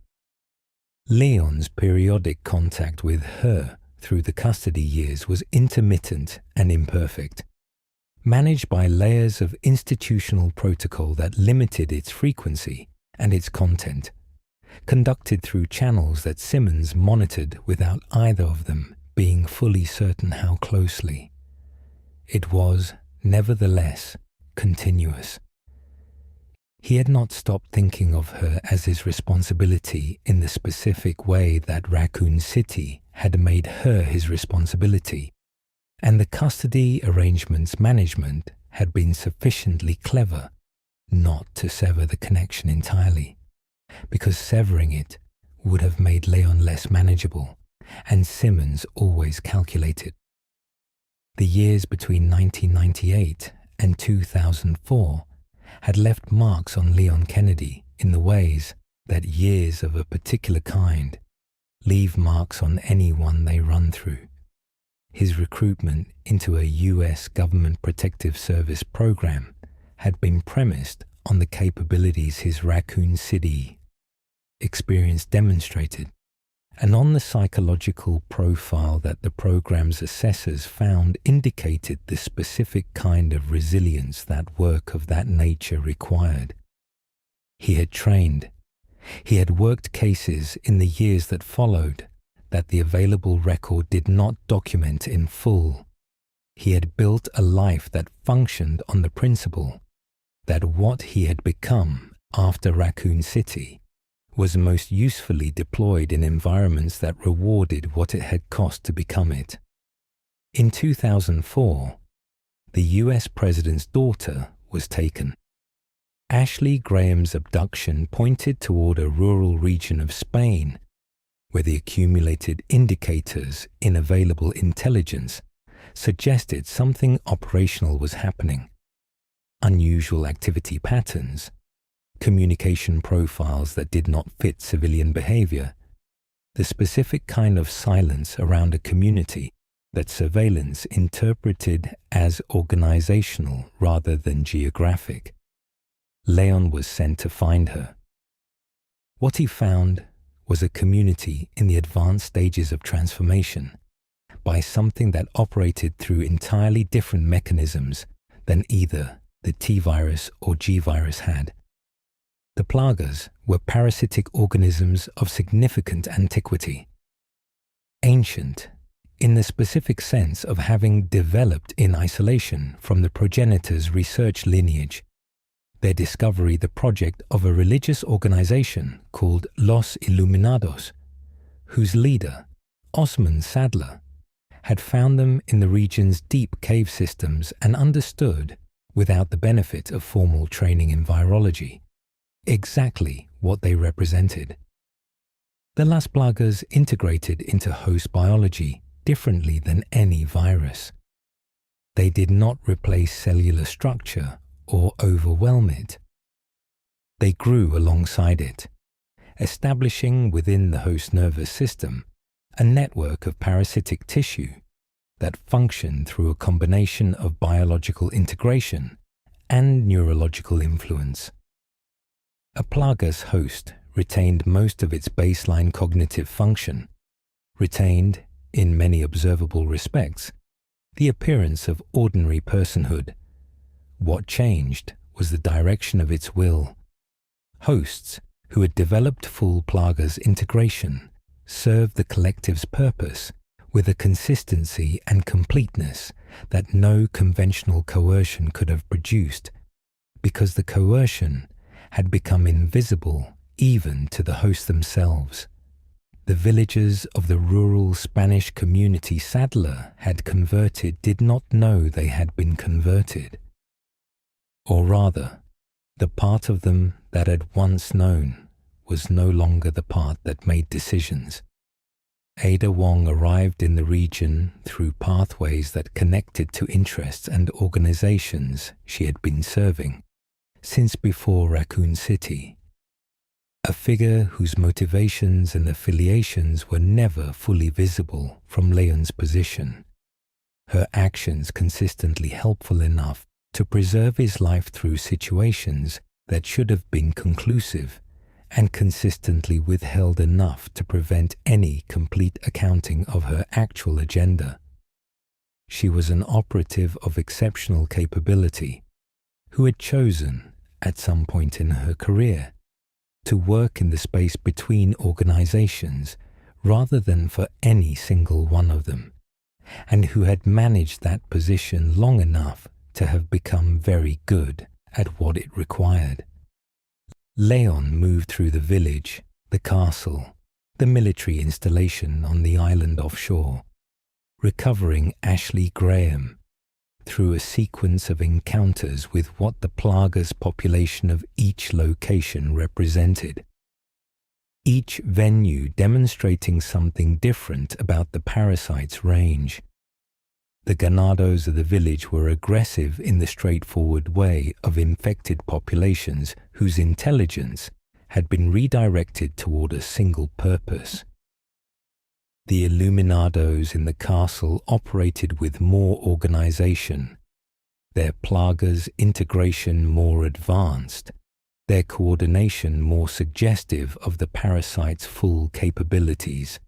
Leon's periodic contact with her through the custody years was intermittent and imperfect, managed by layers of institutional protocol that limited its frequency and its content, conducted through channels that Simmons monitored without either of them being fully certain how closely. It was, nevertheless, continuous. He had not stopped thinking of her as his responsibility in the specific way that Raccoon City had made her his responsibility, and the custody arrangement's management had been sufficiently clever not to sever the connection entirely, because severing it would have made Leon less manageable, and Simmons always calculated. The years between 1998 and 2004 had left marks on Leon Kennedy in the ways that years of a particular kind leave marks on anyone they run through. His recruitment into a US Government Protective Service program had been premised on the capabilities his Raccoon City experience demonstrated, and on the psychological profile that the program's assessors found indicated the specific kind of resilience that work of that nature required. He had trained. He had worked cases in the years that followed that the available record did not document in full. He had built a life that functioned on the principle that what he had become after Raccoon City was most usefully deployed in environments that rewarded what it had cost to become it. In 2004, the US President's daughter was taken. Ashley Graham's abduction pointed toward a rural region of Spain, where the accumulated indicators in available intelligence suggested something operational was happening. Unusual activity patterns, communication profiles that did not fit civilian behavior, the specific kind of silence around a community that surveillance interpreted as organizational rather than geographic. Leon was sent to find her. What he found was a community in the advanced stages of transformation by something that operated through entirely different mechanisms than either the T-virus or G-virus had. The plagas were parasitic organisms of significant antiquity. Ancient, in the specific sense of having developed in isolation from the progenitor's research lineage, their discovery the project of a religious organization called Los Iluminados, whose leader, Osman Sadler, had found them in the region's deep cave systems and understood, without the benefit of formal training in virology, exactly what they represented. The Las Plagas integrated into host biology differently than any virus. They did not replace cellular structure or overwhelm it. They grew alongside it, establishing within the host nervous system a network of parasitic tissue that functioned through a combination of biological integration and neurological influence. A plagas host retained most of its baseline cognitive function, retained, in many observable respects, the appearance of ordinary personhood. What changed was the direction of its will. Hosts who had developed full plagas integration served the collective's purpose with a consistency and completeness that no conventional coercion could have produced, because the coercion had become invisible even to the hosts themselves. The villagers of the rural Spanish community Sadler had converted did not know they had been converted. Or rather, the part of them that had once known was no longer the part that made decisions. Ada Wong arrived in the region through pathways that connected to interests and organizations she had been serving since before Raccoon City. A figure whose motivations and affiliations were never fully visible from Leon's position. Her actions consistently helpful enough to preserve his life through situations that should have been conclusive, and consistently withheld enough to prevent any complete accounting of her actual agenda. She was an operative of exceptional capability, who had chosen, at some point in her career, to work in the space between organizations rather than for any single one of them, and who had managed that position long enough to have become very good at what it required. Leon moved through the village, the castle, the military installation on the island offshore, recovering Ashley Graham through a sequence of encounters with what the Plaga's population of each location represented. Each venue demonstrating something different about the parasite's range. The ganados of the village were aggressive in the straightforward way of infected populations whose intelligence had been redirected toward a single purpose. The Illuminados in the castle operated with more organization, their Plaga's integration more advanced, their coordination more suggestive of the parasite's full capabilities.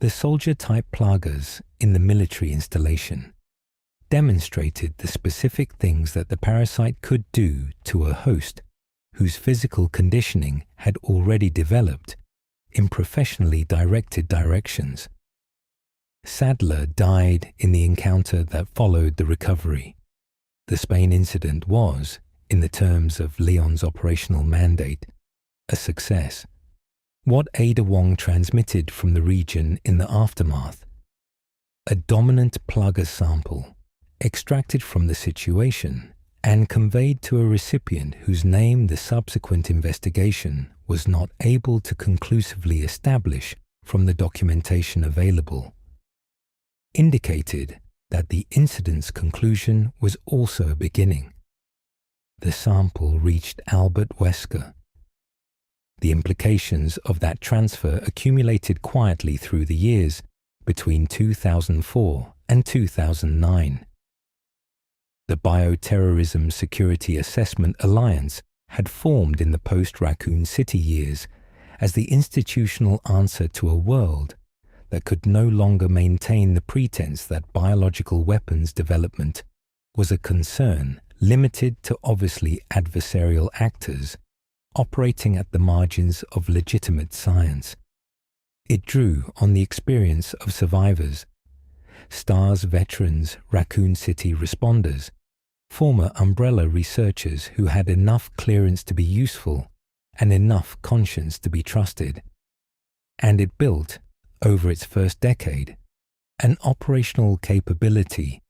The soldier-type Plagas in the military installation demonstrated the specific things that the parasite could do to a host whose physical conditioning had already developed in professionally directed directions. Sadler died in the encounter that followed the recovery. The Spain incident was, in the terms of Leon's operational mandate, a success. What Ada Wong transmitted from the region in the aftermath, a dominant Plaga sample, extracted from the situation and conveyed to a recipient whose name the subsequent investigation was not able to conclusively establish from the documentation available, indicated that the incident's conclusion was also a beginning. The sample reached Albert Wesker. The implications of that transfer accumulated quietly through the years between 2004 and 2009. The Bioterrorism Security Assessment Alliance had formed in the post-Raccoon City years as the institutional answer to a world that could no longer maintain the pretense that biological weapons development was a concern limited to obviously adversarial actors operating at the margins of legitimate science. It drew on the experience of survivors, STARS veterans, Raccoon City responders, former Umbrella researchers who had enough clearance to be useful and enough conscience to be trusted. And it built, over its first decade, an operational capability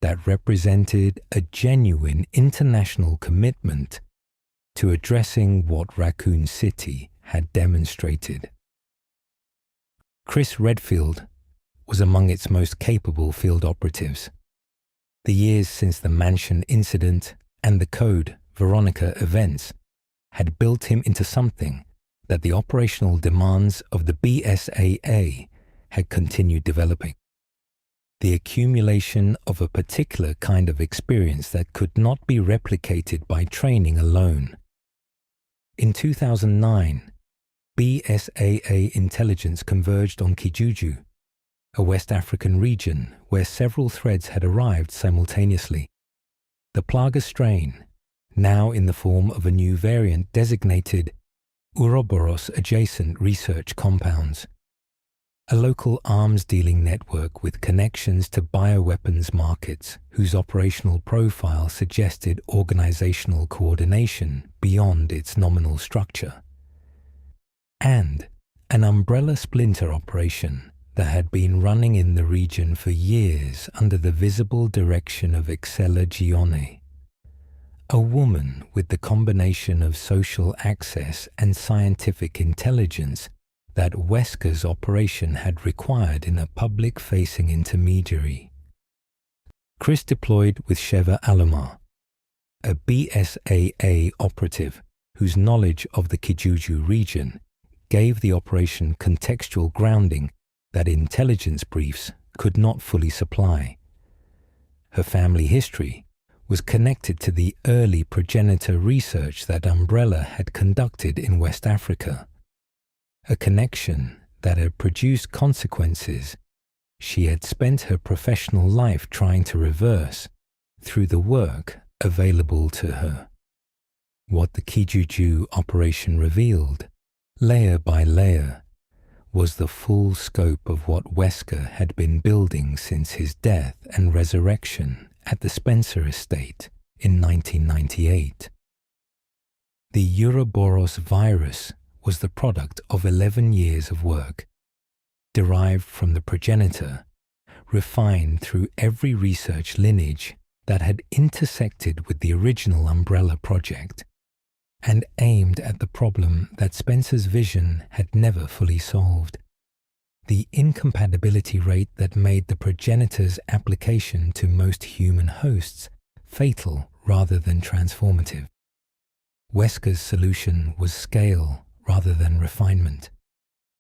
that represented a genuine international commitment to addressing what Raccoon City had demonstrated. Chris Redfield was among its most capable field operatives. The years since the Mansion incident and the Code Veronica events had built him into something that the operational demands of the BSAA had continued developing. The accumulation of a particular kind of experience that could not be replicated by training alone. In 2009, BSAA intelligence converged on Kijuju, a West African region where several threads had arrived simultaneously. The Plaga strain, now in the form of a new variant designated Ouroboros-adjacent research compounds, a local arms-dealing network with connections to bioweapons markets whose operational profile suggested organizational coordination beyond its nominal structure, and an umbrella splinter operation that had been running in the region for years under the visible direction of Excella Gione, a woman with the combination of social access and scientific intelligence that Wesker's operation had required in a public-facing intermediary. Chris deployed with Sheva Alomar, a BSAA operative whose knowledge of the Kijuju region gave the operation contextual grounding that intelligence briefs could not fully supply. Her family history was connected to the early progenitor research that Umbrella had conducted in West Africa, a connection that had produced consequences she had spent her professional life trying to reverse through the work available to her. What the Kijuju operation revealed, layer by layer, was the full scope of what Wesker had been building since his death and resurrection at the Spencer estate in 1998. The Ouroboros virus was the product of 11 years of work, derived from the progenitor, refined through every research lineage that had intersected with the original Umbrella project, and aimed at the problem that Spencer's vision had never fully solved: the incompatibility rate that made the progenitor's application to most human hosts fatal rather than transformative. Wesker's solution was scale rather than refinement.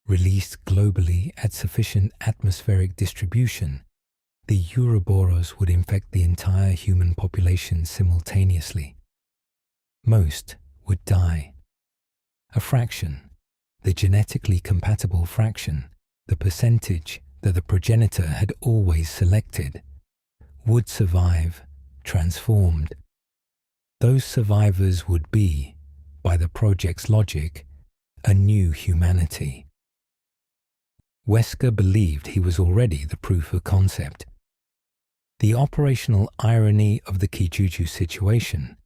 Released globally at sufficient atmospheric distribution, the Ouroboros would infect the entire human population simultaneously. Most would die. A fraction, the genetically compatible fraction, the percentage that the progenitor had always selected, would survive, transformed. Those survivors would be, by the project's logic, a new humanity. Wesker believed he was already the proof of concept. The operational irony of the Kijuju situation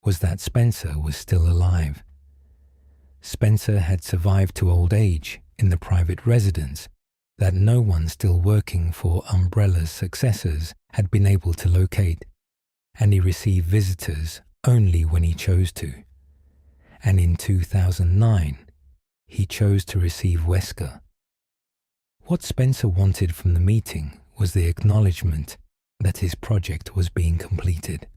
was that Spencer was still alive. Spencer had survived to old age in the private residence that no one still working for Umbrella's successors had been able to locate, and he received visitors only when he chose to. And in 2009, he chose to receive Wesker. What Spencer wanted from the meeting was the acknowledgement that his project was being completed.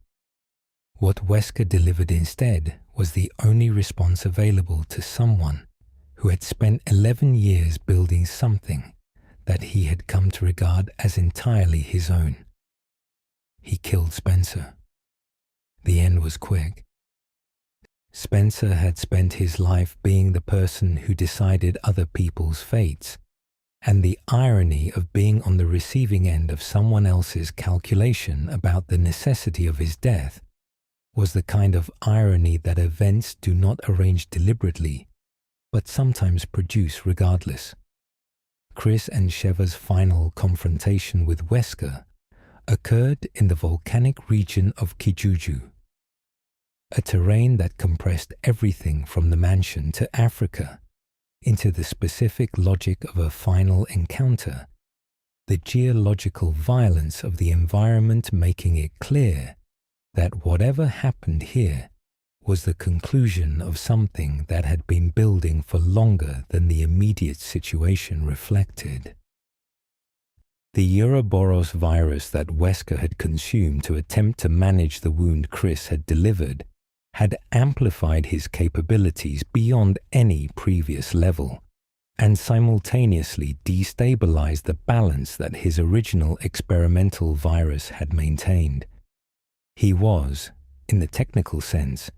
What Wesker delivered instead was the only response available to someone who had spent 11 years building something that he had come to regard as entirely his own. He killed Spencer. The end was quick. Spencer had spent his life being the person who decided other people's fates, and the irony of being on the receiving end of someone else's calculation about the necessity of his death was the kind of irony that events do not arrange deliberately, but sometimes produce regardless. Chris and Sheva's final confrontation with Wesker occurred in the volcanic region of Kijuju, a terrain that compressed everything from the mansion to Africa into the specific logic of a final encounter, the geological violence of the environment making it clear that whatever happened here was the conclusion of something that had been building for longer than the immediate situation reflected. The Ouroboros virus that Wesker had consumed to attempt to manage the wound Chris had delivered had amplified his capabilities beyond any previous level, and simultaneously destabilized the balance that his original experimental virus had maintained. He was, in the technical sense,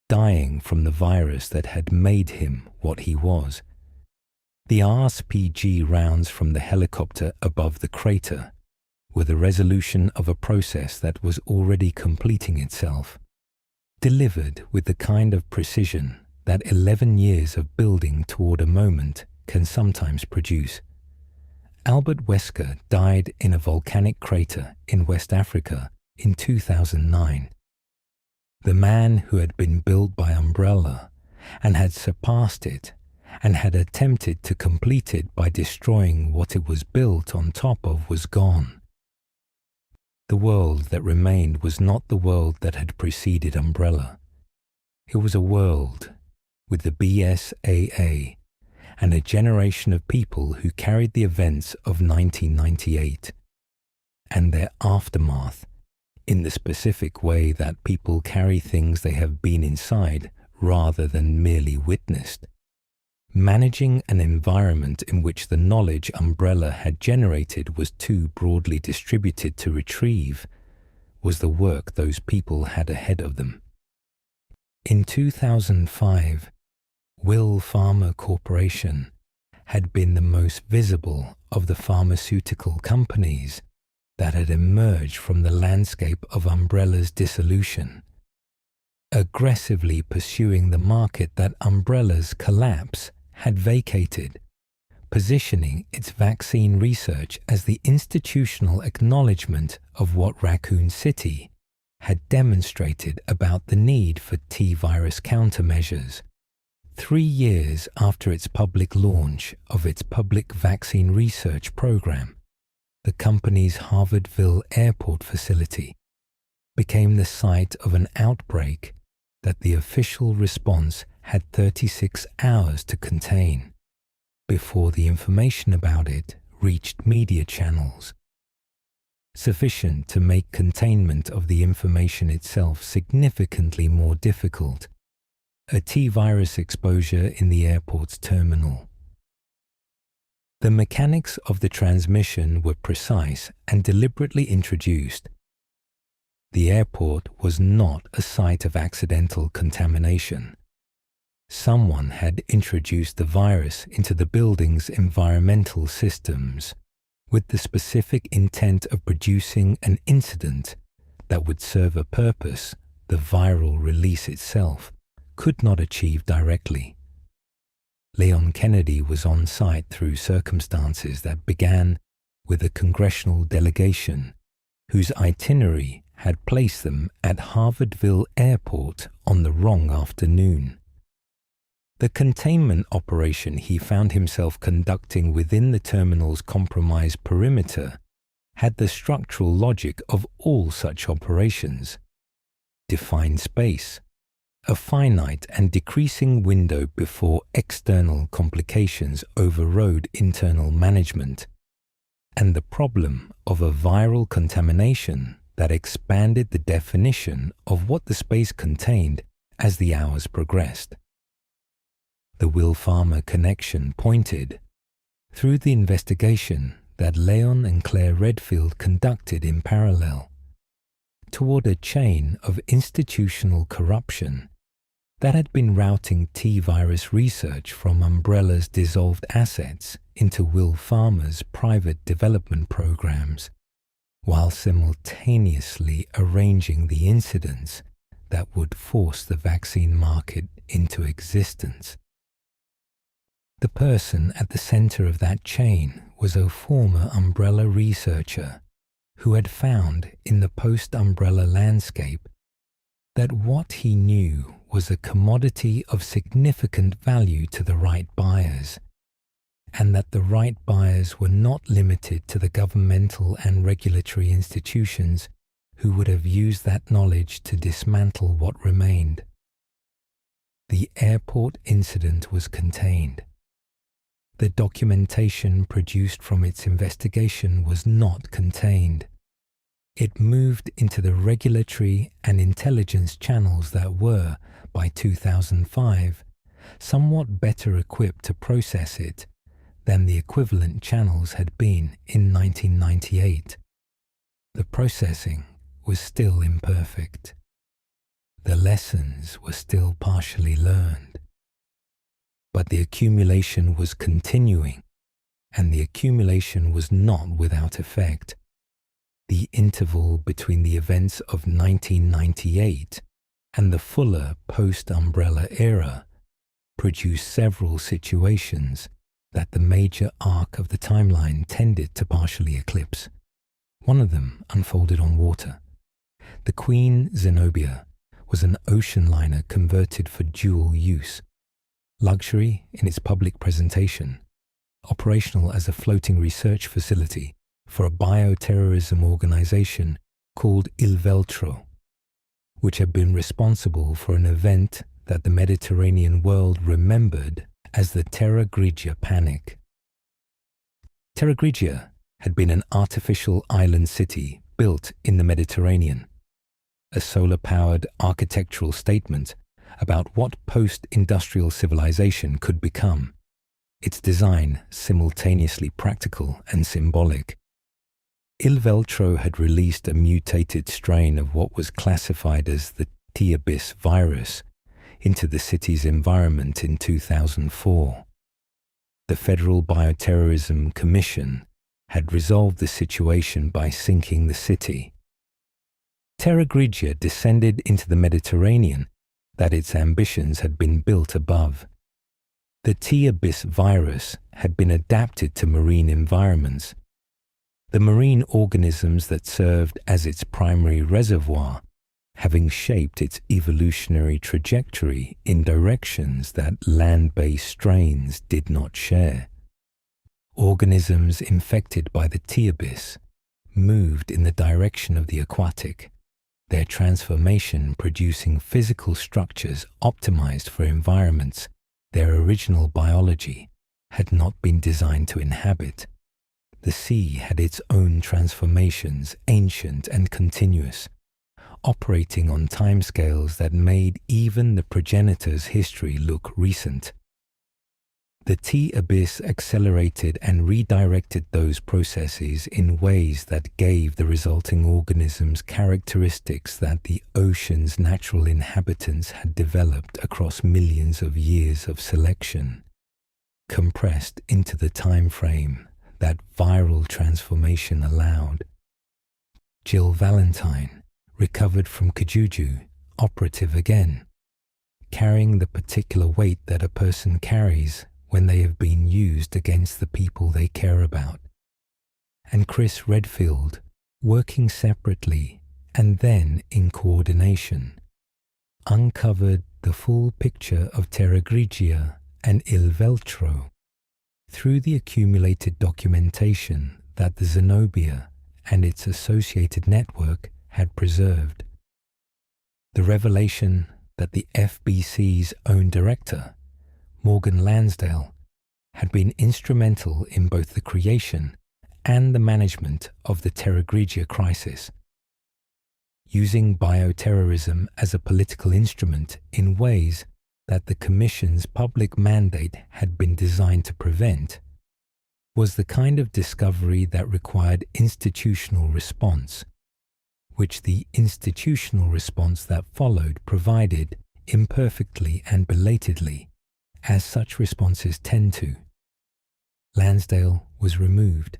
dying from the virus that had made him what he was. The RPG rounds from the helicopter above the crater were the resolution of a process that was already completing itself, delivered with the kind of precision that 11 years of building toward a moment can sometimes produce. Albert Wesker died in a volcanic crater in West Africa in 2009. The man who had been built by Umbrella and had surpassed it and had attempted to complete it by destroying what it was built on top of was gone. The world that remained was not the world that had preceded Umbrella. It was a world with the BSAA and a generation of people who carried the events of 1998 and their aftermath in the specific way that people carry things they have been inside rather than merely witnessed. Managing an environment in which the knowledge Umbrella had generated was too broadly distributed to retrieve was the work those people had ahead of them. In 2005, Will Pharma Corporation had been the most visible of the pharmaceutical companies that had emerged from the landscape of Umbrella's dissolution, aggressively pursuing the market that Umbrella's collapse had vacated, positioning its vaccine research as the institutional acknowledgement of what Raccoon City had demonstrated about the need for T-virus countermeasures. 3 years after its public launch of its public vaccine research program, the company's Harvardville airport facility became the site of an outbreak that the official response had 36 hours to contain before the information about it reached media channels, sufficient to make containment of the information itself significantly more difficult. A T-virus exposure in the airport's terminal. The mechanics of the transmission were precise and deliberately introduced. The airport was not a site of accidental contamination. Someone had introduced the virus into the building's environmental systems with the specific intent of producing an incident that would serve a purpose the viral release itself could not achieve directly. Leon Kennedy was on site through circumstances that began with a congressional delegation whose itinerary had placed them at Harvardville Airport on the wrong afternoon. The containment operation he found himself conducting within the terminal's compromised perimeter had the structural logic of all such operations. Define space, a finite and decreasing window before external complications overrode internal management, and the problem of a viral contamination that expanded the definition of what the space contained as the hours progressed. The Will Farmer connection pointed, through the investigation that Leon and Claire Redfield conducted in parallel, toward a chain of institutional corruption that had been routing T-virus research from Umbrella's dissolved assets into Will Farmer's private development programs, while simultaneously arranging the incidents that would force the vaccine market into existence. The person at the center of that chain was a former Umbrella researcher who had found in the post-Umbrella landscape that what he knew was a commodity of significant value to the right buyers, and that the right buyers were not limited to the governmental and regulatory institutions who would have used that knowledge to dismantle what remained. The airport incident was contained. The documentation produced from its investigation was not contained. It moved into the regulatory and intelligence channels that were, by 2005, somewhat better equipped to process it than the equivalent channels had been in 1998. The processing was still imperfect. The lessons were still partially learned. But the accumulation was continuing, and the accumulation was not without effect. The interval between the events of 1998 and the fuller post-Umbrella era produced several situations that the major arc of the timeline tended to partially eclipse. One of them unfolded on water. The Queen Zenobia was an ocean liner converted for dual use. Luxury in its public presentation, operational as a floating research facility for a bioterrorism organization called Il Veltro, which had been responsible for an event that the Mediterranean world remembered as the Terra Grigia Panic. Terra Grigia had been an artificial island city built in the Mediterranean, a solar-powered architectural statement about what post-industrial civilization could become, its design simultaneously practical and symbolic. Il Veltro had released a mutated strain of what was classified as the T-Abyss virus into the city's environment in 2004. The Federal Bioterrorism Commission had resolved the situation by sinking the city. Terra Grigia descended into the Mediterranean that its ambitions had been built above. The T-Abyss virus had been adapted to marine environments. The marine organisms that served as its primary reservoir having shaped its evolutionary trajectory in directions that land-based strains did not share. Organisms infected by the T-abyss moved in the direction of the aquatic, their transformation producing physical structures optimized for environments their original biology had not been designed to inhabit. The sea had its own transformations, ancient and continuous, operating on timescales that made even the progenitor's history look recent. The T-abyss accelerated and redirected those processes in ways that gave the resulting organisms characteristics that the ocean's natural inhabitants had developed across millions of years of selection, compressed into the time frame that viral transformation allowed. Jill Valentine recovered from Kajuju, operative again, carrying the particular weight that a person carries when they have been used against the people they care about. And Chris Redfield, working separately and then in coordination, uncovered the full picture of Terra Grigia and Il Veltro through the accumulated documentation that the Zenobia and its associated network had preserved. The revelation that the FBC's own director, Morgan Lansdale, had been instrumental in both the creation and the management of the Terra Grigia crisis, using bioterrorism as a political instrument in ways that the Commission's public mandate had been designed to prevent, was the kind of discovery that required institutional response, which the institutional response that followed provided imperfectly and belatedly, as such responses tend to. Lansdale was removed.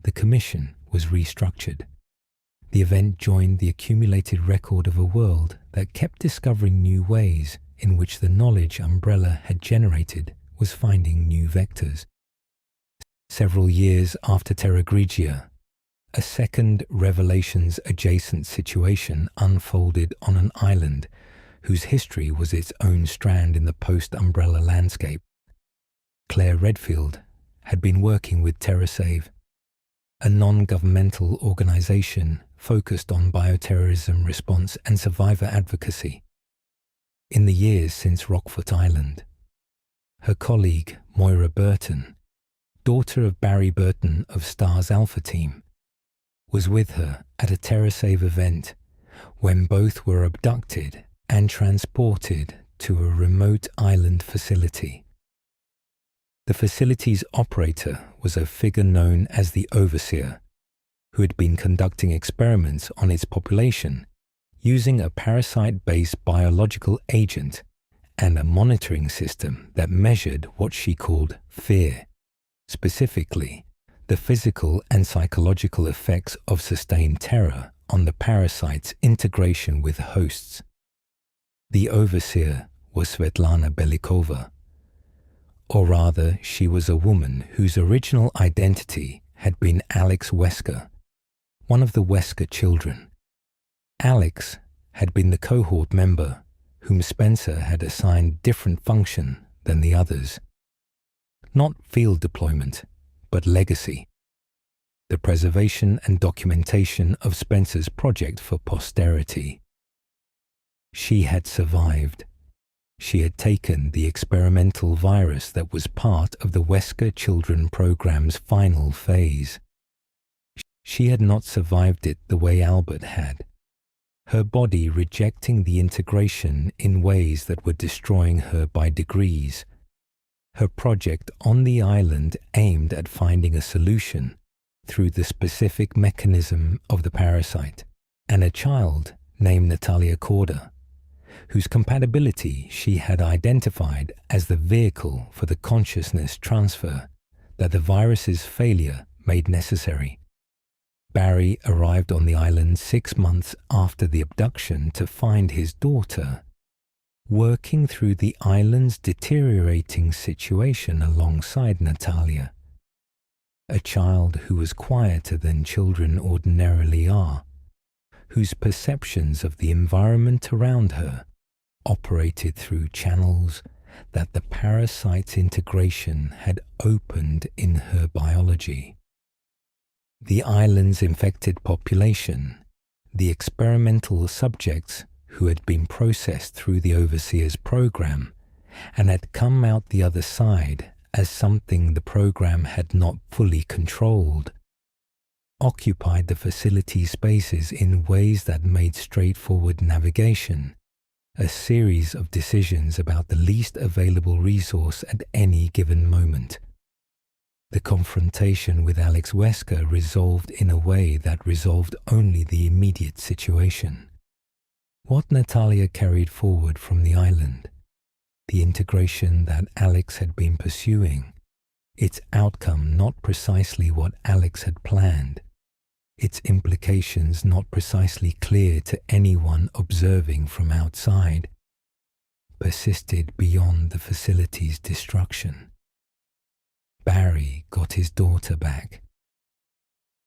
The Commission was restructured. The event joined the accumulated record of a world that kept discovering new ways in which the knowledge umbrella had generated was finding new vectors. Several years after Terra Grigia, a second Revelations-adjacent situation unfolded on an island whose history was its own strand in the post-umbrella landscape. Claire Redfield had been working with TerraSave, a non-governmental organization focused on bioterrorism response and survivor advocacy, in the years since Rockfoot Island. Her colleague, Moira Burton, daughter of Barry Burton of STAR's Alpha Team, was with her at a TerraSave event when both were abducted and transported to a remote island facility. The facility's operator was a figure known as the Overseer, who had been conducting experiments on its population using a parasite-based biological agent and a monitoring system that measured what she called fear, specifically the physical and psychological effects of sustained terror on the parasite's integration with hosts. The Overseer was Svetlana Belikova, or rather she was a woman whose original identity had been Alex Wesker, one of the Wesker children. Alex had been the cohort member whom Spencer had assigned different function than the others. Not field deployment, but legacy. The preservation and documentation of Spencer's project for posterity. She had survived. She had taken the experimental virus that was part of the Wesker Children program's final phase. She had not survived it the way Albert had, her body rejecting the integration in ways that were destroying her by degrees. Her project on the island aimed at finding a solution through the specific mechanism of the parasite, and a child named Natalia Korda, whose compatibility she had identified as the vehicle for the consciousness transfer that the virus's failure made necessary. Barry arrived on the island 6 months after the abduction to find his daughter, working through the island's deteriorating situation alongside Natalia, a child who was quieter than children ordinarily are, whose perceptions of the environment around her operated through channels that the parasite's integration had opened in her biology. The island's infected population, the experimental subjects who had been processed through the overseer's program and had come out the other side as something the program had not fully controlled, occupied the facility spaces in ways that made straightforward navigation a series of decisions about the least available resource at any given moment. The confrontation with Alex Wesker resolved in a way that resolved only the immediate situation. What Natalia carried forward from the island, the integration that Alex had been pursuing, its outcome not precisely what Alex had planned, its implications not precisely clear to anyone observing from outside, persisted beyond the facility's destruction. Barry got his daughter back.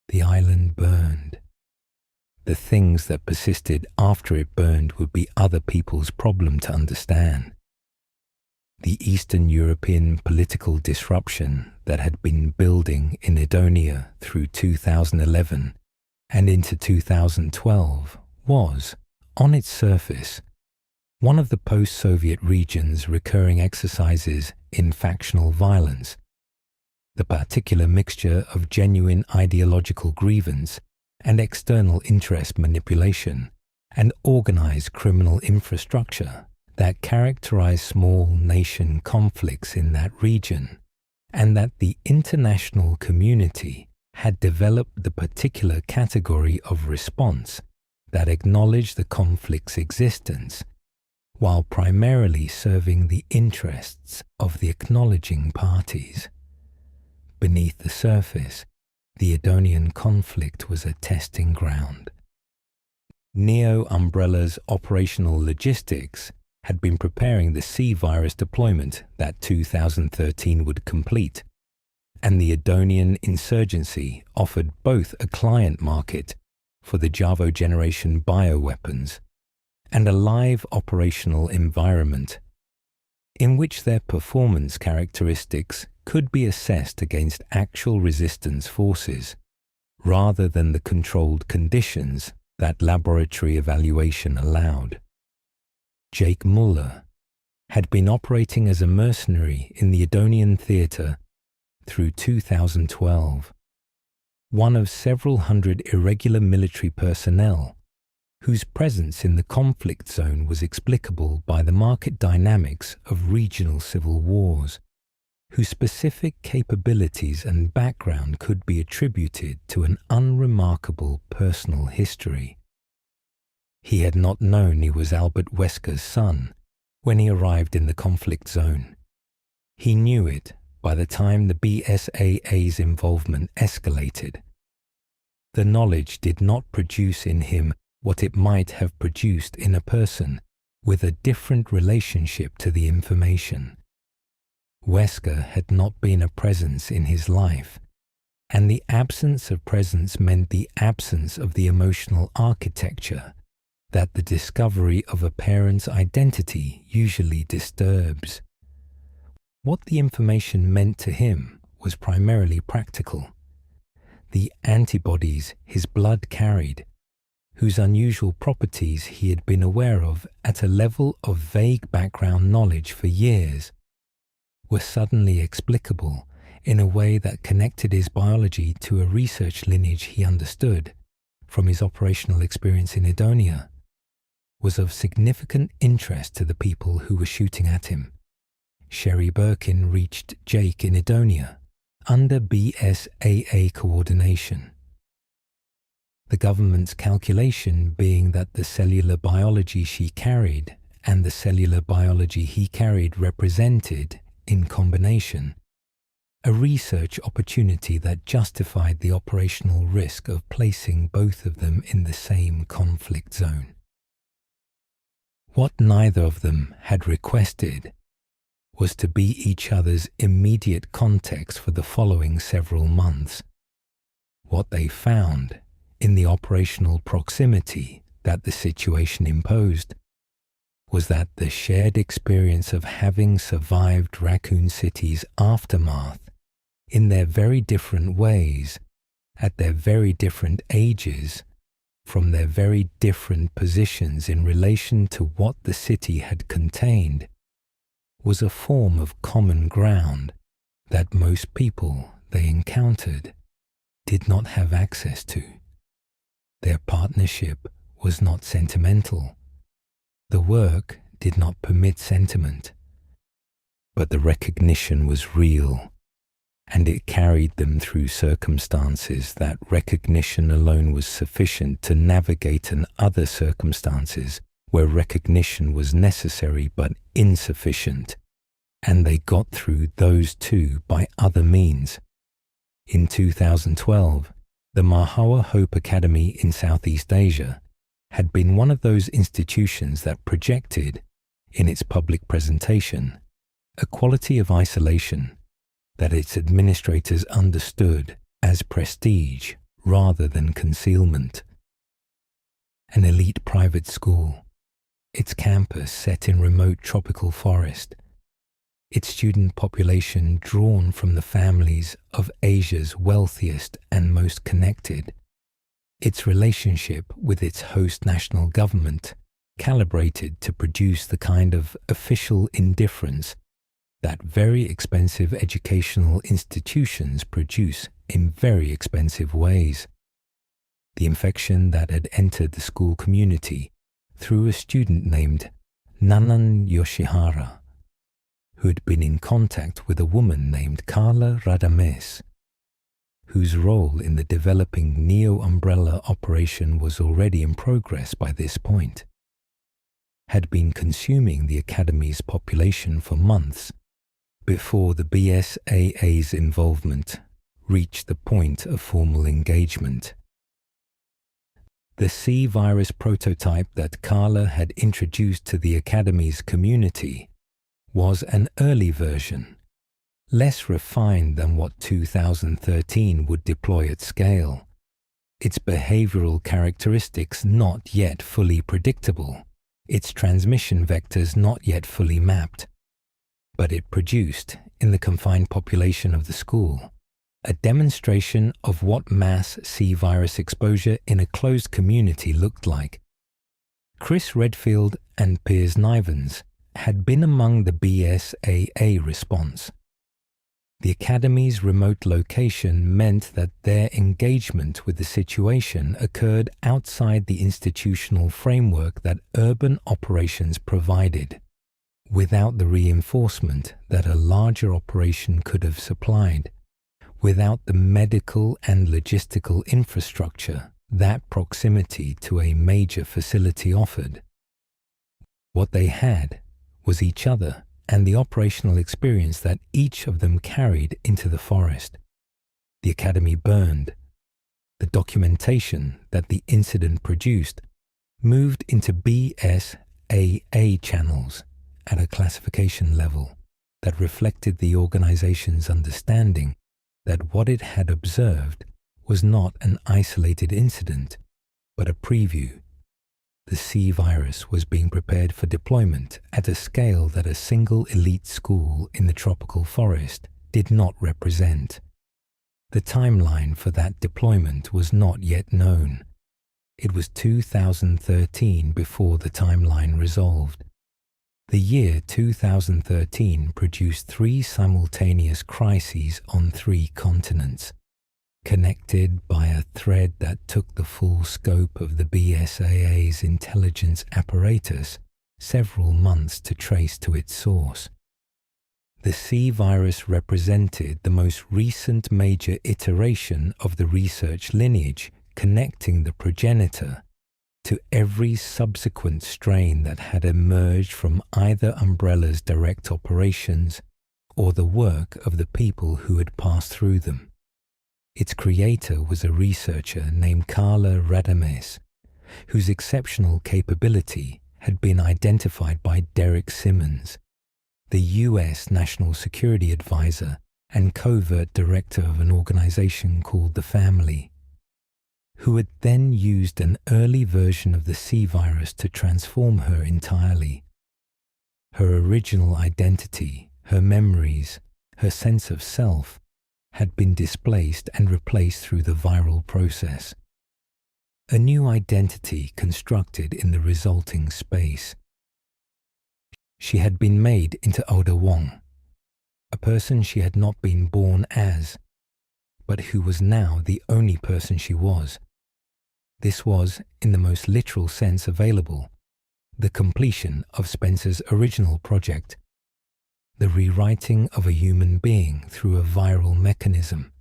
The island burned. The things that persisted after it burned would be other people's problem to understand. The Eastern European political disruption that had been building in Edonia through 2011 and into 2012 was, on its surface, one of the post-Soviet region's recurring exercises in factional violence, the particular mixture of genuine ideological grievance and external interest manipulation and organized criminal infrastructure that characterize small nation conflicts in that region, and that the international community had developed the particular category of response that acknowledged the conflict's existence, while primarily serving the interests of the acknowledging parties. Beneath the surface, the Edonian conflict was a testing ground. Neo Umbrella's operational logistics had been preparing the C virus deployment that 2013 would complete, and the Edonian insurgency offered both a client market for the Javo generation bioweapons and a live operational environment in which their performance characteristics could be assessed against actual resistance forces rather than the controlled conditions that laboratory evaluation allowed. Jake Muller had been operating as a mercenary in the Edonian theater through 2012, one of several hundred irregular military personnel whose presence in the conflict zone was explicable by the market dynamics of regional civil wars, whose specific capabilities and background could be attributed to an unremarkable personal history. He had not known he was Albert Wesker's son when he arrived in the conflict zone. He knew it by the time the BSAA's involvement escalated. The knowledge did not produce in him what it might have produced in a person with a different relationship to the information. Wesker had not been a presence in his life, and the absence of presence meant the absence of the emotional architecture that the discovery of a parent's identity usually disturbs. What the information meant to him was primarily practical. The antibodies his blood carried, whose unusual properties he had been aware of at a level of vague background knowledge for years, were suddenly explicable in a way that connected his biology to a research lineage he understood from his operational experience in Edonia, was of significant interest to the people who were shooting at him. Sherry Birkin reached Jake in Edonia under BSAA coordination. The government's calculation being that the cellular biology she carried and the cellular biology he carried represented, in combination, a research opportunity that justified the operational risk of placing both of them in the same conflict zone. What neither of them had requested was to be each other's immediate context for the following several months. What they found in the operational proximity that the situation imposed was that the shared experience of having survived Raccoon City's aftermath in their very different ways, at their very different ages, from their very different positions in relation to what the city had contained, was a form of common ground that most people they encountered did not have access to. Their partnership was not sentimental. The work did not permit sentiment. But the recognition was real, and it carried them through circumstances that recognition alone was sufficient to navigate, and other circumstances where recognition was necessary but insufficient, and they got through those too by other means. In 2012, the Mahawa Hope Academy in Southeast Asia had been one of those institutions that projected, in its public presentation, a quality of isolation that its administrators understood as prestige rather than concealment. An elite private school, its campus set in remote tropical forest, its student population drawn from the families of Asia's wealthiest and most connected, its relationship with its host national government calibrated to produce the kind of official indifference that very expensive educational institutions produce in very expensive ways. The infection that had entered the school community through a student named Nanan Yoshihara, who had been in contact with a woman named Carla Radames, whose role in the developing neo-umbrella operation was already in progress by this point, had been consuming the Academy's population for months before the BSAA's involvement reached the point of formal engagement. The C virus prototype that Carla had introduced to the Academy's community was an early version, less refined than what 2013 would deploy at scale, its behavioral characteristics not yet fully predictable, its transmission vectors not yet fully mapped. But it produced, in the confined population of the school, a demonstration of what mass C virus exposure in a closed community looked like. Chris Redfield and Piers Nivens had been among the BSAA response. The Academy's remote location meant that their engagement with the situation occurred outside the institutional framework that urban operations provided, without the reinforcement that a larger operation could have supplied, without the medical and logistical infrastructure that proximity to a major facility offered. What they had was each other and the operational experience that each of them carried into the forest. The Academy burned. The documentation that the incident produced moved into BSAA channels at a classification level that reflected the organization's understanding that what it had observed was not an isolated incident, but a preview. The C virus was being prepared for deployment at a scale that a single elite school in the tropical forest did not represent. The timeline for that deployment was not yet known. It was 2013 before the timeline resolved. The year 2013 produced 3 simultaneous crises on 3 continents, connected by a thread that took the full scope of the BSAA's intelligence apparatus several months to trace to its source. The C virus represented the most recent major iteration of the research lineage connecting the progenitor to every subsequent strain that had emerged from either umbrella's direct operations or the work of the people who had passed through them. Its creator was a researcher named Carla Radames, whose exceptional capability had been identified by Derek Simmons, the US National Security Advisor and covert director of an organization called The Family, who had then used an early version of the C virus to transform her entirely. Her original identity, her memories, her sense of self had been displaced and replaced through the viral process. A new identity constructed in the resulting space. She had been made into Oda Wong, a person she had not been born as, but who was now the only person she was. This was, in the most literal sense available, the completion of Spencer's original project, the rewriting of a human being through a viral mechanism,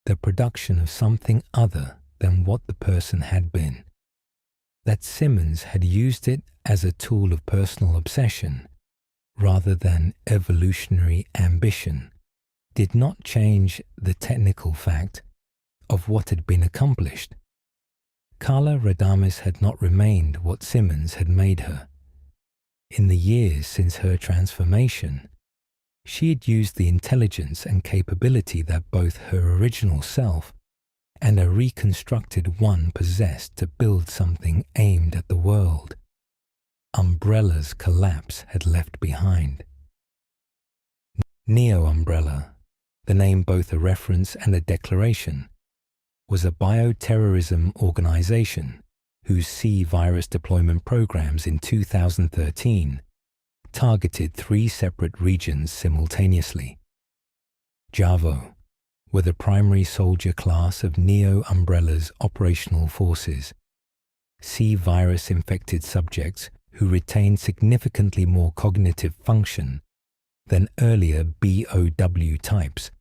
the production of something other than what the person had been. That Simmons had used it as a tool of personal obsession rather than evolutionary ambition did not change the technical fact of what had been accomplished. Carla Radames had not remained what Simmons had made her. In the years since her transformation, she had used the intelligence and capability that both her original self and a reconstructed one possessed to build something aimed at the world Umbrella's collapse had left behind. Neo Umbrella, the name both a reference and a declaration, was a bioterrorism organization whose C virus deployment programs in 2013 targeted 3 separate regions simultaneously. Javo were the primary soldier class of Neo Umbrella's operational forces, C virus-infected subjects who retained significantly more cognitive function than earlier BOW types,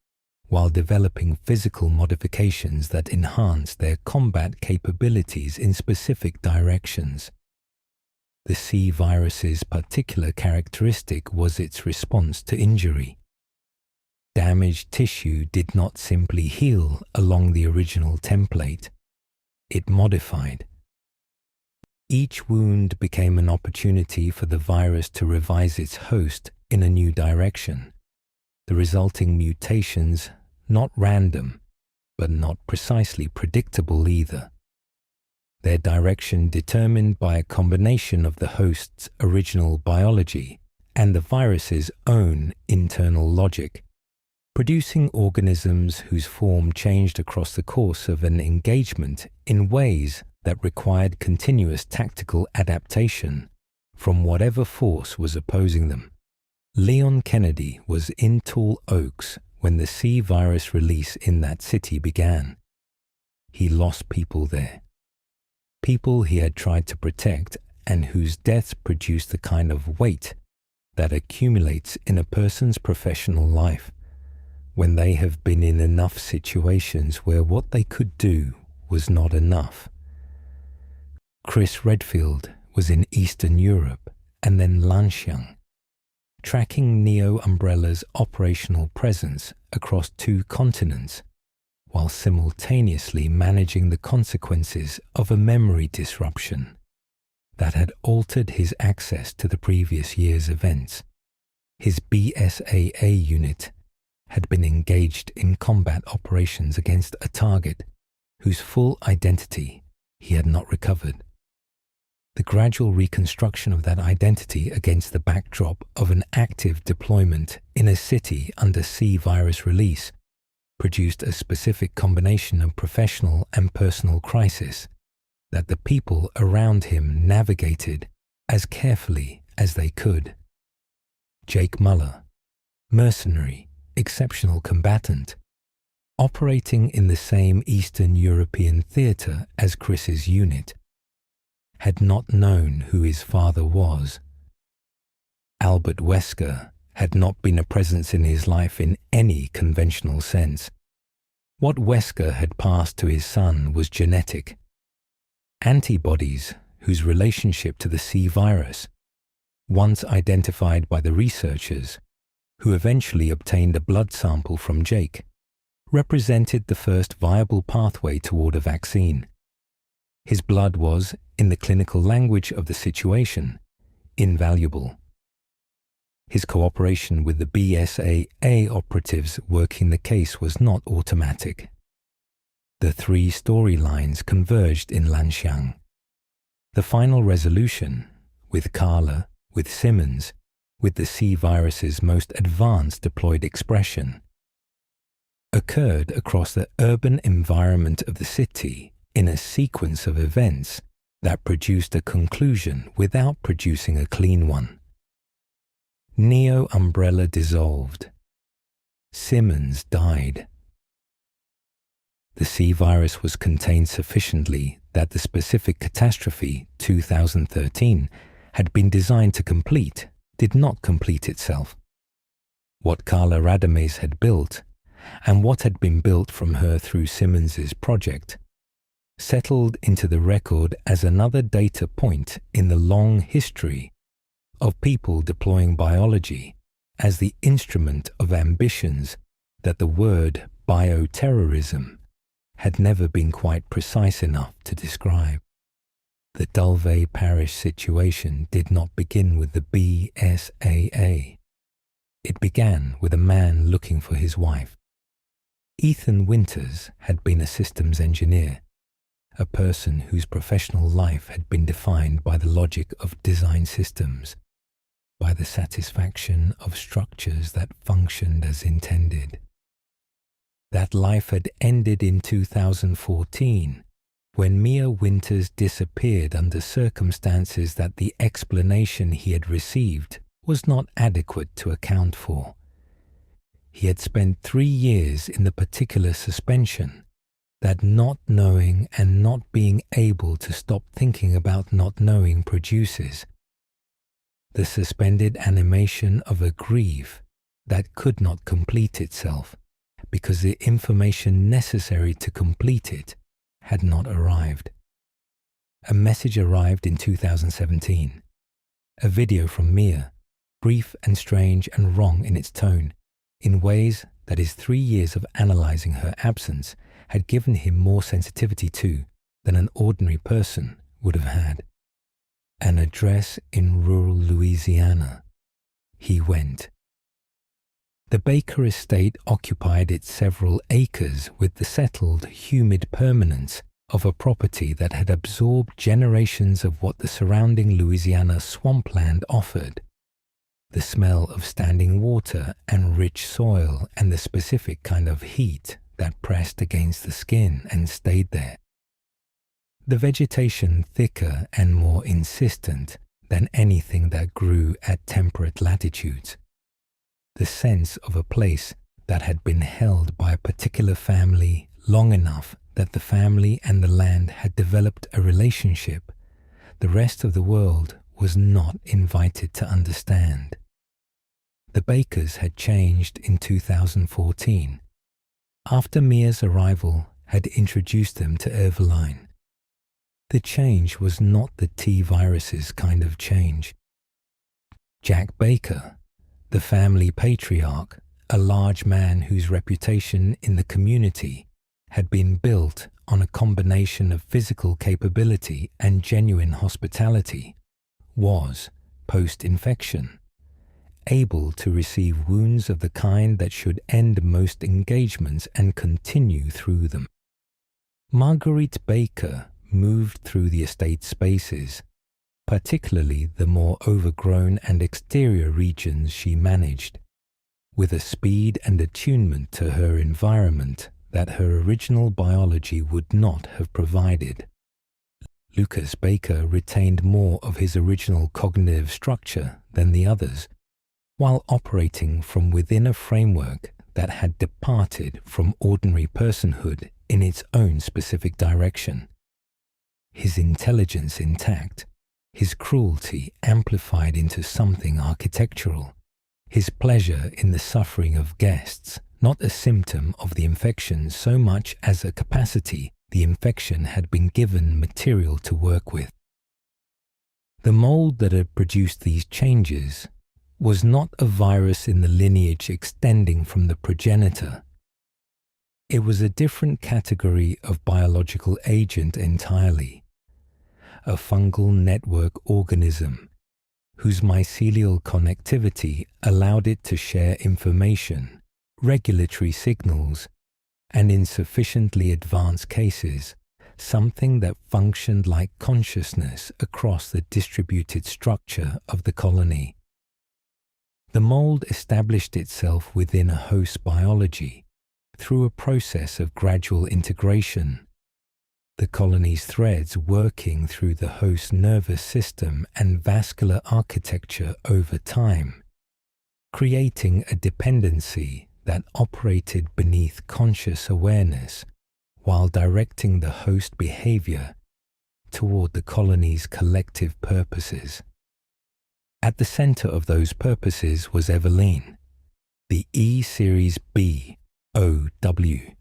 while developing physical modifications that enhanced their combat capabilities in specific directions. The C virus's particular characteristic was its response to injury. Damaged tissue did not simply heal along the original template, it modified. Each wound became an opportunity for the virus to revise its host in a new direction, the resulting mutations not random, but not precisely predictable either. Their direction determined by a combination of the host's original biology and the virus's own internal logic, producing organisms whose form changed across the course of an engagement in ways that required continuous tactical adaptation from whatever force was opposing them. Leon Kennedy was in Tall Oaks when the C virus release in that city began. He lost people there. People he had tried to protect and whose deaths produced the kind of weight that accumulates in a person's professional life when they have been in enough situations where what they could do was not enough. Chris Redfield was in Eastern Europe and then Lanshan, tracking Neo Umbrella's operational presence across 2 continents, while simultaneously managing the consequences of a memory disruption that had altered his access to the previous year's events. His BSAA unit had been engaged in combat operations against a target whose full identity he had not recovered. The gradual reconstruction of that identity against the backdrop of an active deployment in a city under C virus release produced a specific combination of professional and personal crisis that the people around him navigated as carefully as they could. Jake Muller, mercenary, exceptional combatant, operating in the same Eastern European theatre as Chris's unit, had not known who his father was. Albert Wesker had not been a presence in his life in any conventional sense. What Wesker had passed to his son was genetic. Antibodies whose relationship to the C virus, once identified by the researchers, who eventually obtained a blood sample from Jake, represented the first viable pathway toward a vaccine. His blood was, in the clinical language of the situation, invaluable. His cooperation with the BSAA operatives working the case was not automatic. The three storylines converged in Lanxiang. The final resolution, with Carla, with Simmons, with the C virus's most advanced deployed expression, occurred across the urban environment of the city in a sequence of events that produced a conclusion without producing a clean one. Neo Umbrella dissolved. Simmons died. The C virus was contained sufficiently that the specific catastrophe, 2013, had been designed to complete, did not complete itself. What Carla Radames had built, and what had been built from her through Simmons's project, settled into the record as another data point in the long history of people deploying biology as the instrument of ambitions that the word bioterrorism had never been quite precise enough to describe. The Dulve Parish situation did not begin with the BSAA. It began with a man looking for his wife. Ethan Winters had been a systems engineer, a person whose professional life had been defined by the logic of design systems, by the satisfaction of structures that functioned as intended. That life had ended in 2014, when Mia Winters disappeared under circumstances that the explanation he had received was not adequate to account for. He had spent 3 years in the particular suspension that not knowing and not being able to stop thinking about not knowing produces. The suspended animation of a grief that could not complete itself because the information necessary to complete it had not arrived. A message arrived in 2017. A video from Mia, brief and strange and wrong in its tone, in ways that his 3 years of analyzing her absence had given him more sensitivity to than an ordinary person would have had. An address in rural Louisiana. He went. The Baker estate occupied its several acres with the settled, humid permanence of a property that had absorbed generations of what the surrounding Louisiana swampland offered. The smell of standing water and rich soil and the specific kind of heat that pressed against the skin and stayed there. The vegetation thicker and more insistent than anything that grew at temperate latitudes. The sense of a place that had been held by a particular family long enough that the family and the land had developed a relationship the rest of the world was not invited to understand. The Bakers had changed in 2014, after Mia's arrival had introduced them to Irvine. The change was not the T-virus's kind of change. Jack Baker, the family patriarch, a large man whose reputation in the community had been built on a combination of physical capability and genuine hospitality, was, post-infection, able to receive wounds of the kind that should end most engagements and continue through them. Marguerite Baker moved through the estate spaces, particularly the more overgrown and exterior regions she managed, with a speed and attunement to her environment that her original biology would not have provided. Lucas Baker retained more of his original cognitive structure than the others, while operating from within a framework that had departed from ordinary personhood in its own specific direction. His intelligence intact, his cruelty amplified into something architectural, his pleasure in the suffering of guests, not a symptom of the infection so much as a capacity the infection had been given material to work with. The mold that had produced these changes was not a virus in the lineage extending from the progenitor. It was a different category of biological agent entirely, a fungal network organism whose mycelial connectivity allowed it to share information, regulatory signals, and in sufficiently advanced cases, something that functioned like consciousness across the distributed structure of the colony. The mold established itself within a host biology through a process of gradual integration, the colony's threads working through the host nervous system and vascular architecture over time, creating a dependency that operated beneath conscious awareness while directing the host behavior toward the colony's collective purposes. At the center of those purposes was Eveline, the E-Series B OW,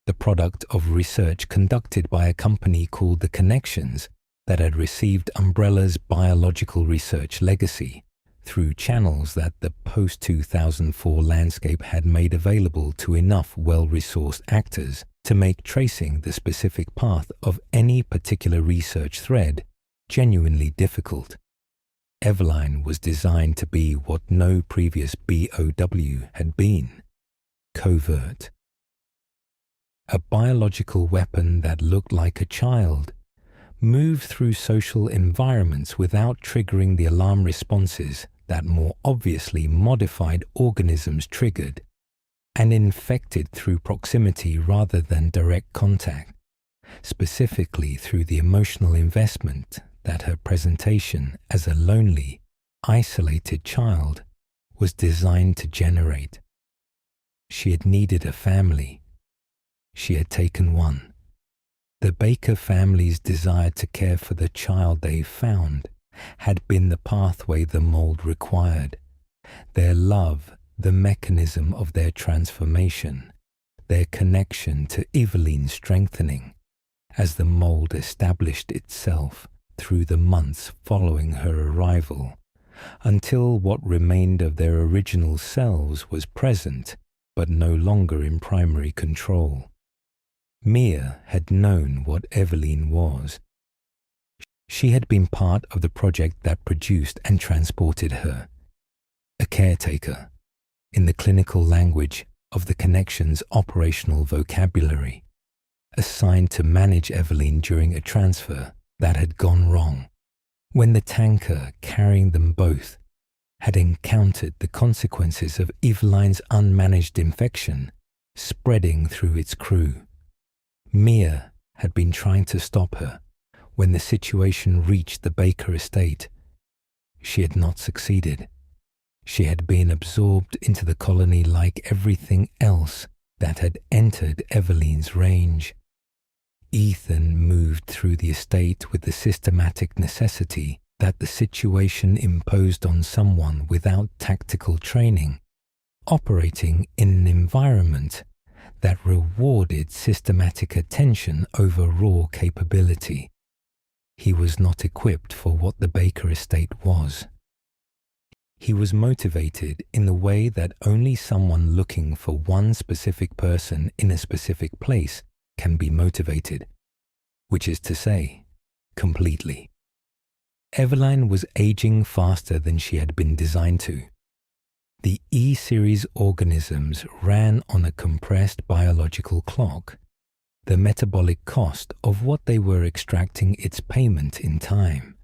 the product of research conducted by a company called The Connections that had received Umbrella's biological research legacy through channels that the post-2004 landscape had made available to enough well-resourced actors to make tracing the specific path of any particular research thread genuinely difficult. Eveline was designed to be what no previous BOW had been: covert. A biological weapon that looked like a child, moved through social environments without triggering the alarm responses that more obviously modified organisms triggered, and infected through proximity rather than direct contact, specifically through the emotional investment that her presentation as a lonely, isolated child was designed to generate. She had needed a family. She had taken one. The Baker family's desire to care for the child they found had been the pathway the mold required. Their love, the mechanism of their transformation, their connection to Eveline's strengthening, as the mold established itself through the months following her arrival, until what remained of their original selves was present, but no longer in primary control. Mia had known what Eveline was. She had been part of the project that produced and transported her. A caretaker, in the clinical language of the Connection's operational vocabulary, assigned to manage Eveline during a transfer that had gone wrong, when the tanker carrying them both had encountered the consequences of Eveline's unmanaged infection spreading through its crew. Mia had been trying to stop her when the situation reached the Baker estate. She had not succeeded. She had been absorbed into the colony like everything else that had entered Eveline's range. Ethan moved through the estate with the systematic necessity that the situation imposed on someone without tactical training, operating in an environment that rewarded systematic attention over raw capability. He was not equipped for what the Baker estate was. He was motivated in the way that only someone looking for one specific person in a specific place can be motivated, which is to say, completely. Eveline was aging faster than she had been designed to. The E-Series organisms ran on a compressed biological clock, the metabolic cost of what they were extracting its payment in time.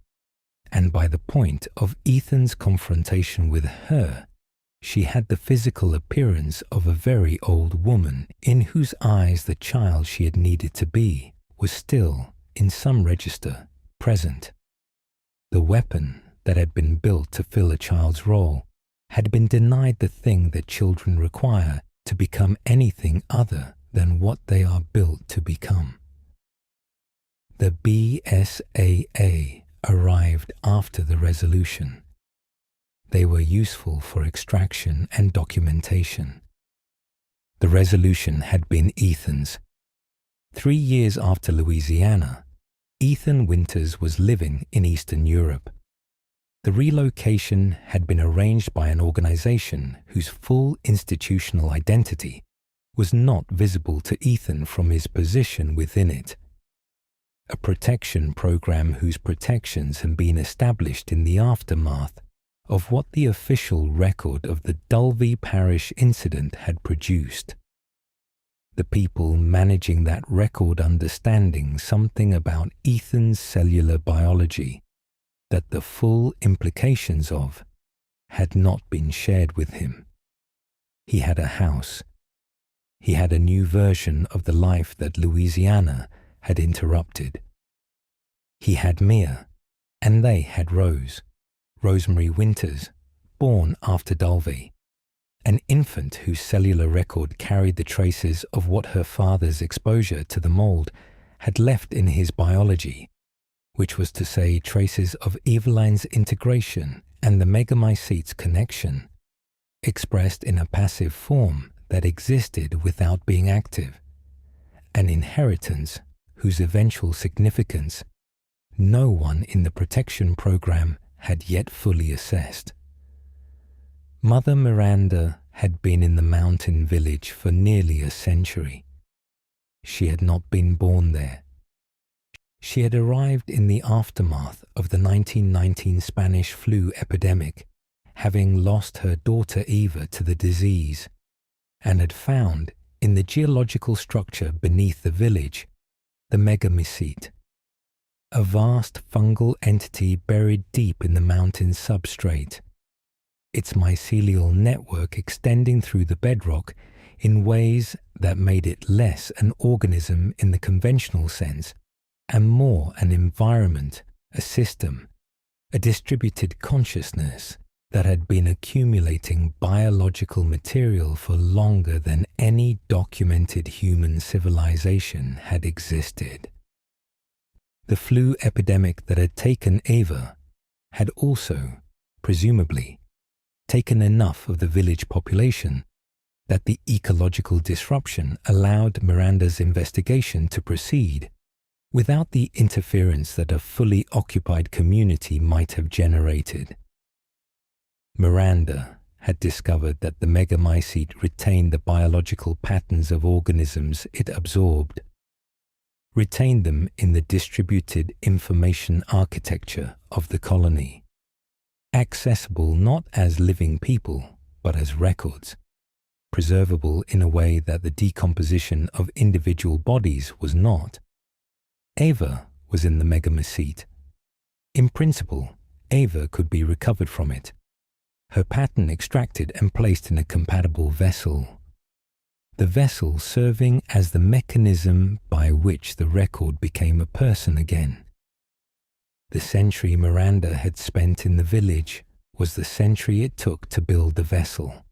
And by the point of Ethan's confrontation with her, she had the physical appearance of a very old woman in whose eyes the child she had needed to be was still, in some register, present. The weapon that had been built to fill a child's role had been denied the thing that children require to become anything other than what they are built to become. The BSAA arrived after the resolution. They were useful for extraction and documentation. The resolution had been Ethan's. 3 years after Louisiana, Ethan Winters was living in Eastern Europe. The relocation had been arranged by an organization whose full institutional identity was not visible to Ethan from his position within it. a protection program whose protections had been established in the aftermath of what the official record of the Dulvey Parish incident had produced. The people managing that record understanding something about Ethan's cellular biology that the full implications of had not been shared with him. He had a house. He had a new version of the life that Louisiana had interrupted. He had Mia, and they had Rose, Rosemary Winters, born after Dulvey, an infant whose cellular record carried the traces of what her father's exposure to the mold had left in his biology, which was to say traces of Eveline's integration and the megamycete's connection, expressed in a passive form that existed without being active, an inheritance whose eventual significance no one in the protection program had yet fully assessed. Mother Miranda had been in the mountain village for nearly a century. She had not been born there. She had arrived in the aftermath of the 1919 Spanish flu epidemic, having lost her daughter Eva to the disease, and had found, in the geological structure beneath the village, the megamycete, a vast fungal entity buried deep in the mountain's substrate, its mycelial network extending through the bedrock in ways that made it less an organism in the conventional sense and more an environment, a system, a distributed consciousness that had been accumulating biological material for longer than any documented human civilization had existed. The flu epidemic that had taken Eva had also, presumably, taken enough of the village population that the ecological disruption allowed Miranda's investigation to proceed without the interference that a fully occupied community might have generated. Miranda had discovered that the megamycete retained the biological patterns of organisms it absorbed, retained them in the distributed information architecture of the colony, accessible not as living people, but as records, preservable in a way that the decomposition of individual bodies was not. Eva was in the megamycete. In principle, Eva could be recovered from it, her pattern extracted and placed in a compatible vessel, the vessel serving as the mechanism by which the record became a person again. The century Miranda had spent in the village was the century it took to build the vessel.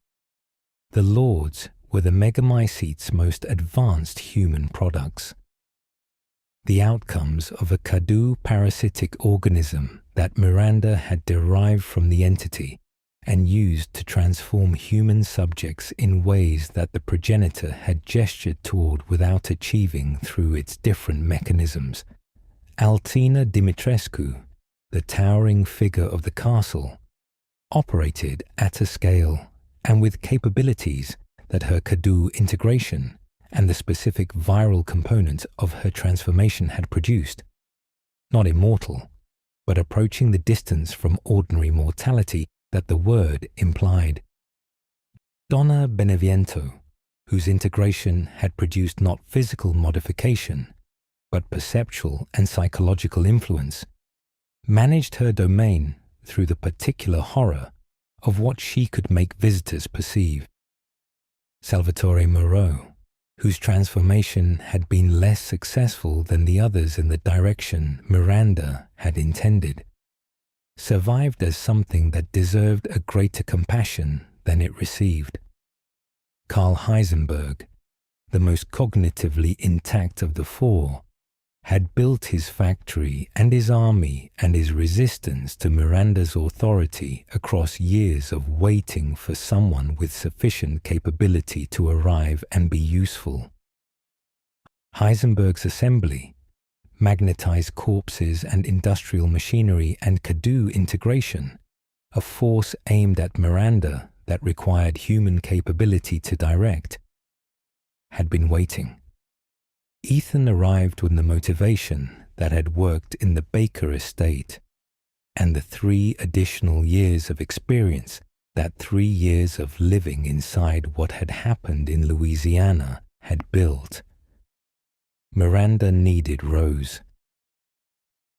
The Lords were the megamycete's most advanced human products, the outcomes of a Kadu parasitic organism that Miranda had derived from the entity and used to transform human subjects in ways that the progenitor had gestured toward without achieving through its different mechanisms. Altina Dimitrescu, the towering figure of the castle, operated at a scale and with capabilities that her Kadu integration and the specific viral component of her transformation had produced. Not immortal, but approaching the distance from ordinary mortality that the word implied. Donna Beneviento, whose integration had produced not physical modification, but perceptual and psychological influence, managed her domain through the particular horror of what she could make visitors perceive. Salvatore Moreau, whose transformation had been less successful than the others in the direction Miranda had intended, survived as something that deserved a greater compassion than it received. Carl Heisenberg, the most cognitively intact of the four, had built his factory and his army and his resistance to Miranda's authority across years of waiting for someone with sufficient capability to arrive and be useful. Heisenberg's assembly, magnetized corpses and industrial machinery and Kadu integration, a force aimed at Miranda that required human capability to direct, had been waiting. Ethan arrived with the motivation that had worked in the Baker estate, and the 3 additional years of experience that 3 years of living inside what had happened in Louisiana had built. Miranda needed Rose.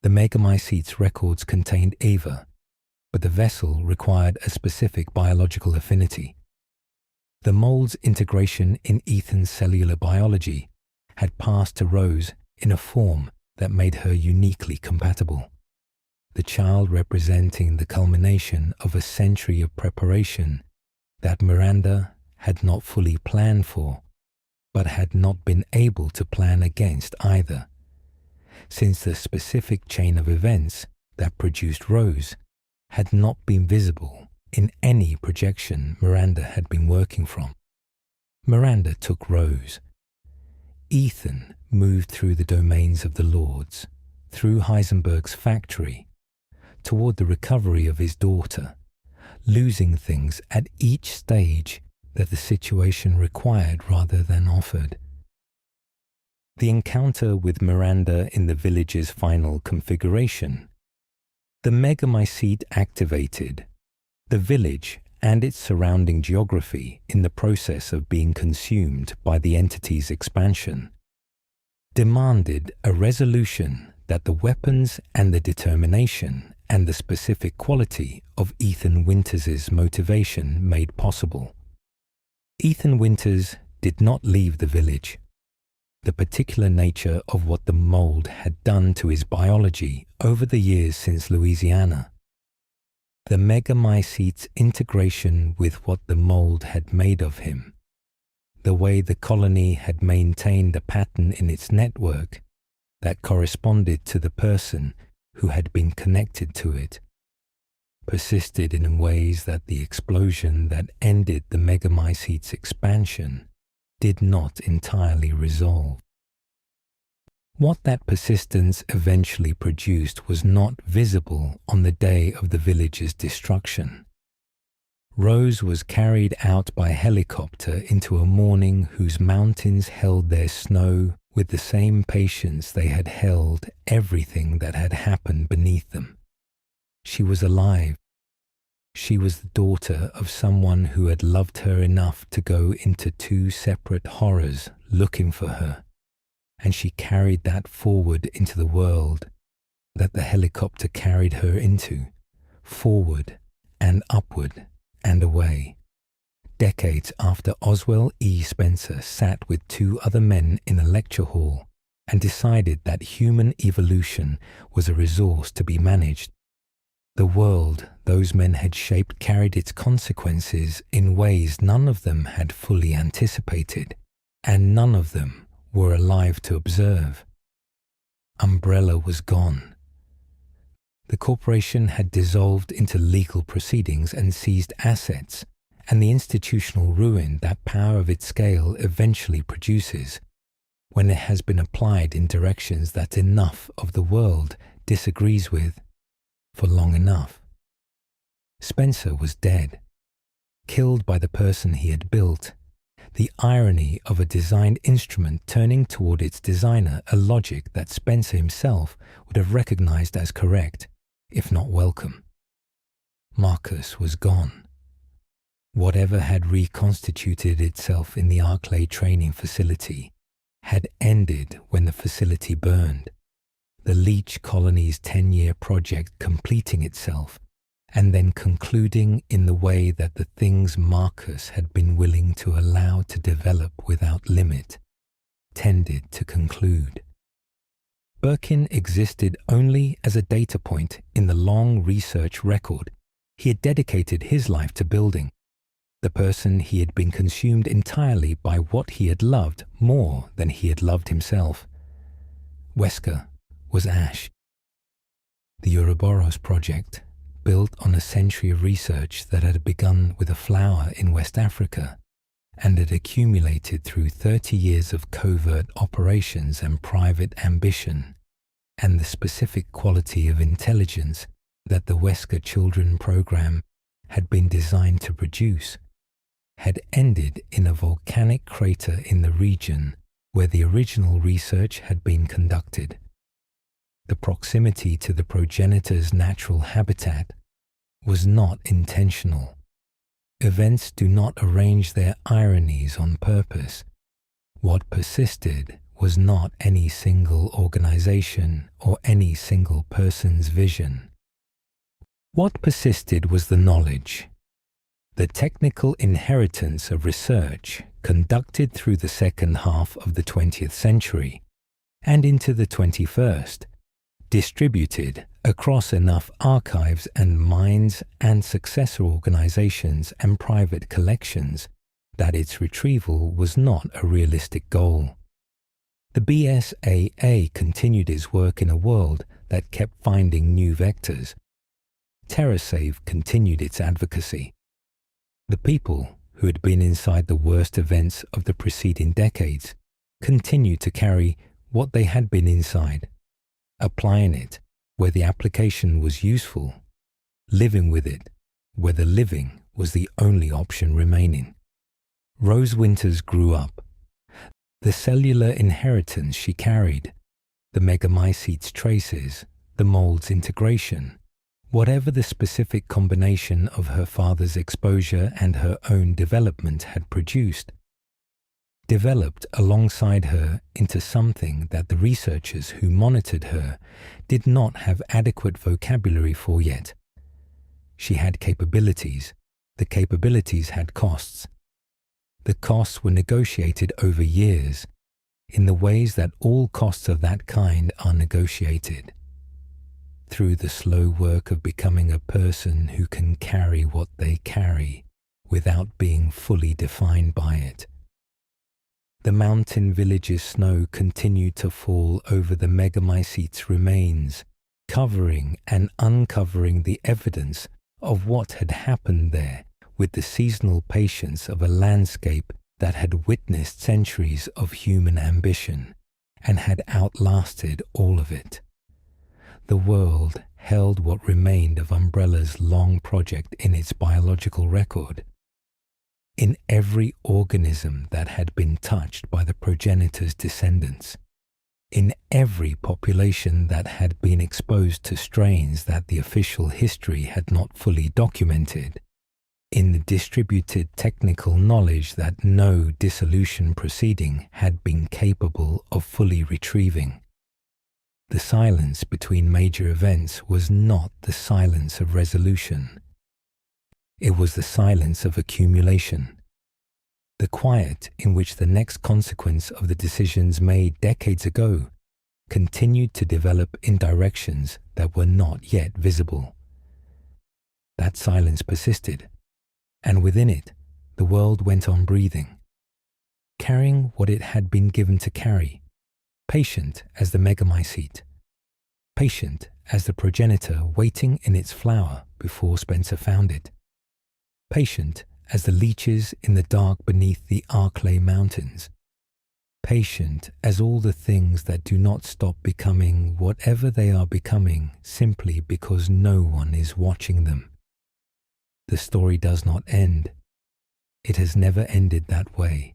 The Megamycetes records contained Eva, but the vessel required a specific biological affinity. The mold's integration in Ethan's cellular biology had passed to Rose in a form that made her uniquely compatible. The child representing the culmination of a century of preparation that Miranda had not fully planned for, but had not been able to plan against either, since the specific chain of events that produced Rose had not been visible in any projection Miranda had been working from. Miranda took Rose. Ethan moved through the domains of the Lords, through Heisenberg's factory, toward the recovery of his daughter, losing things at each stage that the situation required rather than offered. The encounter with Miranda in the village's final configuration. The Megamycete activated. The village and its surrounding geography in the process of being consumed by the entity's expansion demanded a resolution that the weapons and the determination and the specific quality of Ethan Winters' motivation made possible. Ethan Winters did not leave the village. The particular nature of what the mold had done to his biology over the years since Louisiana, the Megamycete's integration with what the mold had made of him, the way the colony had maintained a pattern in its network that corresponded to the person who had been connected to it, persisted in ways that the explosion that ended the Megamycete's expansion did not entirely resolve. What that persistence eventually produced was not visible on the day of the village's destruction. Rose was carried out by helicopter into a morning whose mountains held their snow with the same patience they had held everything that had happened beneath them. She was alive. She was the daughter of someone who had loved her enough to go into 2 separate horrors looking for her, and she carried that forward into the world that the helicopter carried her into, forward and upward and away. Decades after Oswell E. Spencer sat with 2 other men in a lecture hall and decided that human evolution was a resource to be managed, the world those men had shaped carried its consequences in ways none of them had fully anticipated, and none of them were alive to observe. Umbrella was gone. The corporation had dissolved into legal proceedings and seized assets, and the institutional ruin that power of its scale eventually produces when it has been applied in directions that enough of the world disagrees with for long enough. Spencer was dead, killed by the person he had built. The irony of a designed instrument turning toward its designer a logic that Spencer himself would have recognized as correct, if not welcome. Marcus was gone. Whatever had reconstituted itself in the Arklay training facility had ended when the facility burned, the leech colony's 10-year project completing itself and then concluding in the way that the things Marcus had been willing to allow to develop without limit tended to conclude. Birkin existed only as a data point in the long research record he had dedicated his life to building, the person he had been consumed entirely by what he had loved more than he had loved himself. Wesker was ash. The Ouroboros project, built on a century of research that had begun with a flower in West Africa and had accumulated through 30 years of covert operations and private ambition, and the specific quality of intelligence that the Wesker Children program had been designed to produce, had ended in a volcanic crater in the region where the original research had been conducted. the proximity to the progenitor's natural habitat, was not intentional. Events do not arrange their ironies on purpose. What persisted was not any single organization or any single person's vision. What persisted was the knowledge, the technical inheritance of research conducted through the second half of the 20th century and into the 21st, distributed across enough archives and minds and successor organizations and private collections that its retrieval was not a realistic goal. The BSAA continued its work in a world that kept finding new vectors. TerraSave continued its advocacy. The people who had been inside the worst events of the preceding decades continued to carry what they had been inside, applying it where the application was useful, living with it where the living was the only option remaining. Rose Winters grew up. The cellular inheritance she carried, the megamycete's traces, the mold's integration, whatever the specific combination of her father's exposure and her own development had produced, developed alongside her into something that the researchers who monitored her did not have adequate vocabulary for yet. She had capabilities. The capabilities had costs. The costs were negotiated over years in the ways that all costs of that kind are negotiated. Through the slow work of becoming a person who can carry what they carry without being fully defined by it. The mountain village's snow continued to fall over the megamycete's remains, covering and uncovering the evidence of what had happened there with the seasonal patience of a landscape that had witnessed centuries of human ambition and had outlasted all of it. The world held what remained of Umbrella's long project in its biological record. In every organism that had been touched by the progenitor's descendants, in every population that had been exposed to strains that the official history had not fully documented, in the distributed technical knowledge that no dissolution proceeding had been capable of fully retrieving. The silence between major events was not the silence of resolution. It was the silence of accumulation. The quiet in which the next consequence of the decisions made decades ago continued to develop in directions that were not yet visible. That silence persisted, and within it, the world went on breathing, carrying what it had been given to carry, patient as the megamycete, patient as the progenitor waiting in its flower before Spencer found it, patient as the leeches in the dark beneath the Arklay mountains, patient as all the things that do not stop becoming whatever they are becoming simply because no one is watching them. The story does not end. It has never ended that way.